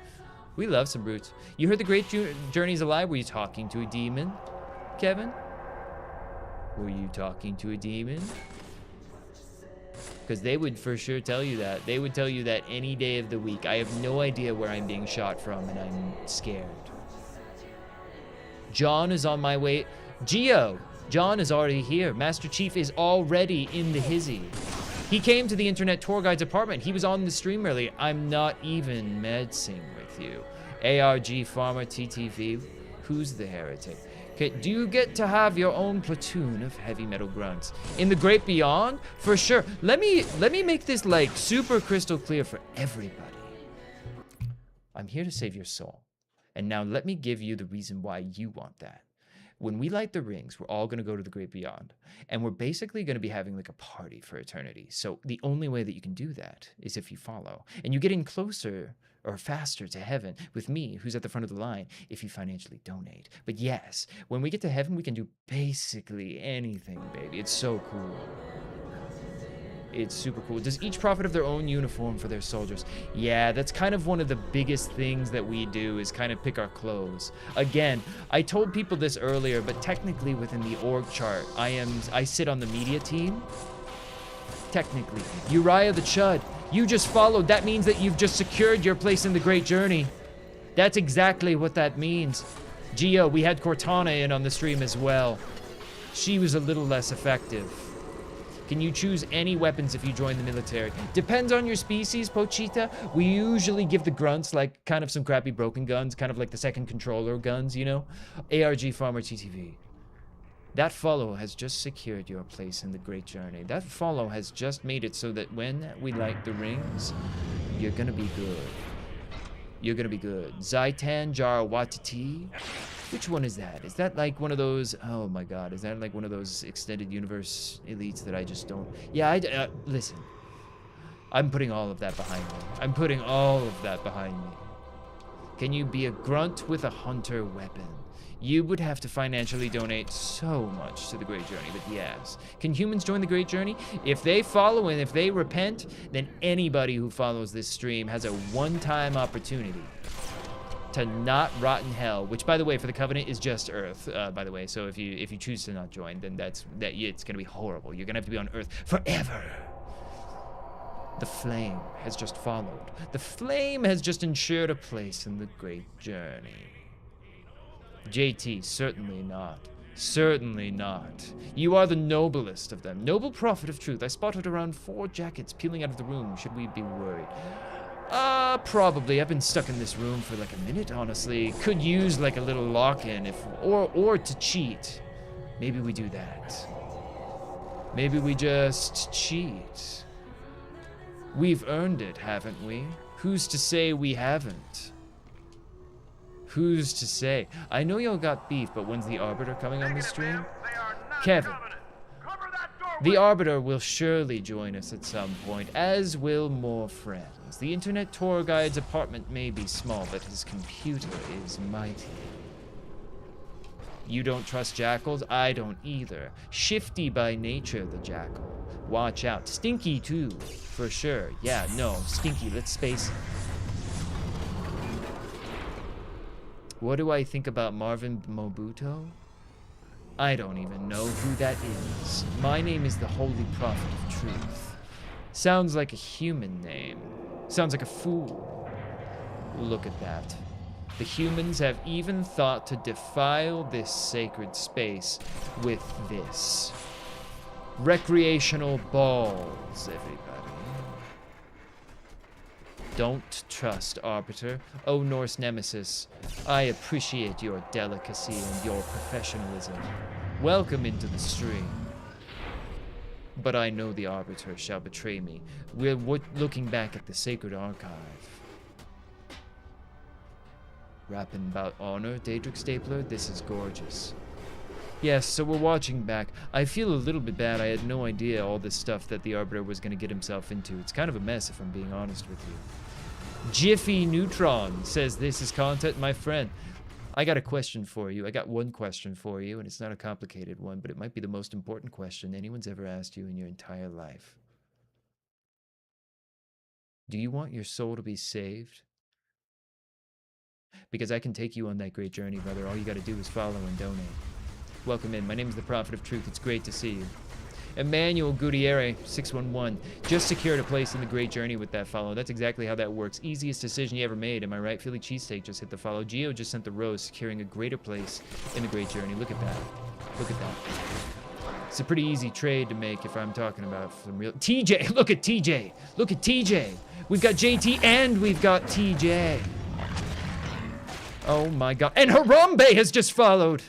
We love some Brutes. You heard the Great Journey's a lie? Were you talking to a demon, Kevin? Were you talking to a demon? Because they would for sure tell you that. They would tell you that any day of the week. I have no idea where I'm being shot from, and I'm scared. John is on my way. Geo! John is already here. Master Chief is already in the hizzy. He came to the Internet Tour Guide's apartment. He was on the stream earlier. I'm not even medsing with you. ARG Farmer TTV. Who's the heretic? Okay, do you get to have your own platoon of heavy metal grunts in the Great Beyond? For sure. Let me make this like super crystal clear for everybody. I'm here to save your soul. And now let me give you the reason why you want that. When we light the rings, we're all going to go to the Great Beyond. And we're basically going to be having like a party for eternity. So the only way that you can do that is if you follow. And you get in closer or faster to heaven with me, who's at the front of the line, if you financially donate. But yes, when we get to heaven, we can do basically anything, baby. It's so cool. It's super cool. Does each prophet have their own uniform for their soldiers? Yeah, that's kind of one of the biggest things that we do is kind of pick our clothes. Again, I told people this earlier, but technically within the org chart, I sit on the media team. Technically. Uriah the Chud, you just followed. That means that you've just secured your place in the Great Journey. That's exactly what that means. Geo, we had Cortana in on the stream as well. She was a little less effective. Can you choose any weapons if you join the military? Depends on your species, Pochita. We usually give the grunts like kind of some crappy broken guns, kind of like the second controller guns, you know? ARG Farmer TTV. That follow has just secured your place in the Great Journey. That follow has just made it so that when we light the rings, you're gonna be good. You're gonna be good. Zaitan Jarawatiti. Which one is that? Is that like one of those, oh my god, is that like one of those extended universe elites that I just don't, yeah, listen. I'm putting all of that behind me. I'm putting all of that behind me. Can you be a grunt with a hunter weapon? You would have to financially donate so much to the Great Journey, but yes. Can humans join the Great Journey? If they follow and if they repent, then anybody who follows this stream has a one-time opportunity to not rot in hell, which, by the way, for the Covenant is just Earth, by the way. So if you choose to not join, then it's gonna be horrible. You're gonna have to be on Earth forever. The flame has just followed. The flame has just ensured a place in the Great Journey. JT, certainly not. Certainly not. You are the noblest of them. Noble prophet of truth. I spotted around 4 jackets peeling out of the room. Should we be worried? Probably. I've been stuck in this room for like a minute, honestly. Could use like a little lock-in or to cheat. Maybe we do that. Maybe we just cheat. We've earned it, haven't we? Who's to say we haven't? Who's to say? I know y'all got beef, but when's the Arbiter coming on the stream? Kevin. The Arbiter will surely join us at some point, as will more friends. The Internet Tour Guide's apartment may be small, but his computer is mighty. You don't trust jackals? I don't either. Shifty by nature, the jackal. Watch out. Stinky, too, for sure. Yeah, no, Stinky, let's space him. What do I think about Marvin Mobuto? I don't even know who that is. My name is the Holy Prophet of Truth. Sounds like a human name. Sounds like a fool. Look at that. The humans have even thought to defile this sacred space with this. Recreational balls, everybody. Don't trust, Arbiter. Oh, Norse Nemesis, I appreciate your delicacy and your professionalism. Welcome into the stream. But I know the Arbiter shall betray me. We're looking back at the sacred archive. Rapping about honor, Daedric Stapler? This is gorgeous. Yes, so we're watching back. I feel a little bit bad. I had no idea all this stuff that the Arbiter was going to get himself into. It's kind of a mess, if I'm being honest with you. Jiffy Neutron says, this is content, my friend. I got a question for you. I got one question for you, and it's not a complicated one, but it might be the most important question anyone's ever asked you in your entire life. Do you want your soul to be saved? Because I can take you on that great journey, brother. All you got to do is follow and donate. Welcome in. My name is the Prophet of Truth. It's great to see you. Emmanuel Gutierre, 611. Just secured a place in the great journey with that follow. That's exactly how that works. Easiest decision you ever made. Am I right? Philly Cheesesteak just hit the follow. Gio just sent the rose, securing a greater place in the great journey. Look at that. Look at that. It's a pretty easy trade to make if I'm talking about some real... TJ! Look at TJ! Look at TJ! We've got JT and we've got TJ. Oh my god. And Harambe has just followed!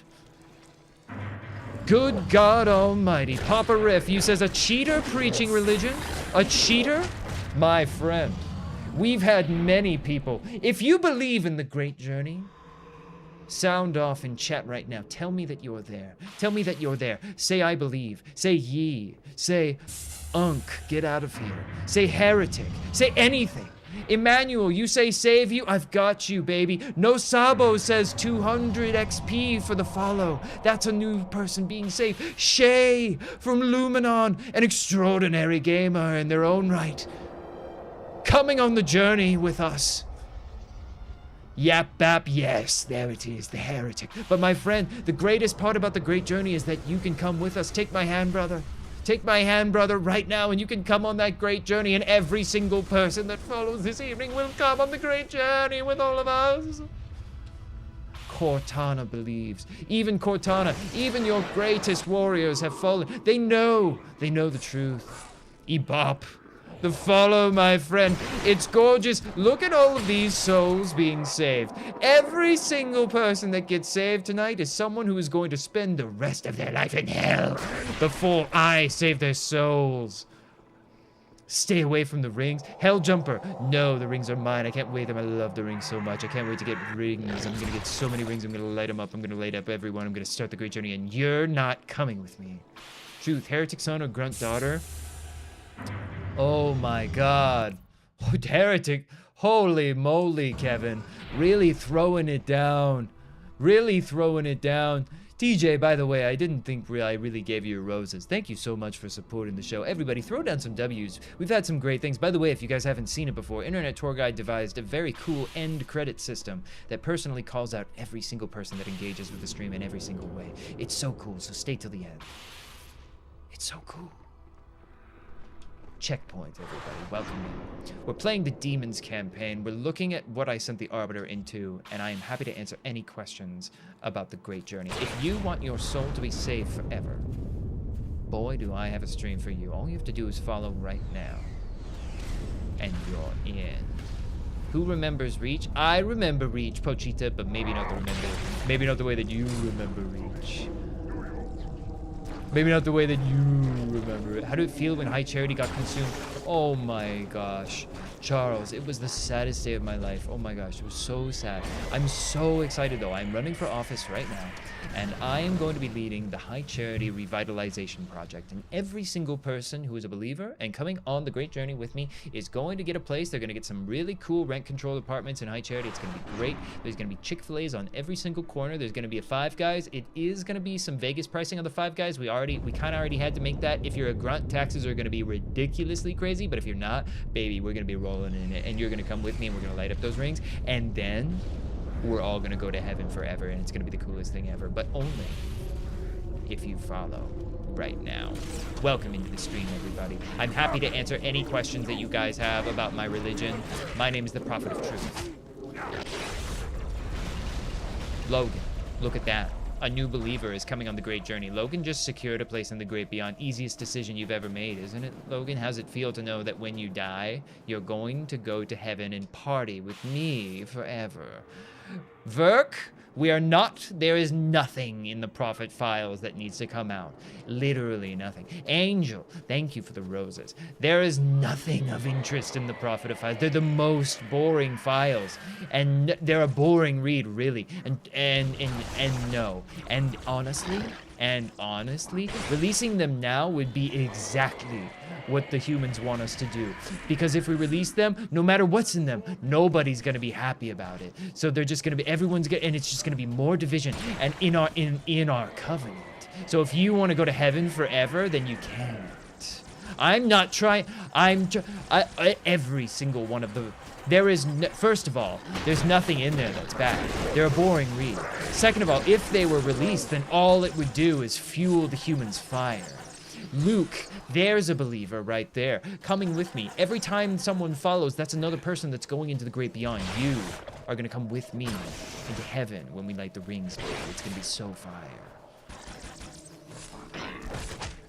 Good God Almighty. Papa Riff, you says a cheater preaching religion? A cheater? My friend, we've had many people. If you believe in the great journey, sound off in chat right now. Tell me that you're there. Tell me that you're there. Say I believe. Say ye. Say unk, get out of here. Say heretic. Say anything. Emmanuel, you say save you? I've got you, baby. No Sabo says 200 XP for the follow. That's a new person being saved. Shay from Luminon, an extraordinary gamer in their own right. Coming on the journey with us. Yap Bap, yes, there it is, the heretic. But my friend, the greatest part about the great journey is that you can come with us. Take my hand, brother. Take my hand, brother, right now, and you can come on that great journey, and every single person that follows this evening will come on the great journey with all of us. Cortana believes. Even Cortana, even your greatest warriors have fallen. They know the truth. Ebop. The follow, my friend. It's gorgeous. Look at all of these souls being saved. Every single person that gets saved tonight is someone who is going to spend the rest of their life in hell before I save their souls. Stay away from the rings. Hell Jumper. No, the rings are mine. I can't wait them. I love the rings so much. I can't wait to get rings. I'm going to get so many rings. I'm going to light them up. I'm going to light up everyone. I'm going to start the great journey, and you're not coming with me. Truth. Heretic son or grunt daughter? Oh my god. Heretic. Holy moly, Kevin. Really throwing it down. Really throwing it down. TJ, by the way, I didn't think I really gave you your roses. Thank you so much for supporting the show. Everybody, throw down some W's. We've had some great things. By the way, if you guys haven't seen it before, Internet Tour Guide devised a very cool end credit system that personally calls out every single person that engages with the stream in every single way. It's so cool, so stay till the end. It's so cool. Checkpoint, everybody. Welcome in. We're playing the Demons campaign. We're looking at what I sent the Arbiter into, and I am happy to answer any questions about the Great Journey. If you want your soul to be saved forever, boy, do I have a stream for you. All you have to do is follow right now, and you're in. Who remembers Reach? I remember Reach, Pochita, but maybe not the way that you remember Reach. Maybe not the way that you remember it. How did it feel when High Charity got consumed? Oh my gosh. Charles, it was the saddest day of my life. Oh my gosh, it was so sad. I'm so excited though. I'm running for office right now, and I am going to be leading the High Charity Revitalization Project. And every single person who is a believer and coming on the Great Journey with me is going to get a place. They're going to get some really cool rent control apartments in High Charity. It's going to be great. There's going to be Chick-fil-A's on every single corner. There's going to be a Five Guys. It is going to be some Vegas pricing on the Five Guys. We kind of already had to make that. If you're a grunt, taxes are going to be ridiculously crazy, but if you're not, baby, we're going to be rolling in it, and you're gonna come with me, and we're gonna light up those rings, and then we're all gonna go to heaven forever, and it's gonna be the coolest thing ever, but only if you follow right now. Welcome into the stream, everybody. I'm happy to answer any questions that you guys have about my religion. My name is the Prophet of Truth. Logan, look at that. A new believer is coming on the Great Journey. Logan just secured a place in the Great Beyond. Easiest decision you've ever made, isn't it, Logan? How's it feel to know that when you die, you're going to go to heaven and party with me forever? Verk, we are not, there is nothing in the Prophet files that needs to come out. Literally nothing. Angel, thank you for the roses. There is nothing of interest in the Prophet of files. They're the most boring files. And they're a boring read, really. And no. And honestly, releasing them now would be exactly what the humans want us to do. Because if we release them, no matter what's in them, nobody's gonna be happy about it. So they're just gonna be, and it's just gonna be more division and in our covenant. So if you want to go to heaven forever, then you can't. I'm not trying, every single one of the, first of all, there's nothing in there that's bad. They're a boring read. Second of all, if they were released, then all it would do is fuel the humans' fire. Luke, there's a believer right there, coming with me. Every time someone follows, that's another person that's going into the Great Beyond. You are gonna come with me into heaven when we light the rings, baby. It's gonna be so fire.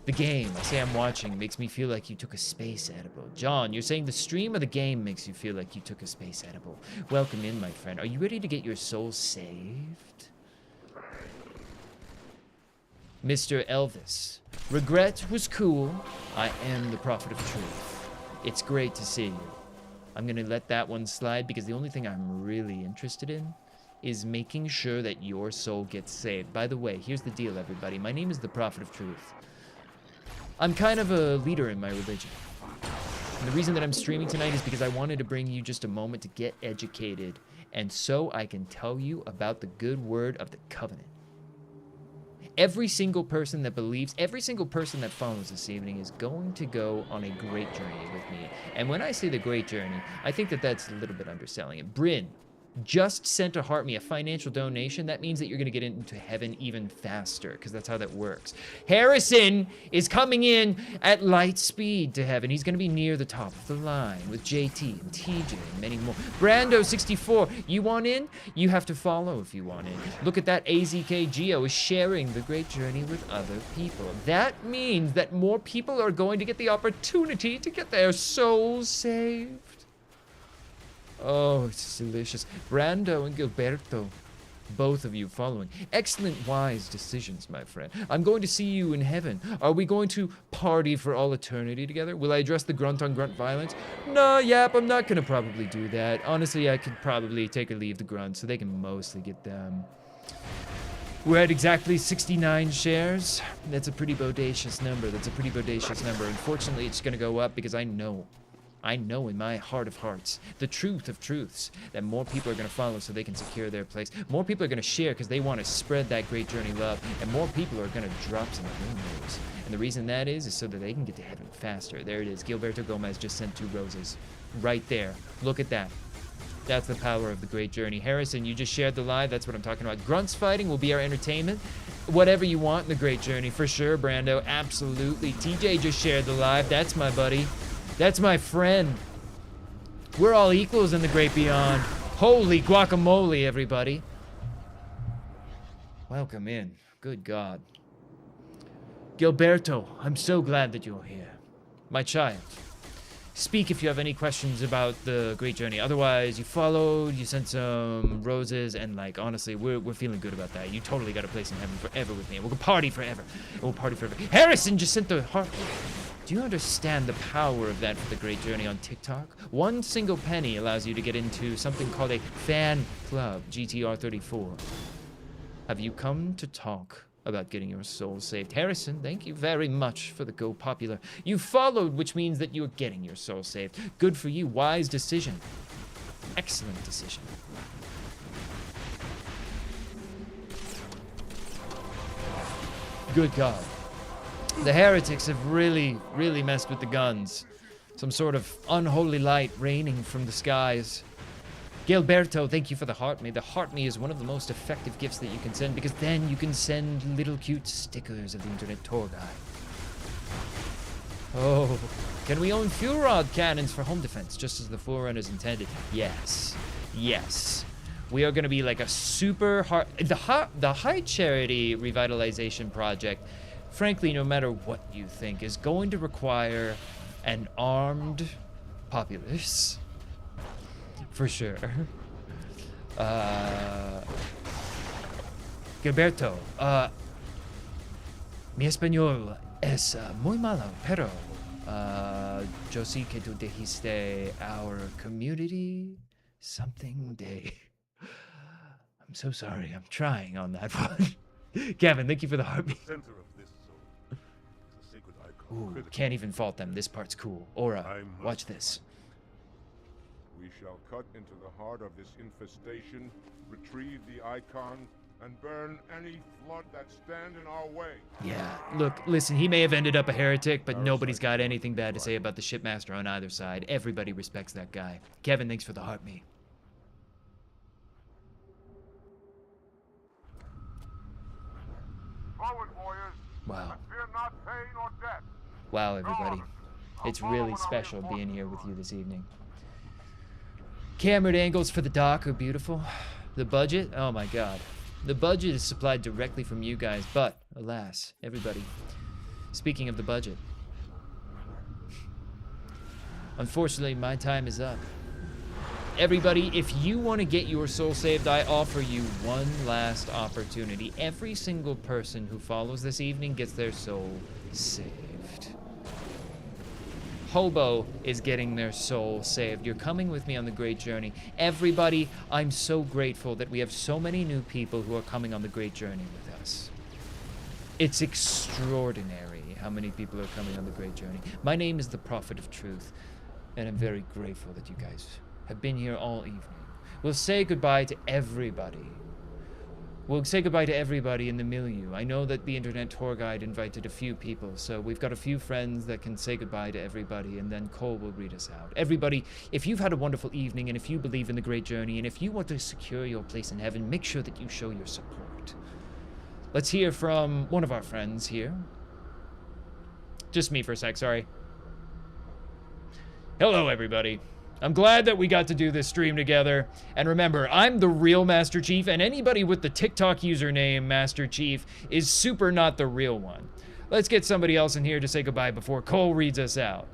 The game, I say I'm watching, makes me feel like you took a space edible. John, you're saying the stream of the game makes you feel like you took a space edible. Welcome in, my friend. Are you ready to get your soul saved? Mr. Elvis, regret was cool. I am the Prophet of Truth. It's great to see you. I'm gonna let that one slide because the only thing I'm really interested in is making sure that your soul gets saved. By the way, here's the deal, everybody. My name is the Prophet of Truth. I'm kind of a leader in my religion. And the reason that I'm streaming tonight is because I wanted to bring you just a moment to get educated, and so I can tell you about the good word of the covenant. Every single person that believes, every single person that follows this evening is going to go on a great journey with me. And when I say the great journey, I think that that's a little bit underselling it. Bryn just sent a financial donation. That means that you're going to get into heaven even faster, because that's how that works. Harrison is coming in at light speed to heaven. He's going to be near the top of the line with JT and TJ and many more. Brando64, you want in? You have to follow if you want in. Look at that. AZK Geo is sharing the great journey with other people. That means that more people are going to get the opportunity to get their souls saved. Oh, it's delicious. Brando and Gilberto, both of you following. Excellent, wise decisions, my friend. I'm going to see you in heaven. Are we going to party for all eternity together? Will I address the grunt-on-grunt violence? No, Yap, I'm not going to probably do that. Honestly, I could probably take or leave the grunt, so they can mostly get them. We're at exactly 69 shares. That's a pretty bodacious number. Unfortunately, it's going to go up because I know in my heart of hearts, the truth of truths, that more people are going to follow so they can secure their place. More people are going to share because they want to spread that great journey love. And more people are going to drop some rumors. And the reason that is so that they can get to heaven faster. There it is. Gilberto Gomez just sent 2 roses. Right there. Look at that. That's the power of the great journey. Harrison, you just shared the live. That's what I'm talking about. Grunts fighting will be our entertainment. Whatever you want in the great journey. For sure, Brando. Absolutely. TJ just shared the live. That's my buddy. That's my friend. We're all equals in the great beyond. Holy guacamole, everybody. Welcome in. Good God. Gilberto, I'm so glad that you're here. My child. Speak if you have any questions about the great journey. Otherwise, you followed, you sent some roses, and like, honestly, we're feeling good about that. You totally got a place in heaven forever with me. We'll party forever. We'll party forever. Harrison just sent the heart. Do you understand the power of that for the Great Journey on TikTok? One single penny allows you to get into something called a fan club, GTR34. Have you come to talk about getting your soul saved? Harrison, thank you very much for the Go Popular. You followed, which means that you're getting your soul saved. Good for you. Wise decision. Excellent decision. Good God. The heretics have really messed with the guns. Some sort of unholy light raining from the skies. Gilberto, thank you for the Heart Me. The Heart Me is one of the most effective gifts that you can send, because then you can send little cute stickers of the Internet Tour Guide. Oh, can we own fuel rod cannons for home defense, just as the Forerunners intended? Yes. Yes. We are going to be like a super hard... The High Charity Revitalization Project, frankly, no matter what you think, is going to require an armed populace. For sure. Gilberto, mi español es muy malo, pero yo sí que tú dijiste our community something day. I'm so sorry, I'm trying on that one. Kevin, thank you for the heartbeat. Center of this zone is a sacred icon. Ooh, critical. can't even fault them. This part's cool. Aura, I must watch this. We shall cut into the heart of this infestation, retrieve the icon, and burn any flood that stand in our way. Yeah, look, listen, he may have ended up a heretic, but nobody's got anything bad to say about the shipmaster on either side. Everybody respects that guy. Kevin, thanks for the heart me. Forward, warriors. Wow. And fear not pain or death. Wow, everybody. It's really special being here with you this evening. Cambered angles for the dock are beautiful. The budget, oh my god. The budget is supplied directly from you guys, but alas, everybody. Speaking of the budget, unfortunately, my time is up. Everybody, if you want to get your soul saved, I offer you one last opportunity. Every single person who follows this evening gets their soul saved. Hobo is getting their soul saved. You're coming with me on the great journey. Everybody, I'm so grateful that we have so many new people who are coming on the great journey with us. It's extraordinary how many people are coming on the great journey. My name is the Prophet of Truth, and I'm very grateful that you guys have been here all evening. We'll say goodbye to everybody. We'll say goodbye to everybody in the milieu. I know that the Internet Tour Guide invited a few people, so we've got a few friends that can say goodbye to everybody, and then Cole will read us out. Everybody, if you've had a wonderful evening, and if you believe in the great journey, and if you want to secure your place in heaven, make sure that you show your support. Let's hear from one of our friends here. Just me for a sec, sorry. Hello, everybody. I'm glad that we got to do this stream together. And remember, I'm the real Master Chief, and anybody with the TikTok username Master Chief is super not the real one. Let's get somebody else in here to say goodbye before Cole reads us out.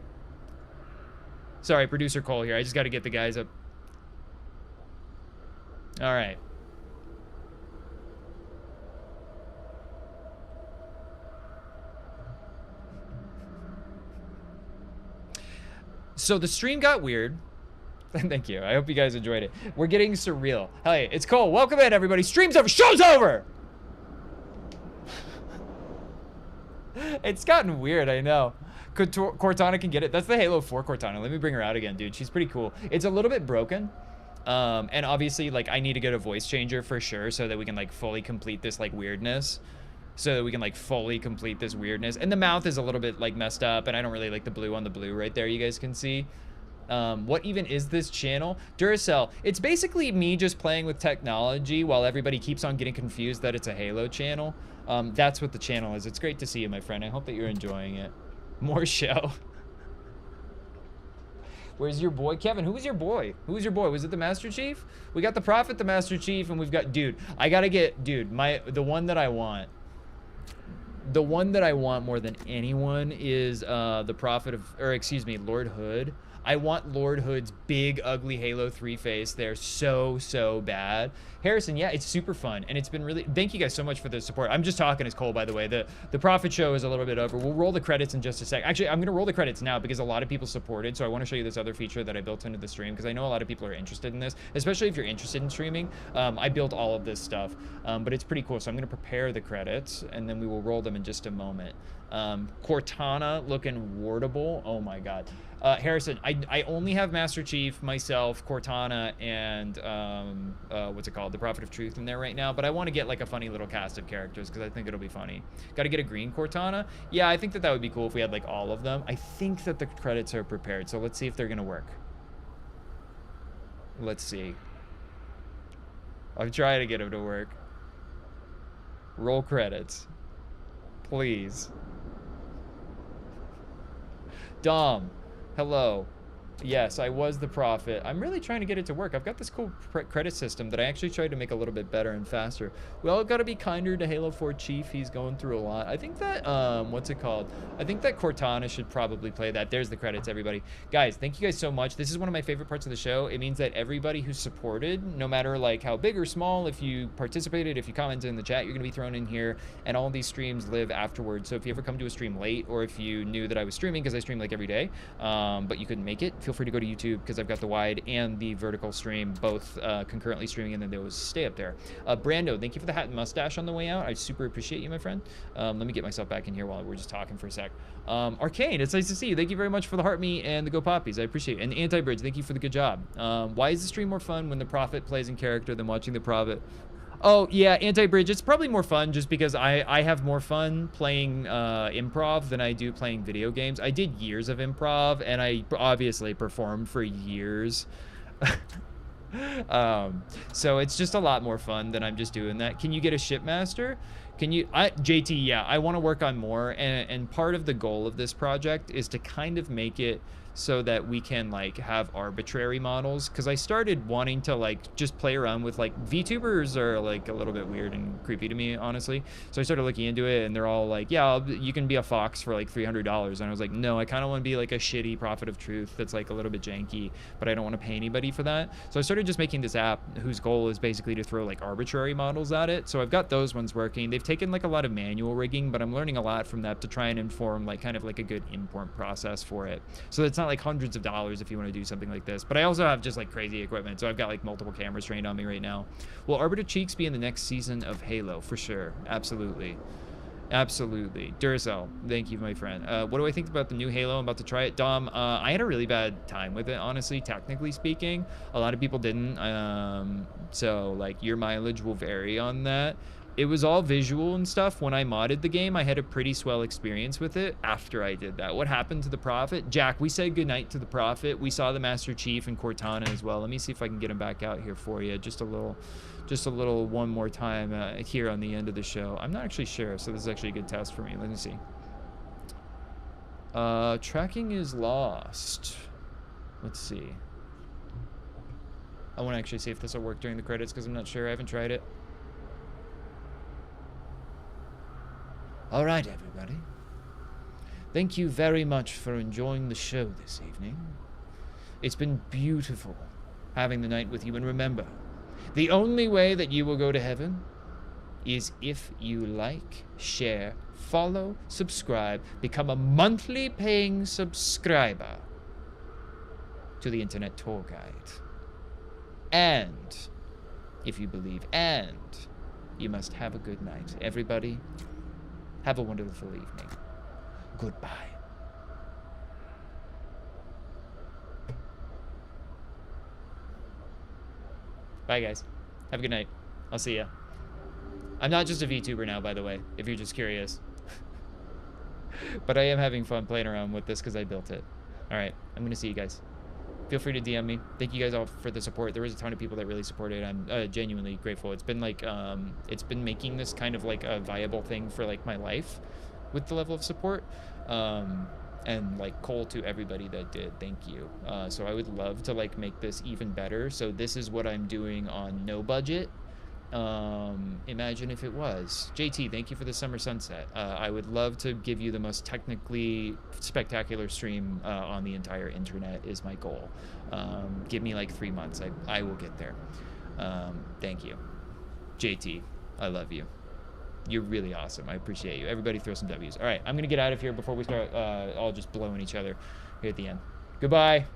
Sorry, producer Cole here. I just got to get the guys up. All right. So the stream got weird. Thank you. I hope you guys enjoyed it. We're getting surreal. Hey, it's Cole. Welcome in, everybody. Stream's over. Show's over! It's gotten weird, I know. Cortana can get it. That's the Halo 4 Cortana. Let me bring her out again, dude. She's pretty cool. It's a little bit broken. And obviously, like, I need to get a voice changer for sure so that we can, like, fully complete this, like, weirdness. So that we can, like, fully complete this weirdness. And the mouth is a little bit, like, messed up, and I don't really like the blue on the blue right there, you guys can see. What even is this channel? Duracell. It's basically me just playing with technology while everybody keeps on getting confused that it's a Halo channel. That's what the channel is. It's great to see you, my friend. I hope that you're enjoying it. More show. Where's your boy? Kevin, who was your boy? Who was your boy? Was it the Master Chief? We got the Prophet, the Master Chief, and we've got... Dude, I gotta get... Dude, the one that I want... The one that I want more than anyone is the Prophet of... Or, excuse me, Lord Hood. I want Lord Hood's big, ugly Halo 3 face there so bad. Harrison, yeah, it's super fun, and it's been really... Thank you guys so much for the support. I'm just talking as Cole, by the way. The profit show is a little bit over. We'll roll the credits in just a sec. Actually, I'm going to roll the credits now because a lot of people supported, so I want to show you this other feature that I built into the stream because I know a lot of people are interested in this, especially if you're interested in streaming. I built all of this stuff, but it's pretty cool, so I'm going to prepare the credits, and then we will roll them in just a moment. Cortana looking wardable. Oh my god. Harrison, I only have Master Chief, myself, Cortana, and what's it called? The Prophet of Truth in there right now, but I want to get like a funny little cast of characters because I think it'll be funny. Got to get a green Cortana. Yeah, I think that would be cool if we had like all of them. I think that the credits are prepared, so let's see if they're gonna work. Let's see. I'm trying to get them to work. Roll credits. Please. Dom, hello. Yes, I was the Prophet. I'm really trying to get it to work. I've got this cool credit system that I actually tried to make a little bit better and faster. We all got to be kinder to Halo 4 Chief. He's going through a lot. I think that, what's it called? I think that Cortana should probably play that. There's the credits, everybody. Guys, thank you guys so much. This is one of my favorite parts of the show. It means that everybody who supported, no matter like how big or small, if you participated, if you commented in the chat, you're going to be thrown in here, and all these streams live afterwards. So if you ever come to a stream late, or if you knew that I was streaming, because I stream like every day, but you couldn't make it, feel free to go to YouTube because I've got the wide and the vertical stream both concurrently streaming, and then those stay up there. Brando, thank you for the hat and mustache on the way out. I super appreciate you, my friend. Let me get myself back in here while we're just talking for a sec. Arcane, it's nice to see you. Thank you very much for the heart me and the Go Poppies. I appreciate it. And Anti-Bridge, thank you for the good job. Why is the stream more fun when the Prophet plays in character than watching the Prophet? Oh, yeah, Anti-Bridge, it's probably more fun just because I have more fun playing improv than I do playing video games. I did years of improv, and I obviously performed for years. So it's just a lot more fun than I'm just doing that. Can you get a shipmaster? Can you, JT, yeah, I want to work on more, and part of the goal of this project is to kind of make it so that we can like have arbitrary models, because I started wanting to like just play around with like VTubers are like a little bit weird and creepy to me, honestly. So I started looking into it, and they're all like, yeah, you can be a fox for like $300, and I was like, no, I kind of want to be like a shitty Prophet of Truth that's like a little bit janky, but I don't want to pay anybody for that. So I started just making this app whose goal is basically to throw like arbitrary models at it. So I've got those ones working. They've taken like a lot of manual rigging, but I'm learning a lot from that to try and inform like kind of like a good import process for it. So it's not like hundreds of dollars if you want to do something like this, but I also have just like crazy equipment, so I've got like multiple cameras trained on me right now. Will Arbiter Cheeks be in the next season of Halo? For sure, absolutely, absolutely. Duracell, thank you, my friend. What do I think about the new Halo? I'm about to try it. Dom, I had a really bad time with it, honestly, technically speaking. A lot of people didn't, so like your mileage will vary on that. It was all visual and stuff. When I modded the game, I had a pretty swell experience with it after I did that. What happened to the Prophet? Jack, we said goodnight to the Prophet. We saw the Master Chief and Cortana as well. Let me see if I can get him back out here for you. Just a little one more time here on the end of the show. I'm not actually sure, so this is actually a good test for me. Let me see. Tracking is lost. Let's see. I want to actually see if this will work during the credits because I'm not sure. I haven't tried it. All right, everybody. Thank you very much for enjoying the show this evening. It's been beautiful having the night with you. And remember, the only way that you will go to heaven is if you like, share, follow, subscribe, become a monthly paying subscriber to the Internet Tour Guide. And, if you believe, and you must have a good night. Everybody, have a wonderful evening. Goodbye. Bye, guys. Have a good night. I'll see ya. I'm not just a VTuber now, by the way, if you're just curious. But I am having fun playing around with this because I built it. All right, I'm going to see you guys. Feel free to DM me. Thank you guys all for the support. There was a ton of people that really supported. I'm genuinely grateful. It's been like, it's been making this kind of like a viable thing for like my life with the level of support. And like Cole, to everybody that did, thank you. So I would love to like make this even better. So this is what I'm doing on no budget. Imagine if it was. JT, thank you for the summer sunset. I would love to give you the most technically spectacular stream on the entire internet is my goal. Give me like 3 months. I will get there. Thank you. JT, I love you. You're really awesome. I appreciate you. Everybody throw some W's. All right, I'm going to get out of here before we start all just blowing each other here at the end. Goodbye.